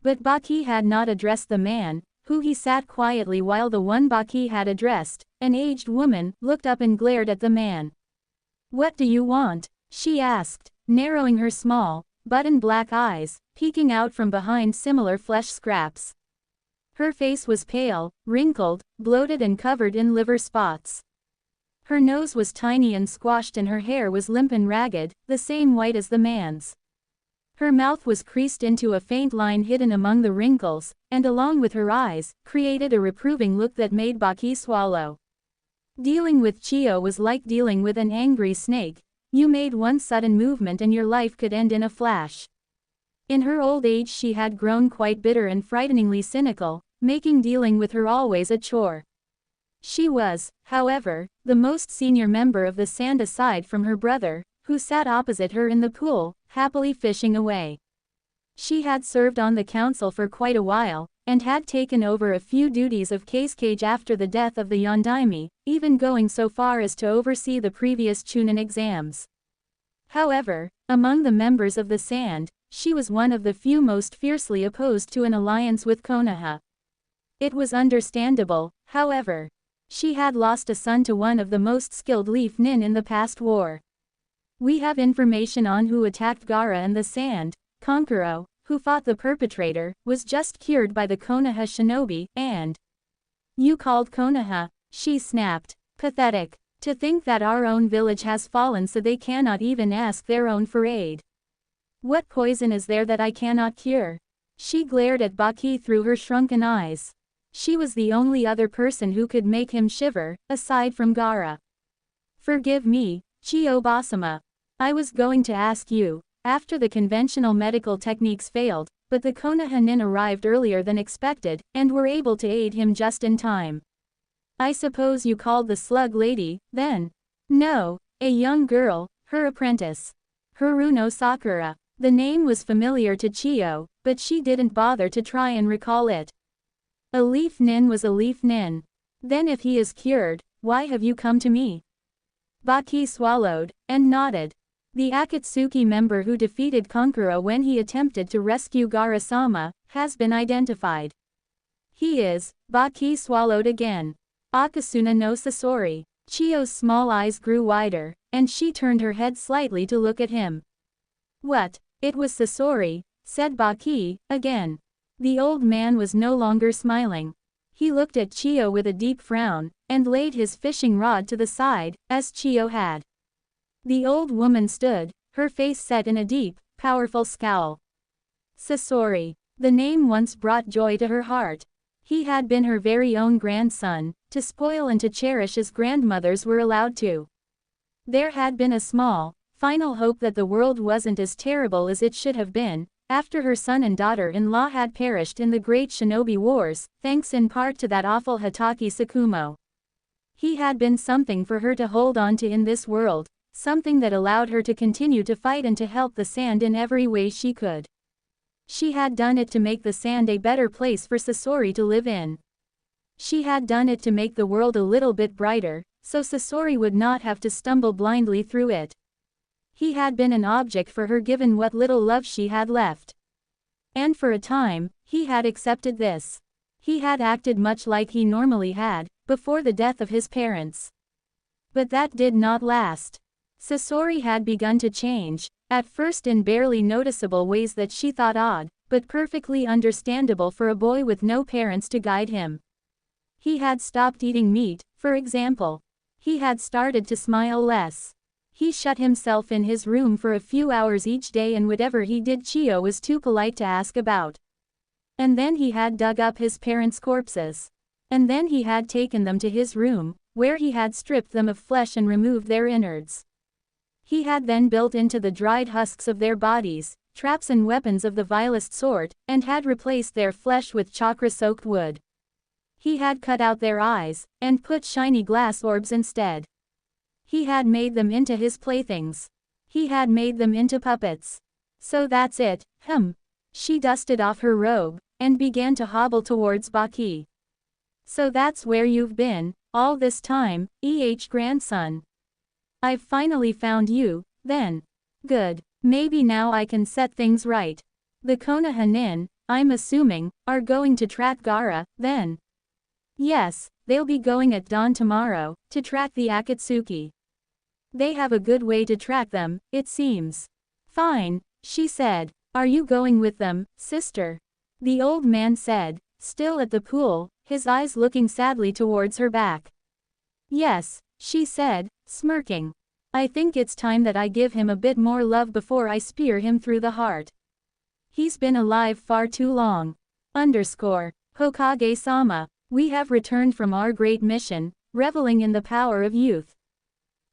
But Baki had not addressed the man, who he sat quietly while the one Baki had addressed, an aged woman, looked up and glared at the man. "What do you want?" she asked, narrowing her small, button-black eyes, peeking out from behind similar flesh scraps. Her face was pale, wrinkled, bloated and covered in liver spots. Her nose was tiny and squashed and her hair was limp and ragged, the same white as the man's. Her mouth was creased into a faint line hidden among the wrinkles, and along with her eyes, created a reproving look that made Baki swallow. Dealing with Chiyo was like dealing with an angry snake. You made one sudden movement and your life could end in a flash. In her old age she had grown quite bitter and frighteningly cynical, making dealing with her always a chore. She was, however, the most senior member of the sand aside from her brother, who sat opposite her in the pool, happily fishing away. She had served on the council for quite a while, and had taken over a few duties of case after the death of the Yondaime, even going so far as to oversee the previous Chunin exams. However, among the members of the Sand, she was one of the few most fiercely opposed to an alliance with Konoha. It was understandable, however. She had lost a son to one of the most skilled Leaf Nin in the past war. We have information on who attacked Gaara and the Sand. Konkuro, who fought the perpetrator, was just cured by the Konoha shinobi, and you called Konoha, she snapped. Pathetic. To think that our own village has fallen so they cannot even ask their own for aid. What poison is there that I cannot cure? She glared at Baki through her shrunken eyes. She was the only other person who could make him shiver, aside from Gaara. Forgive me, Chiyo-sama. I was going to ask you, after the conventional medical techniques failed, but the Konoha nin arrived earlier than expected, and were able to aid him just in time. I suppose you called the slug lady, then? No, a young girl, her apprentice. Haruno Sakura. The name was familiar to Chiyo, but she didn't bother to try and recall it. A leaf nin was a leaf nin. Then if he is cured, why have you come to me? Baki swallowed, and nodded. The Akatsuki member who defeated Kankura when he attempted to rescue Gaara-sama, has been identified. He is, Baki swallowed again. Akasuna no Sasori. Chiyo's small eyes grew wider, and she turned her head slightly to look at him. What? It was Sasori, said Baki, again. The old man was no longer smiling. He looked at Chiyo with a deep frown, and laid his fishing rod to the side, as Chiyo had. The old woman stood, her face set in a deep, powerful scowl. Sasori. The name once brought joy to her heart. He had been her very own grandson, to spoil and to cherish as grandmothers were allowed to. There had been a small, final hope that the world wasn't as terrible as it should have been, after her son and daughter-in-law had perished in the Great Shinobi Wars, thanks in part to that awful Hatake Tsukumo. He had been something for her to hold on to in this world, something that allowed her to continue to fight and to help the sand in every way she could. She had done it to make the sand a better place for Sasori to live in. She had done it to make the world a little bit brighter, so Sasori would not have to stumble blindly through it. He had been an object for her given what little love she had left. And for a time, he had accepted this. He had acted much like he normally had, before the death of his parents. But that did not last. Sasori had begun to change, at first in barely noticeable ways that she thought odd, but perfectly understandable for a boy with no parents to guide him. He had stopped eating meat, for example. He had started to smile less. He shut himself in his room for a few hours each day, and whatever he did Chiyo was too polite to ask about. And then he had dug up his parents' corpses. And then he had taken them to his room, where he had stripped them of flesh and removed their innards. He had then built into the dried husks of their bodies, traps and weapons of the vilest sort, and had replaced their flesh with chakra-soaked wood. He had cut out their eyes, and put shiny glass orbs instead. He had made them into his playthings. He had made them into puppets. So that's it, She dusted off her robe, and began to hobble towards Baki. So that's where you've been, all this time, grandson. I've finally found you, then. Good. Maybe now I can set things right. The Konoha nin, I'm assuming, are going to track Gaara, then. Yes, they'll be going at dawn tomorrow, to track the Akatsuki. They have a good way to track them, it seems. Fine, she said. Are you going with them, sister? The old man said, still at the pool, his eyes looking sadly towards her back. Yes, she said, smirking. I think it's time that I give him a bit more love before I spear him through the heart. He's been alive far too long. Hokage-sama, we have returned from our great mission, reveling in the power of youth.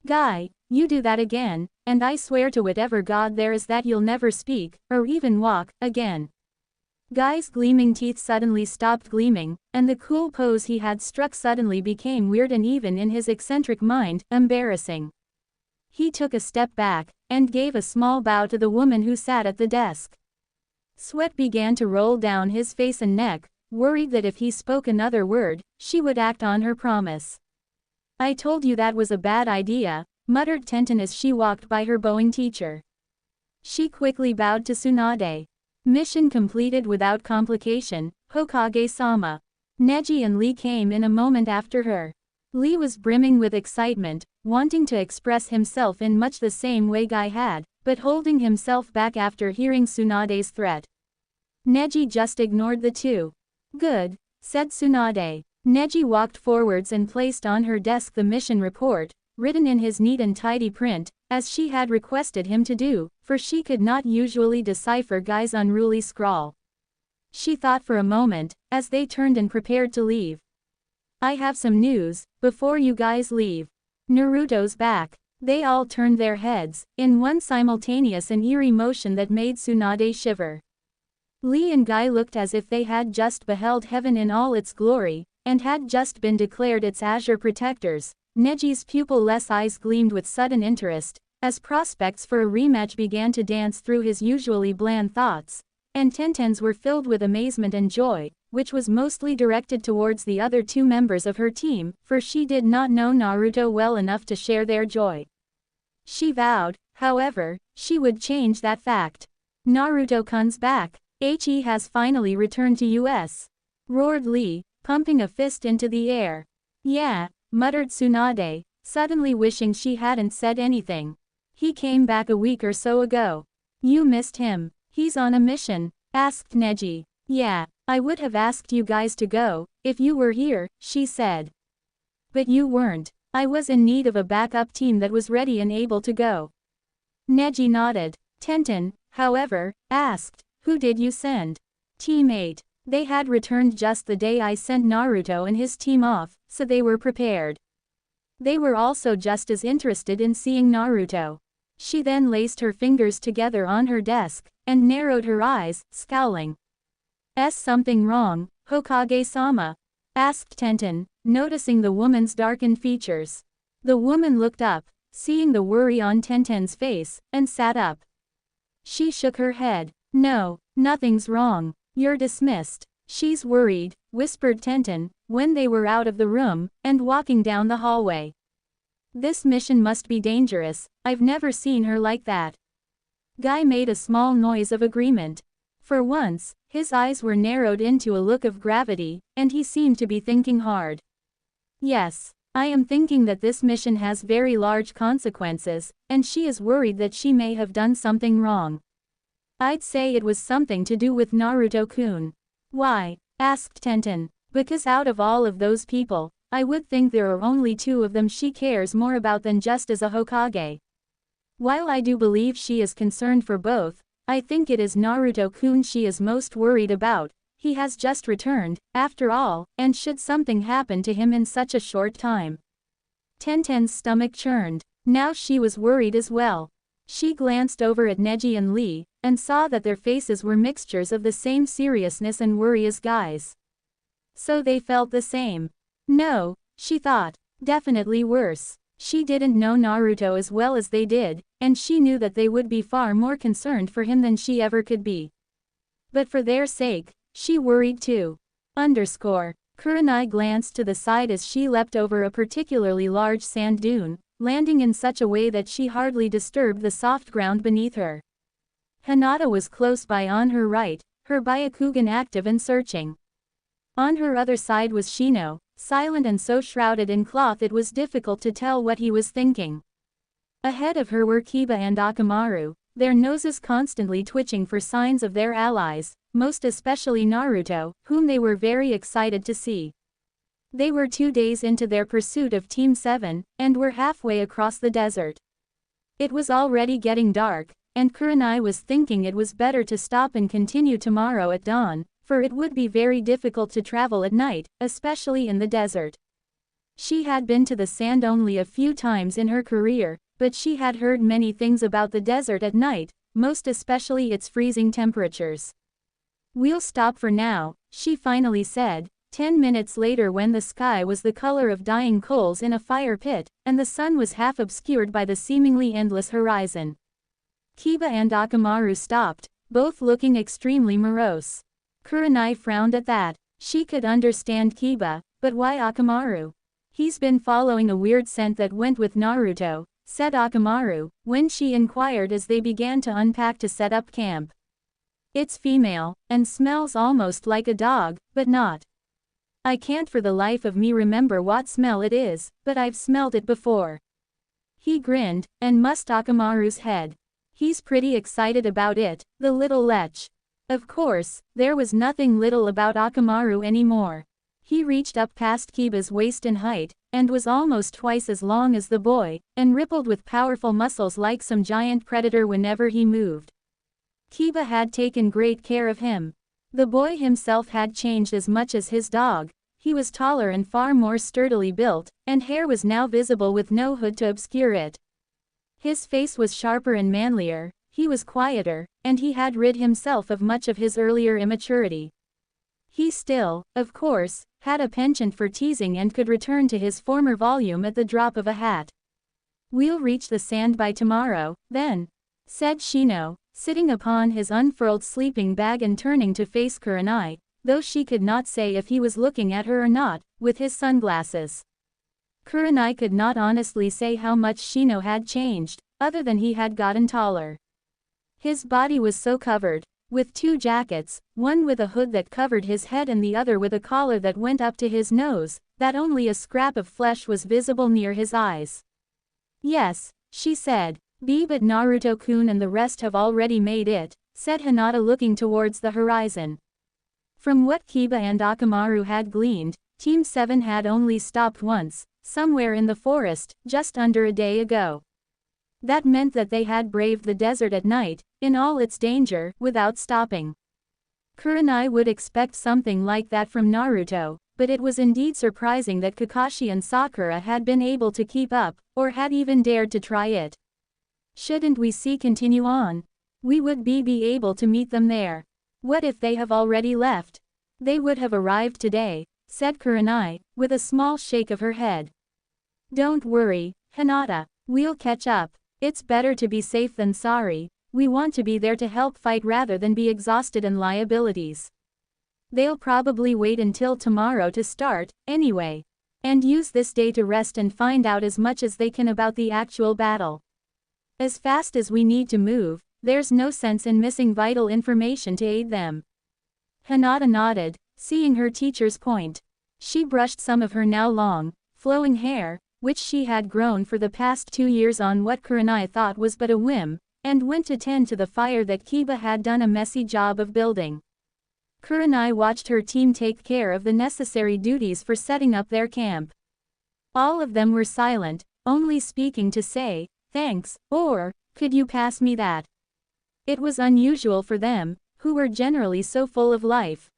Guy, you do that again, and I swear to whatever god there is that you'll never speak, or even walk, again. Guy's gleaming teeth suddenly stopped gleaming, and the cool pose he had struck suddenly became weird and even in his eccentric mind, embarrassing. He took a step back, and gave a small bow to the woman who sat at the desk. Sweat began to roll down his face and neck, worried that if he spoke another word, she would act on her promise. I told you that was a bad idea, muttered Tenten as she walked by her bowing teacher. She quickly bowed to Tsunade. Mission completed without complication, Hokage-sama. Neji and Lee came in a moment after her. Lee was brimming with excitement, wanting to express himself in much the same way Guy had, but holding himself back after hearing Tsunade's threat. Neji just ignored the two. Good, said Tsunade. Neji walked forwards and placed on her desk the mission report, written in his neat and tidy print, as she had requested him to do, for she could not usually decipher Guy's unruly scrawl. She thought for a moment, as they turned and prepared to leave. I have some news, before you guys leave. Naruto's back. They all turned their heads, in one simultaneous and eerie motion that made Tsunade shiver. Lee and Guy looked as if they had just beheld heaven in all its glory, and had just been declared its azure protectors. Neji's pupil-less eyes gleamed with sudden interest, as prospects for a rematch began to dance through his usually bland thoughts, and Tenten's were filled with amazement and joy, which was mostly directed towards the other two members of her team, for she did not know Naruto well enough to share their joy. She vowed, however, she would change that fact. Naruto-kun's back. He has finally returned to US. Roared Lee, pumping a fist into the air. Yeah, muttered Tsunade, suddenly wishing she hadn't said anything. He came back a week or so ago. You missed him. He's on a mission, asked Neji. Yeah, I would have asked you guys to go, if you were here, she said. But you weren't. I was in need of a backup team that was ready and able to go. Neji nodded. Tenten, however, asked, who did you send? Team 8. They had returned just the day I sent Naruto and his team off, so they were prepared. They were also just as interested in seeing Naruto. She then laced her fingers together on her desk, and narrowed her eyes, scowling. Something wrong, Hokage-sama? Asked Tenten, noticing the woman's darkened features. The woman looked up, seeing the worry on Tenten's face, and sat up. She shook her head. No, nothing's wrong. You're dismissed. She's worried, whispered Tenten, when they were out of the room, and walking down the hallway. This mission must be dangerous, I've never seen her like that. Guy made a small noise of agreement. For once, his eyes were narrowed into a look of gravity, and he seemed to be thinking hard. Yes, I am thinking that this mission has very large consequences, and she is worried that she may have done something wrong. I'd say it was something to do with Naruto-kun. Why? Asked Tenten. Because out of all of those people, I would think there are only two of them she cares more about than just as a Hokage. While I do believe she is concerned for both, I think it is Naruto-kun she is most worried about. He has just returned, after all, and should something happen to him in such a short time. Tenten's stomach churned. Now she was worried as well. She glanced over at Neji and Lee, and saw that their faces were mixtures of the same seriousness and worry as Guy's. So they felt the same. No, she thought, definitely worse. She didn't know Naruto as well as they did, and she knew that they would be far more concerned for him than she ever could be. But for their sake, she worried too. Kurenai glanced to the side as she leapt over a particularly large sand dune, landing in such a way that she hardly disturbed the soft ground beneath her. Hinata was close by on her right, her Byakugan active and searching. On her other side was Shino, silent and so shrouded in cloth it was difficult to tell what he was thinking. Ahead of her were Kiba and Akamaru, their noses constantly twitching for signs of their allies, most especially Naruto, whom they were very excited to see. They were 2 days into their pursuit of Team 7, and were halfway across the desert. It was already getting dark, and Kurenai was thinking it was better to stop and continue tomorrow at dawn, for it would be very difficult to travel at night, especially in the desert. She had been to the sand only a few times in her career, but she had heard many things about the desert at night, most especially its freezing temperatures. We'll stop for now, she finally said, 10 minutes later when the sky was the color of dying coals in a fire pit, and the sun was half obscured by the seemingly endless horizon. Kiba and Akamaru stopped, both looking extremely morose. Kurenai frowned at that. She could understand Kiba, but why Akamaru? He's been following a weird scent that went with Naruto, said Akamaru, when she inquired as they began to unpack to set up camp. It's female, and smells almost like a dog, but not. I can't for the life of me remember what smell it is, but I've smelled it before. He grinned, and mussed Akamaru's head. He's pretty excited about it, the little lech. Of course, there was nothing little about Akamaru anymore. He reached up past Kiba's waist in height, and was almost twice as long as the boy, and rippled with powerful muscles like some giant predator whenever he moved. Kiba had taken great care of him. The boy himself had changed as much as his dog. He was taller and far more sturdily built, and hair was now visible with no hood to obscure it. His face was sharper and manlier, he was quieter, and he had rid himself of much of his earlier immaturity. He still, of course, had a penchant for teasing and could return to his former volume at the drop of a hat. "We'll reach the sand by tomorrow, then," said Shino, sitting upon his unfurled sleeping bag and turning to face Kurenai, though she could not say if he was looking at her or not, with his sunglasses. Kurenai could not honestly say how much Shino had changed, other than he had gotten taller. His body was so covered, with two jackets, one with a hood that covered his head and the other with a collar that went up to his nose, that only a scrap of flesh was visible near his eyes. "Yes," she said. "But Naruto-kun and the rest have already made it," said Hinata looking towards the horizon. From what Kiba and Akamaru had gleaned, Team 7 had only stopped once, somewhere in the forest, just under a day ago. That meant that they had braved the desert at night, in all its danger, without stopping. Kurenai would expect something like that from Naruto, but it was indeed surprising that Kakashi and Sakura had been able to keep up, or had even dared to try it. "Shouldn't we continue on? We would be able to meet them there. What if they have already left?" "They would have arrived today," said Kurenai, with a small shake of her head. "Don't worry, Hinata, we'll catch up. It's better to be safe than sorry. We want to be there to help fight rather than be exhausted and liabilities. They'll probably wait until tomorrow to start, anyway. And use this day to rest and find out as much as they can about the actual battle. As fast as we need to move, there's no sense in missing vital information to aid them." Hinata nodded, seeing her teacher's point. She brushed some of her now long, flowing hair, which she had grown for the past 2 years on what Kurenai thought was but a whim, and went to tend to the fire that Kiba had done a messy job of building. Kurenai watched her team take care of the necessary duties for setting up their camp. All of them were silent, only speaking to say, "Thanks," or, "Could you pass me that?" It was unusual for them, who were generally so full of life.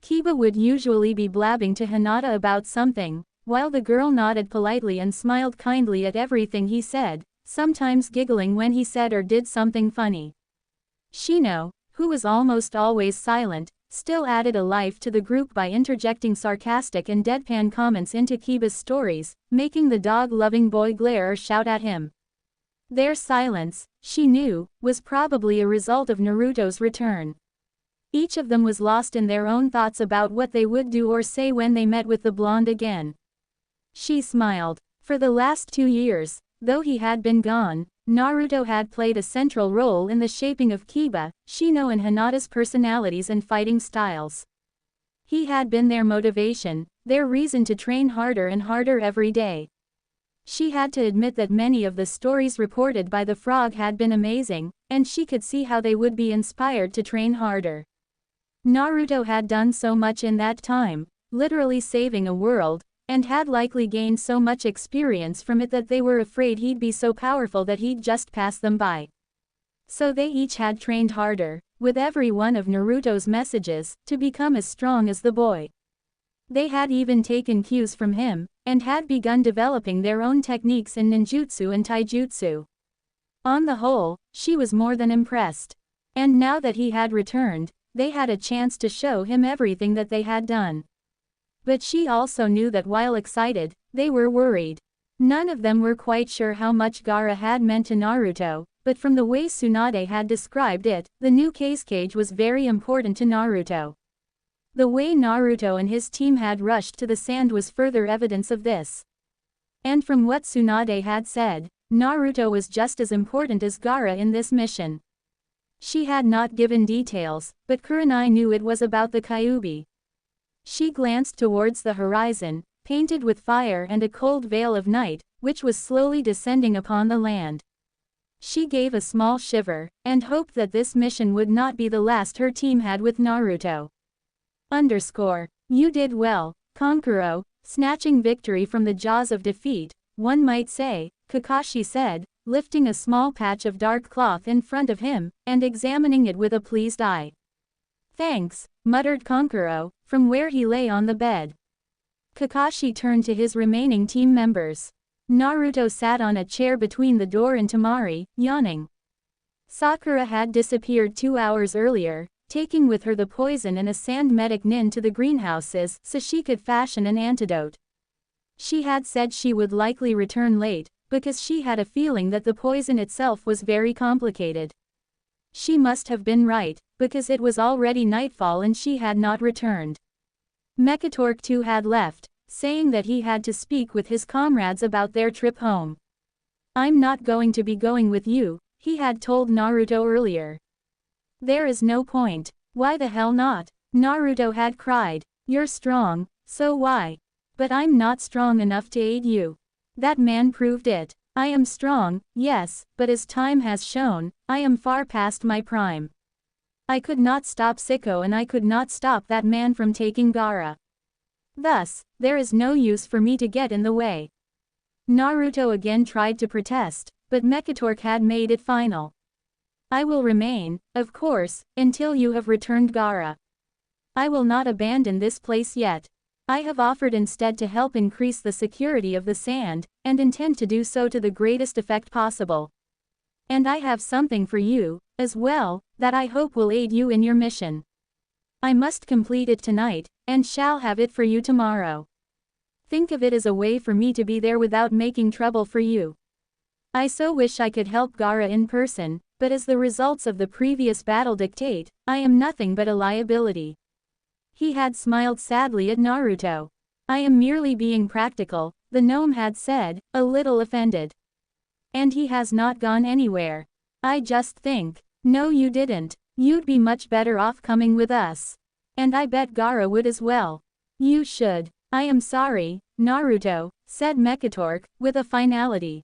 Kiba would usually be blabbing to Hinata about something, while the girl nodded politely and smiled kindly at everything he said, sometimes giggling when he said or did something funny. Shino, who was almost always silent, still added a life to the group by interjecting sarcastic and deadpan comments into Kiba's stories, making the dog-loving boy glare or shout at him. Their silence, she knew, was probably a result of Naruto's return. Each of them was lost in their own thoughts about what they would do or say when they met with the blonde again. She smiled. For the last 2 years, though he had been gone, Naruto had played a central role in the shaping of Kiba, Shino and Hinata's personalities and fighting styles. He had been their motivation, their reason to train harder and harder every day. She had to admit that many of the stories reported by the frog had been amazing, and she could see how they would be inspired to train harder. Naruto had done so much in that time, literally saving a world, and had likely gained so much experience from it that they were afraid he'd be so powerful that he'd just pass them by. So they each had trained harder, with every one of Naruto's messages, to become as strong as the boy. They had even taken cues from him, and had begun developing their own techniques in ninjutsu and taijutsu. On the whole, she was more than impressed. And now that he had returned, they had a chance to show him everything that they had done. But she also knew that while excited, they were worried. None of them were quite sure how much Gaara had meant to Naruto, but from the way Tsunade had described it, the new cage was very important to Naruto. The way Naruto and his team had rushed to the sand was further evidence of this. And from what Tsunade had said, Naruto was just as important as Gaara in this mission. She had not given details, but Kurenai knew it was about the Kyuubi. She glanced towards the horizon, painted with fire and a cold veil of night, which was slowly descending upon the land. She gave a small shiver, and hoped that this mission would not be the last her team had with Naruto. "You did well," Kankuro, snatching victory from the jaws of defeat, one might say, Kakashi said, lifting a small patch of dark cloth in front of him, and examining it with a pleased eye. Thanks, muttered Kankuro, from where he lay on the bed. Kakashi turned to his remaining team members. Naruto sat on a chair between the door and Temari, yawning. Sakura had disappeared 2 hours earlier, taking with her the poison and a sand medic nin to the greenhouses so she could fashion an antidote. She had said she would likely return late, because she had a feeling that the poison itself was very complicated. She must have been right, because it was already nightfall and she had not returned. Mekatork too had left, saying that he had to speak with his comrades about their trip home. I'm not going to be going with you, he had told Naruto earlier. There is no point. Why the hell not? Naruto had cried. You're strong, so why? But I'm not strong enough to aid you. That man proved it. I am strong, yes, but as time has shown, I am far past my prime. I could not stop Sicko and I could not stop that man from taking Gaara. Thus, there is no use for me to get in the way. Naruto again tried to protest, but Mekatork had made it final. I will remain, of course, until you have returned Gaara. I will not abandon this place yet. I have offered instead to help increase the security of the sand, and intend to do so to the greatest effect possible. And I have something for you, as well, that I hope will aid you in your mission. I must complete it tonight, and shall have it for you tomorrow. Think of it as a way for me to be there without making trouble for you. I so wish I could help Gaara in person, but as the results of the previous battle dictate, I am nothing but a liability. He had smiled sadly at Naruto. I am merely being practical, the gnome had said, a little offended. And he has not gone anywhere. I just think. No, you didn't. You'd be much better off coming with us. And I bet Gaara would as well. You should. I am sorry, Naruto, said Mekatork, with a finality.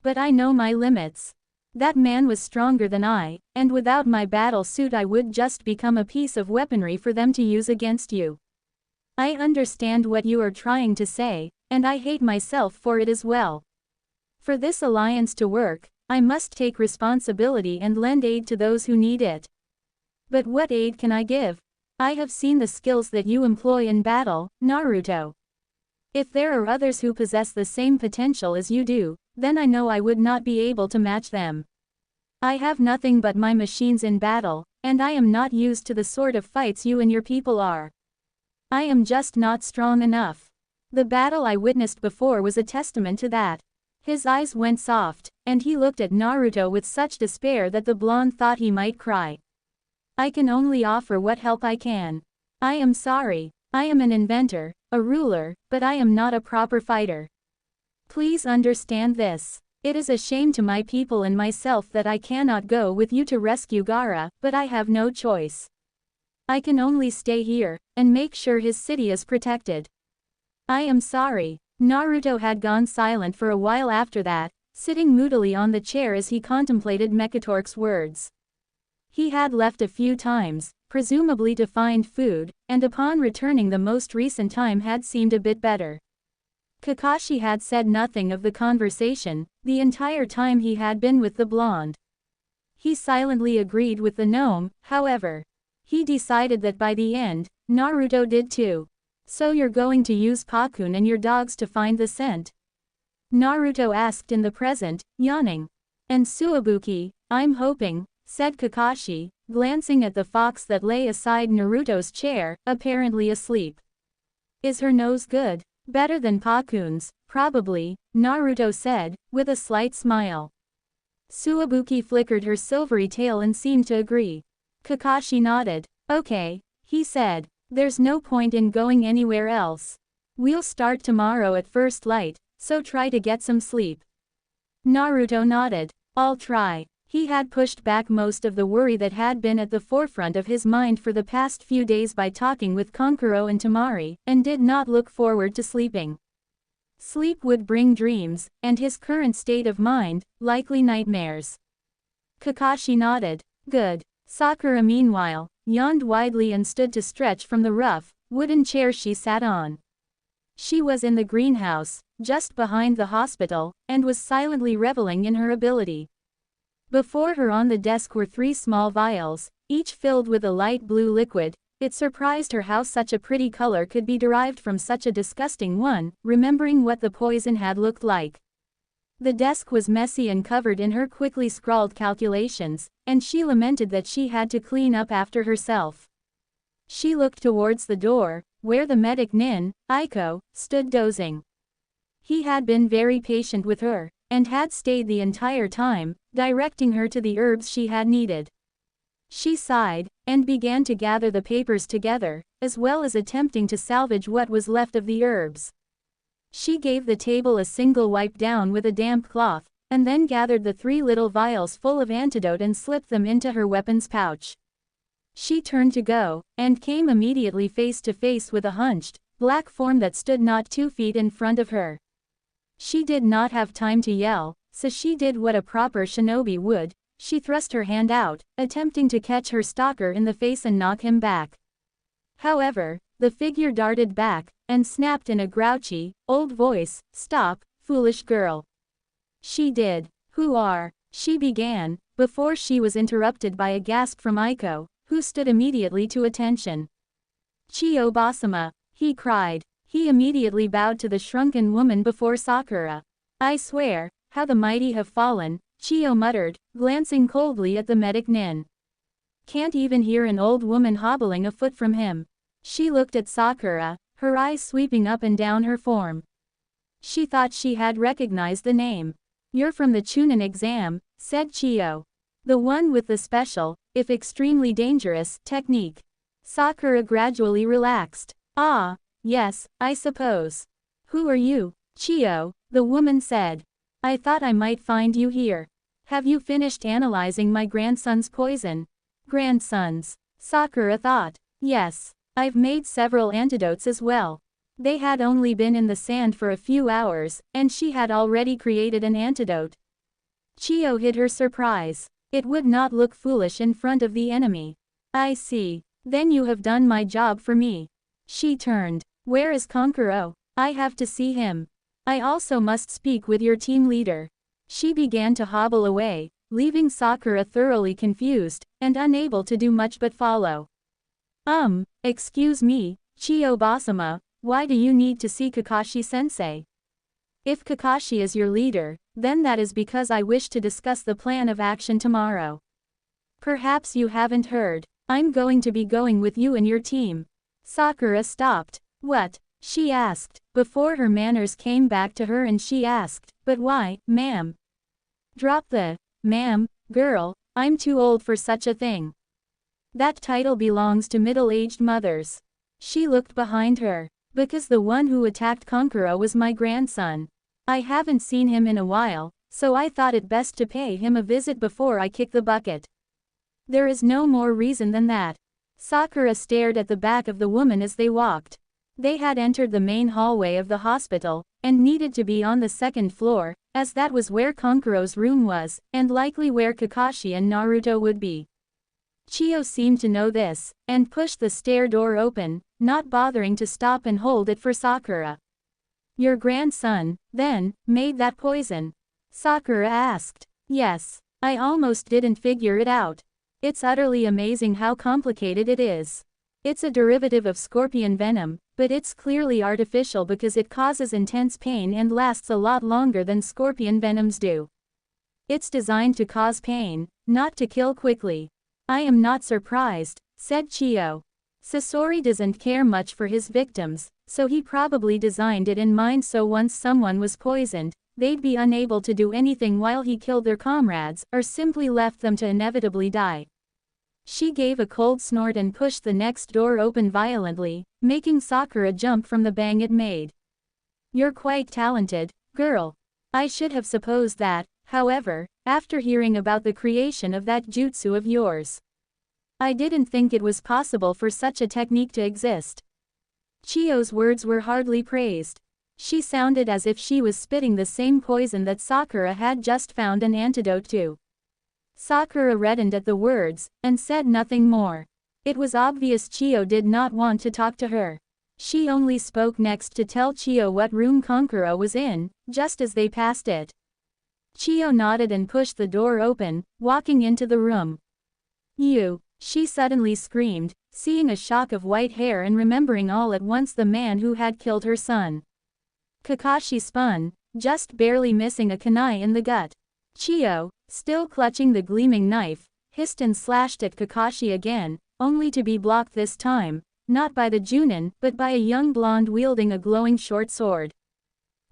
But I know my limits. That man was stronger than I, and without my battle suit I would just become a piece of weaponry for them to use against you. I understand what you are trying to say, and I hate myself for it as well. For this alliance to work, I must take responsibility and lend aid to those who need it. But what aid can I give? I have seen the skills that you employ in battle, Naruto. If there are others who possess the same potential as you do, then I know I would not be able to match them. I have nothing but my machines in battle, and I am not used to the sort of fights you and your people are. I am just not strong enough. The battle I witnessed before was a testament to that. His eyes went soft, and he looked at Naruto with such despair that the blonde thought he might cry. I can only offer what help I can. I am sorry. I am an inventor, a ruler, but I am not a proper fighter. Please understand this. It is a shame to my people and myself that I cannot go with you to rescue Gaara, but I have no choice. I can only stay here, and make sure his city is protected. I am sorry. Naruto had gone silent for a while after that, sitting moodily on the chair as he contemplated Mekatork's words. He had left a few times, presumably to find food, and upon returning the most recent time had seemed a bit better. Kakashi had said nothing of the conversation, the entire time he had been with the blonde. He silently agreed with the gnome, however. He decided that by the end, Naruto did too. So you're going to use Pakun and your dogs to find the scent? Naruto asked in the present, yawning. And Suabuki, I'm hoping, said Kakashi, glancing at the fox that lay aside Naruto's chair, apparently asleep. Is her nose good? Better than Pakun's, probably, Naruto said, with a slight smile. Suabuki flickered her silvery tail and seemed to agree. Kakashi nodded. Okay, he said. There's no point in going anywhere else. We'll start tomorrow at first light, so try to get some sleep. Naruto nodded. I'll try. He had pushed back most of the worry that had been at the forefront of his mind for the past few days by talking with Kankuro and Temari, and did not look forward to sleeping. Sleep would bring dreams, and his current state of mind, likely nightmares. Kakashi nodded. Good. Sakura meanwhile, yawned widely and stood to stretch from the rough, wooden chair she sat on. She was in the greenhouse, just behind the hospital, and was silently reveling in her ability. Before her on the desk were 3 small vials, each filled with a light blue liquid. It surprised her how such a pretty color could be derived from such a disgusting one, remembering what the poison had looked like. The desk was messy and covered in her quickly scrawled calculations, and she lamented that she had to clean up after herself. She looked towards the door, where the medic Nin, Aiko, stood dozing. He had been very patient with her, and had stayed the entire time, directing her to the herbs she had needed. She sighed, and began to gather the papers together, as well as attempting to salvage what was left of the herbs. She gave the table a single wipe down with a damp cloth, and then gathered the 3 little vials full of antidote and slipped them into her weapons pouch. She turned to go, and came immediately face to face with a hunched, black form that stood not 2 feet in front of her. She did not have time to yell, so she did what a proper shinobi would. She thrust her hand out, attempting to catch her stalker in the face and knock him back. However, the figure darted back, and snapped in a grouchy, old voice, "Stop, foolish girl." She did. "Who are?" she began, before she was interrupted by a gasp from Aiko, who stood immediately to attention. "Chiyo Basama," he cried. He immediately bowed to the shrunken woman before Sakura. "I swear, how the mighty have fallen," Chiyo muttered, glancing coldly at the medic Nin. "Can't even hear an old woman hobbling a foot from him." She looked at Sakura, her eyes sweeping up and down her form. She thought she had recognized the name. "You're from the Chunin exam," said Chiyo. "The one with the special, if extremely dangerous, technique." Sakura gradually relaxed. "Ah, yes, I suppose." "Who are you, Chiyo?" the woman said. "I thought I might find you here. Have you finished analyzing my grandson's poison?" "Grandson's?" Sakura thought. "Yes. I've made several antidotes as well." They had only been in the sand for a few hours, and she had already created an antidote. Chiyo hid her surprise. "It would not look foolish in front of the enemy." "I see. Then you have done my job for me." She turned. "Where is Konkuro? I have to see him. I also must speak with your team leader." She began to hobble away, leaving Sakura thoroughly confused, and unable to do much but follow. Excuse me, Chiyo Basama, why do you need to see Kakashi-sensei?" "If Kakashi is your leader, then that is because I wish to discuss the plan of action tomorrow. Perhaps you haven't heard. I'm going to be going with you and your team." Sakura stopped. "What?" she asked, before her manners came back to her, and she asked, "But why, ma'am?" "Drop the, ma'am, girl, I'm too old for such a thing. That title belongs to middle-aged mothers." She looked behind her. "Because the one who attacked Konkuro was my grandson. I haven't seen him in a while, so I thought it best to pay him a visit before I kick the bucket. There is no more reason than that." Sakura stared at the back of the woman as they walked. They had entered the main hallway of the hospital, and needed to be on the 2nd floor, as that was where Konkuro's room was, and likely where Kakashi and Naruto would be. Chiyo seemed to know this, and pushed the stair door open, not bothering to stop and hold it for Sakura. "Your grandson, then, made that poison?" Sakura asked. "Yes. I almost didn't figure it out. It's utterly amazing how complicated it is. It's a derivative of scorpion venom, but it's clearly artificial because it causes intense pain and lasts a lot longer than scorpion venoms do. It's designed to cause pain, not to kill quickly." "I am not surprised," said Chiyo. "Sasori doesn't care much for his victims, so he probably designed it in mind so once someone was poisoned, they'd be unable to do anything while he killed their comrades, or simply left them to inevitably die." She gave a cold snort and pushed the next door open violently, making Sakura jump from the bang it made. "You're quite talented, girl. I should have supposed that, however, after hearing about the creation of that jutsu of yours. I didn't think it was possible for such a technique to exist." Chiyo's words were hardly praised. She sounded as if she was spitting the same poison that Sakura had just found an antidote to. Sakura reddened at the words, and said nothing more. It was obvious Chiyo did not want to talk to her. She only spoke next to tell Chiyo what room Kankuro was in, just as they passed it. Chiyo nodded and pushed the door open, walking into the room. "You!" she suddenly screamed, seeing a shock of white hair and remembering all at once the man who had killed her son. Kakashi spun, just barely missing a kunai in the gut. Chiyo, still clutching the gleaming knife, hissed and slashed at Kakashi again, only to be blocked this time, not by the Junin, but by a young blonde wielding a glowing short sword.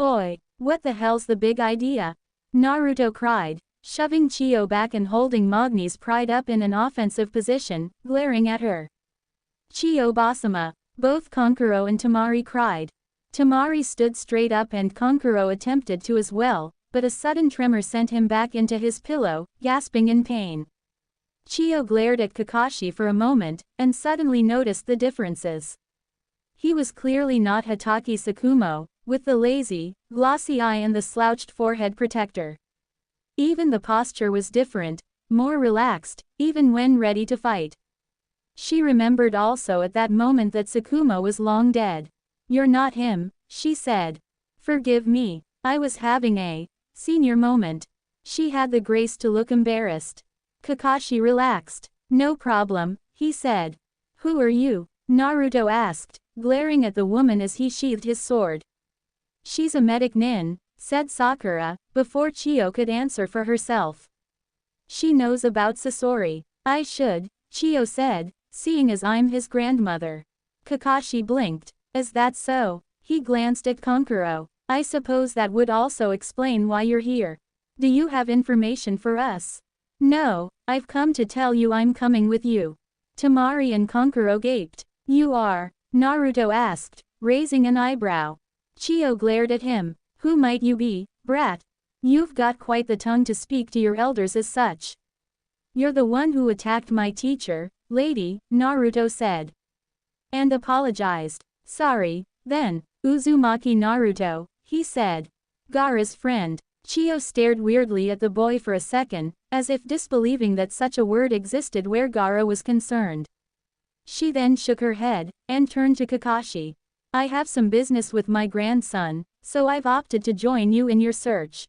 "Oi, what the hell's the big idea?" Naruto cried, shoving Chiyo back and holding Magni's pride up in an offensive position, glaring at her. "Chiyo Basama!" Both Kankuro and Temari cried. Temari stood straight up and Kankuro attempted to as well, but a sudden tremor sent him back into his pillow, gasping in pain. Chiyo glared at Kakashi for a moment, and suddenly noticed the differences. He was clearly not Hatake Sakumo, with the lazy, glossy eye and the slouched forehead protector. Even the posture was different, more relaxed, even when ready to fight. She remembered also at that moment that Sakumo was long dead. "You're not him," she said. "Forgive me, I was having a senior moment." She had the grace to look embarrassed. Kakashi relaxed. "No problem," he said. "Who are you?" Naruto asked, glaring at the woman as he sheathed his sword. "She's a medic nin," said Sakura, before Chiyo could answer for herself. "She knows about Sasori." "I should," Chiyo said, "seeing as I'm his grandmother." Kakashi blinked. "Is that so?" He glanced at Kankuro. "I suppose that would also explain why you're here. Do you have information for us?" "No, I've come to tell you I'm coming with you." Temari and Kankuro gaped. "You are?" Naruto asked, raising an eyebrow. Chiyo glared at him. "Who might you be, brat? You've got quite the tongue to speak to your elders as such." "You're the one who attacked my teacher, lady," Naruto said. "And apologized." "Sorry, then, Uzumaki Naruto," he said. "Gaara's friend." Chiyo stared weirdly at the boy for a second, as if disbelieving that such a word existed where Gaara was concerned. She then shook her head, and turned to Kakashi. "I have some business with my grandson, so I've opted to join you in your search.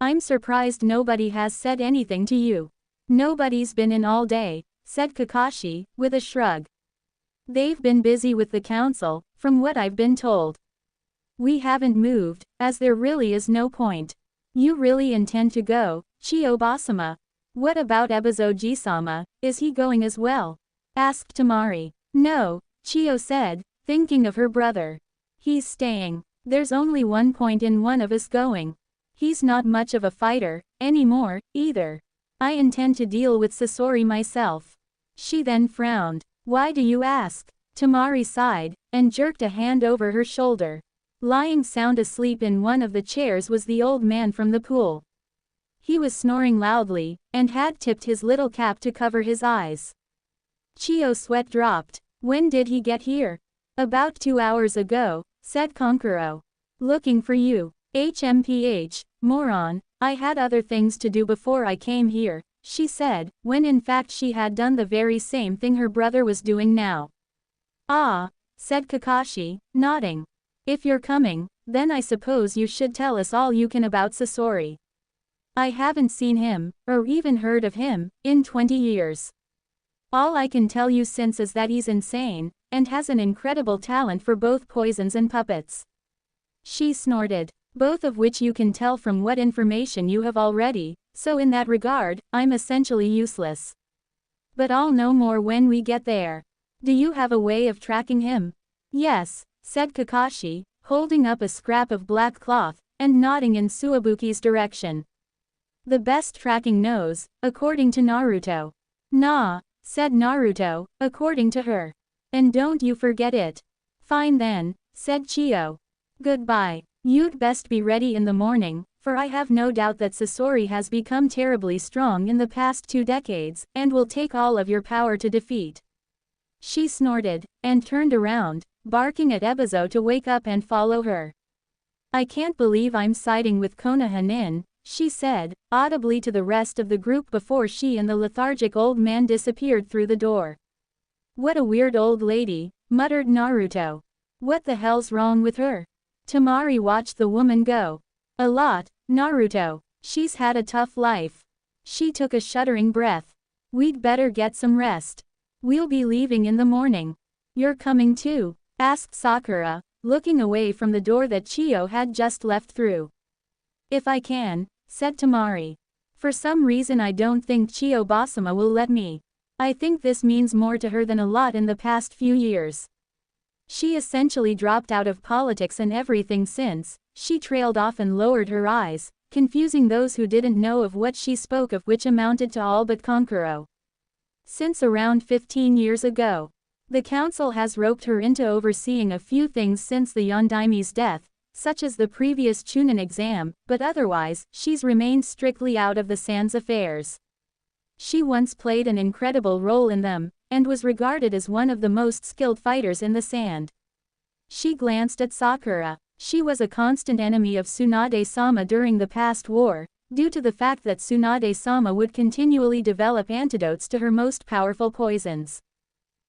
I'm surprised nobody has said anything to you." "Nobody's been in all day," said Kakashi, with a shrug. "They've been busy with the council, from what I've been told. We haven't moved, as there really is no point." "You really intend to go, Chiyo Basama? What about Ebizo-ji-sama, is he going as well?" asked Temari. "No," Chiyo said, thinking of her brother. "He's staying. There's only one point in one of us going. He's not much of a fighter, anymore, either. I intend to deal with Sasori myself." She then frowned. "Why do you ask?" Temari sighed, and jerked a hand over her shoulder. Lying sound asleep in one of the chairs was the old man from the pool. He was snoring loudly, and had tipped his little cap to cover his eyes. Chiyo's sweat dropped. "When did he get here?" "About 2 hours ago," said Kankuro. "Looking for you. HMPH, moron, I had other things to do before I came here," she said, when in fact she had done the very same thing her brother was doing now. "Ah," said Kakashi, nodding. "If you're coming, then I suppose you should tell us all you can about Sasori. I haven't seen him, or even heard of him, in 20 years. All I can tell you since is that he's insane, and has an incredible talent for both poisons and puppets." She snorted. "Both of which you can tell from what information you have already, so in that regard, I'm essentially useless. But I'll know more when we get there. Do you have a way of tracking him?" "Yes," said Kakashi, holding up a scrap of black cloth, and nodding in Suabuki's direction. "The best tracking knows, according to Naruto." "Nah," said Naruto, "according to her. And don't you forget it." "Fine then," said Chiyo. "Goodbye. You'd best be ready in the morning, for I have no doubt that Sasori has become terribly strong in the past 2 decades, and will take all of your power to defeat." She snorted, and turned around, barking at Ebizo to wake up and follow her. "I can't believe I'm siding with Konoha nin," she said, audibly to the rest of the group before she and the lethargic old man disappeared through the door. "What a weird old lady," muttered Naruto. What the hell's wrong with her? Temari watched the woman go. A lot, Naruto. She's had a tough life. She took a shuddering breath. We'd better get some rest. We'll be leaving in the morning. You're coming too? Asked Sakura, looking away from the door that Chiyo had just left through. If I can, said Temari. For some reason I don't think Chiyo Basama will let me. I think this means more to her than a lot in the past few years. She essentially dropped out of politics and everything since. She trailed off and lowered her eyes, confusing those who didn't know of what she spoke of, which amounted to all but Konkuro. Since around 15 years ago, the council has roped her into overseeing a few things since the Yondaime's death, such as the previous Chunin exam, but otherwise, she's remained strictly out of the Sans affairs. She once played an incredible role in them, and was regarded as one of the most skilled fighters in the Sand. She glanced at Sakura. She was a constant enemy of Tsunade-sama during the past war, due to the fact that Tsunade-sama would continually develop antidotes to her most powerful poisons.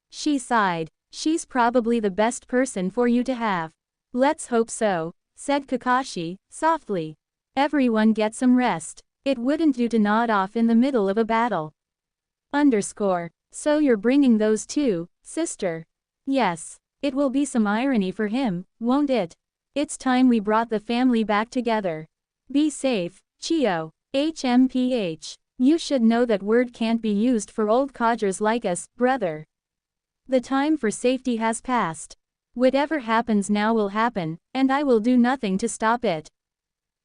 She sighed. She's probably the best person for you to have. Let's hope so, said Kakashi, softly. Everyone get some rest. It wouldn't do to nod off in the middle of a battle. So you're bringing those two, sister? Yes. It will be some irony for him, won't it? It's time we brought the family back together. Be safe, Chiyo. HMPH. You should know that word can't be used for old codgers like us, brother. The time for safety has passed. Whatever happens now will happen, and I will do nothing to stop it.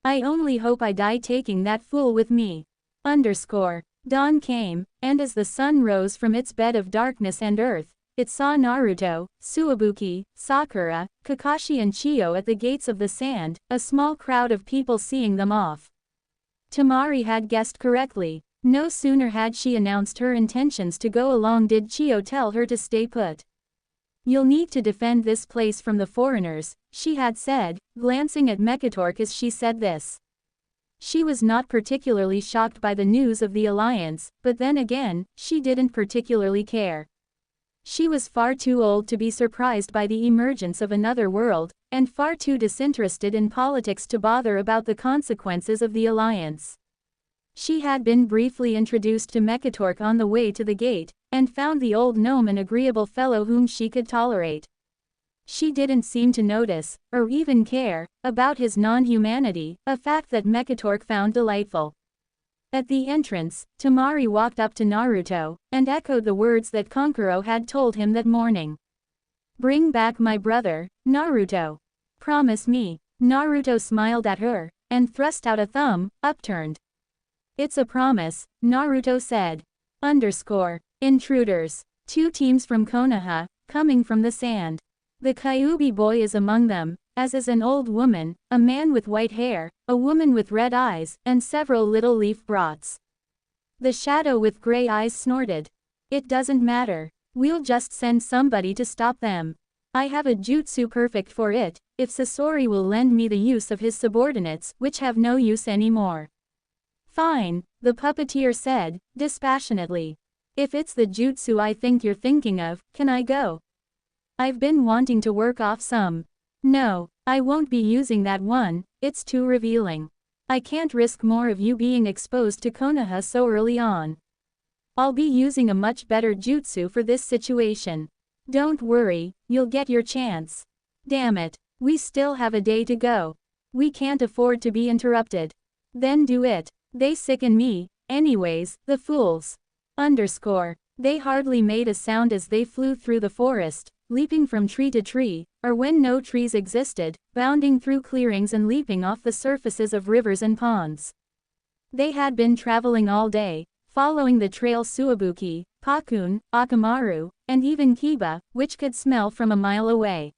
I only hope I die taking that fool with me. Dawn came, and as the sun rose from its bed of darkness and earth, it saw Naruto, Tsuwabuki, Sakura, Kakashi and Chiyo at the gates of the Sand, a small crowd of people seeing them off. Temari had guessed correctly. No sooner had she announced her intentions to go along did Chiyo tell her to stay put. You'll need to defend this place from the foreigners, she had said, glancing at Mekatork as she said this. She was not particularly shocked by the news of the alliance, but then again, she didn't particularly care. She was far too old to be surprised by the emergence of another world, and far too disinterested in politics to bother about the consequences of the alliance. She had been briefly introduced to Mekatork on the way to the gate, and found the old gnome an agreeable fellow whom she could tolerate. She didn't seem to notice, or even care, about his non-humanity, a fact that Mekatork found delightful. At the entrance, Temari walked up to Naruto, and echoed the words that Konkuro had told him that morning. Bring back my brother, Naruto. Promise me. Naruto smiled at her, and thrust out a thumb, upturned. It's a promise, Naruto said. Intruders. 2 teams from Konoha, coming from the Sand. The Kyuubi boy is among them, as is an old woman, a man with white hair, a woman with red eyes, and several little leaf brats. The shadow with gray eyes snorted. It doesn't matter. We'll just send somebody to stop them. I have a jutsu perfect for it, if Sasori will lend me the use of his subordinates, which have no use anymore. Fine, the puppeteer said, dispassionately. If it's the jutsu I think you're thinking of, can I go? I've been wanting to work off some. No, I won't be using that one, it's too revealing. I can't risk more of you being exposed to Konoha so early on. I'll be using a much better jutsu for this situation. Don't worry, you'll get your chance. Damn it, we still have a day to go. We can't afford to be interrupted. Then do it. They sicken me, anyways, the fools. They hardly made a sound as they flew through the forest, leaping from tree to tree, or when no trees existed, bounding through clearings and leaping off the surfaces of rivers and ponds. They had been traveling all day, following the trail Tsuwabuki, Pakun, Akamaru, and even Kiba, which could smell from a mile away.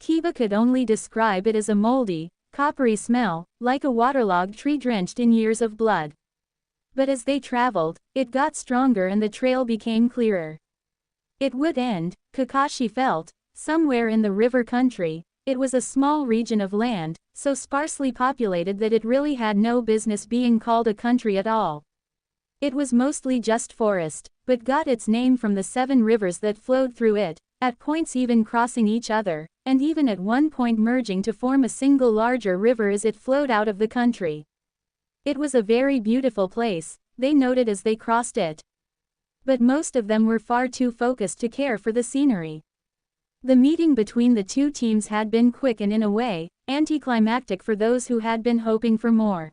Kiba could only describe it as a moldy, coppery smell, like a waterlogged tree drenched in years of blood. But as they traveled, it got stronger and the trail became clearer. It would end, Kakashi felt, somewhere in the river country. It was a small region of land, so sparsely populated that it really had no business being called a country at all. It was mostly just forest, but got its name from the 7 rivers that flowed through it, at points even crossing each other, and even at one point merging to form a single larger river as it flowed out of the country. It was a very beautiful place, they noted as they crossed it. But most of them were far too focused to care for the scenery. The meeting between the two teams had been quick and in a way, anticlimactic for those who had been hoping for more.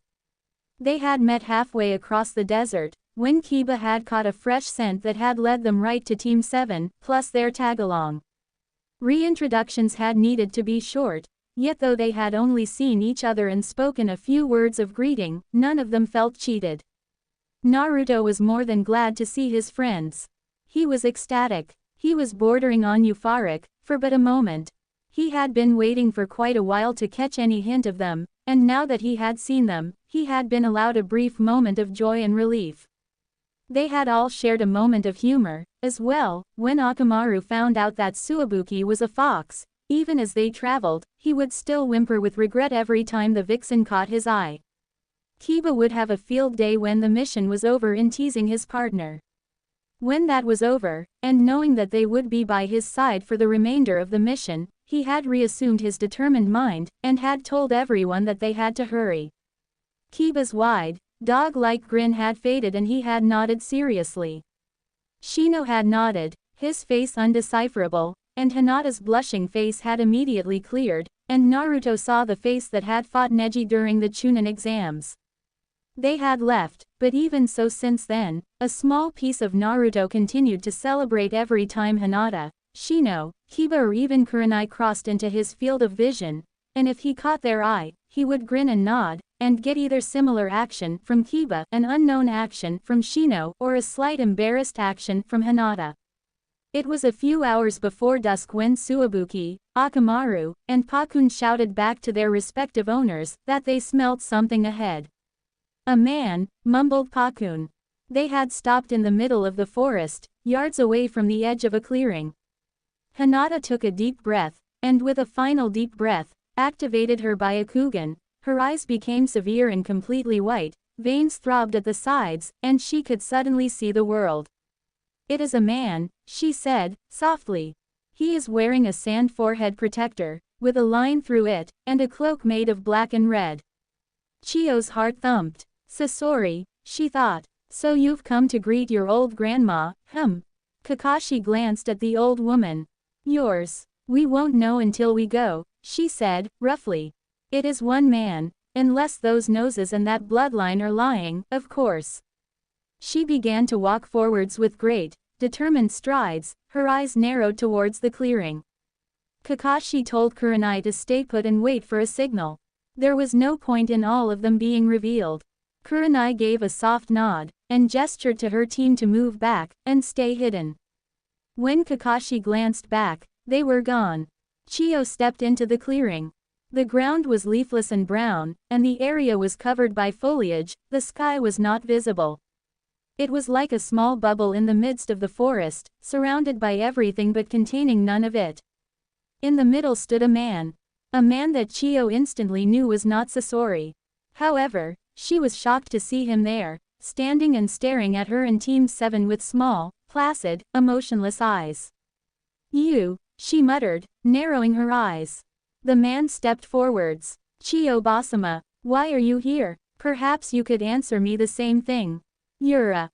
They had met halfway across the desert, when Kiba had caught a fresh scent that had led them right to Team 7, plus their tag-along. Reintroductions had needed to be short, yet though they had only seen each other and spoken a few words of greeting, none of them felt cheated. Naruto was more than glad to see his friends. He was ecstatic. He was bordering on euphoric, for but a moment. He had been waiting for quite a while to catch any hint of them, and now that he had seen them, he had been allowed a brief moment of joy and relief. They had all shared a moment of humor, as well, when Akamaru found out that Suibuki was a fox. Even as they traveled, he would still whimper with regret every time the vixen caught his eye. Kiba would have a field day when the mission was over in teasing his partner. When that was over, and knowing that they would be by his side for the remainder of the mission, he had reassumed his determined mind, and had told everyone that they had to hurry. Kiba's wide, dog-like grin had faded and he had nodded seriously. Shino had nodded, his face undecipherable, and Hinata's blushing face had immediately cleared, and Naruto saw the face that had fought Neji during the Chunin exams. They had left, but even so since then, a small piece of Naruto continued to celebrate every time Hinata, Shino, Kiba or even Kurenai crossed into his field of vision, and if he caught their eye, he would grin and nod, and get either similar action from Kiba, an unknown action from Shino, or a slight embarrassed action from Hinata. It was a few hours before dusk when Suibuki, Akamaru, and Pakun shouted back to their respective owners that they smelt something ahead. "A man," mumbled Pakun. They had stopped in the middle of the forest, yards away from the edge of a clearing. Hinata took a deep breath, and with a final deep breath, activated her Byakugan. Her eyes became severe and completely white, veins throbbed at the sides, and she could suddenly see the world. "It is a man," she said, softly. "He is wearing a sand forehead protector, with a line through it, and a cloak made of black and red." Chio's heart thumped. "Sasori," she thought. "So you've come to greet your old grandma, Kakashi glanced at the old woman. "Yours. We won't know until we go," she said, roughly. "It is one man, unless those noses and that bloodline are lying, of course." She began to walk forwards with great, determined strides, her eyes narrowed towards the clearing. Kakashi told Kurenai to stay put and wait for a signal. There was no point in all of them being revealed. Kurenai gave a soft nod, and gestured to her team to move back, and stay hidden. When Kakashi glanced back, they were gone. Chio stepped into the clearing. The ground was leafless and brown, and the area was covered by foliage, the sky was not visible. It was like a small bubble in the midst of the forest, surrounded by everything but containing none of it. In the middle stood a man. A man that Chio instantly knew was not Sasori. However, she was shocked to see him there, standing and staring at her and Team 7 with small, placid, emotionless eyes. "You," she muttered, narrowing her eyes. The man stepped forwards. "Chio Basama, why are you here? Perhaps you could answer me the same thing." "You're a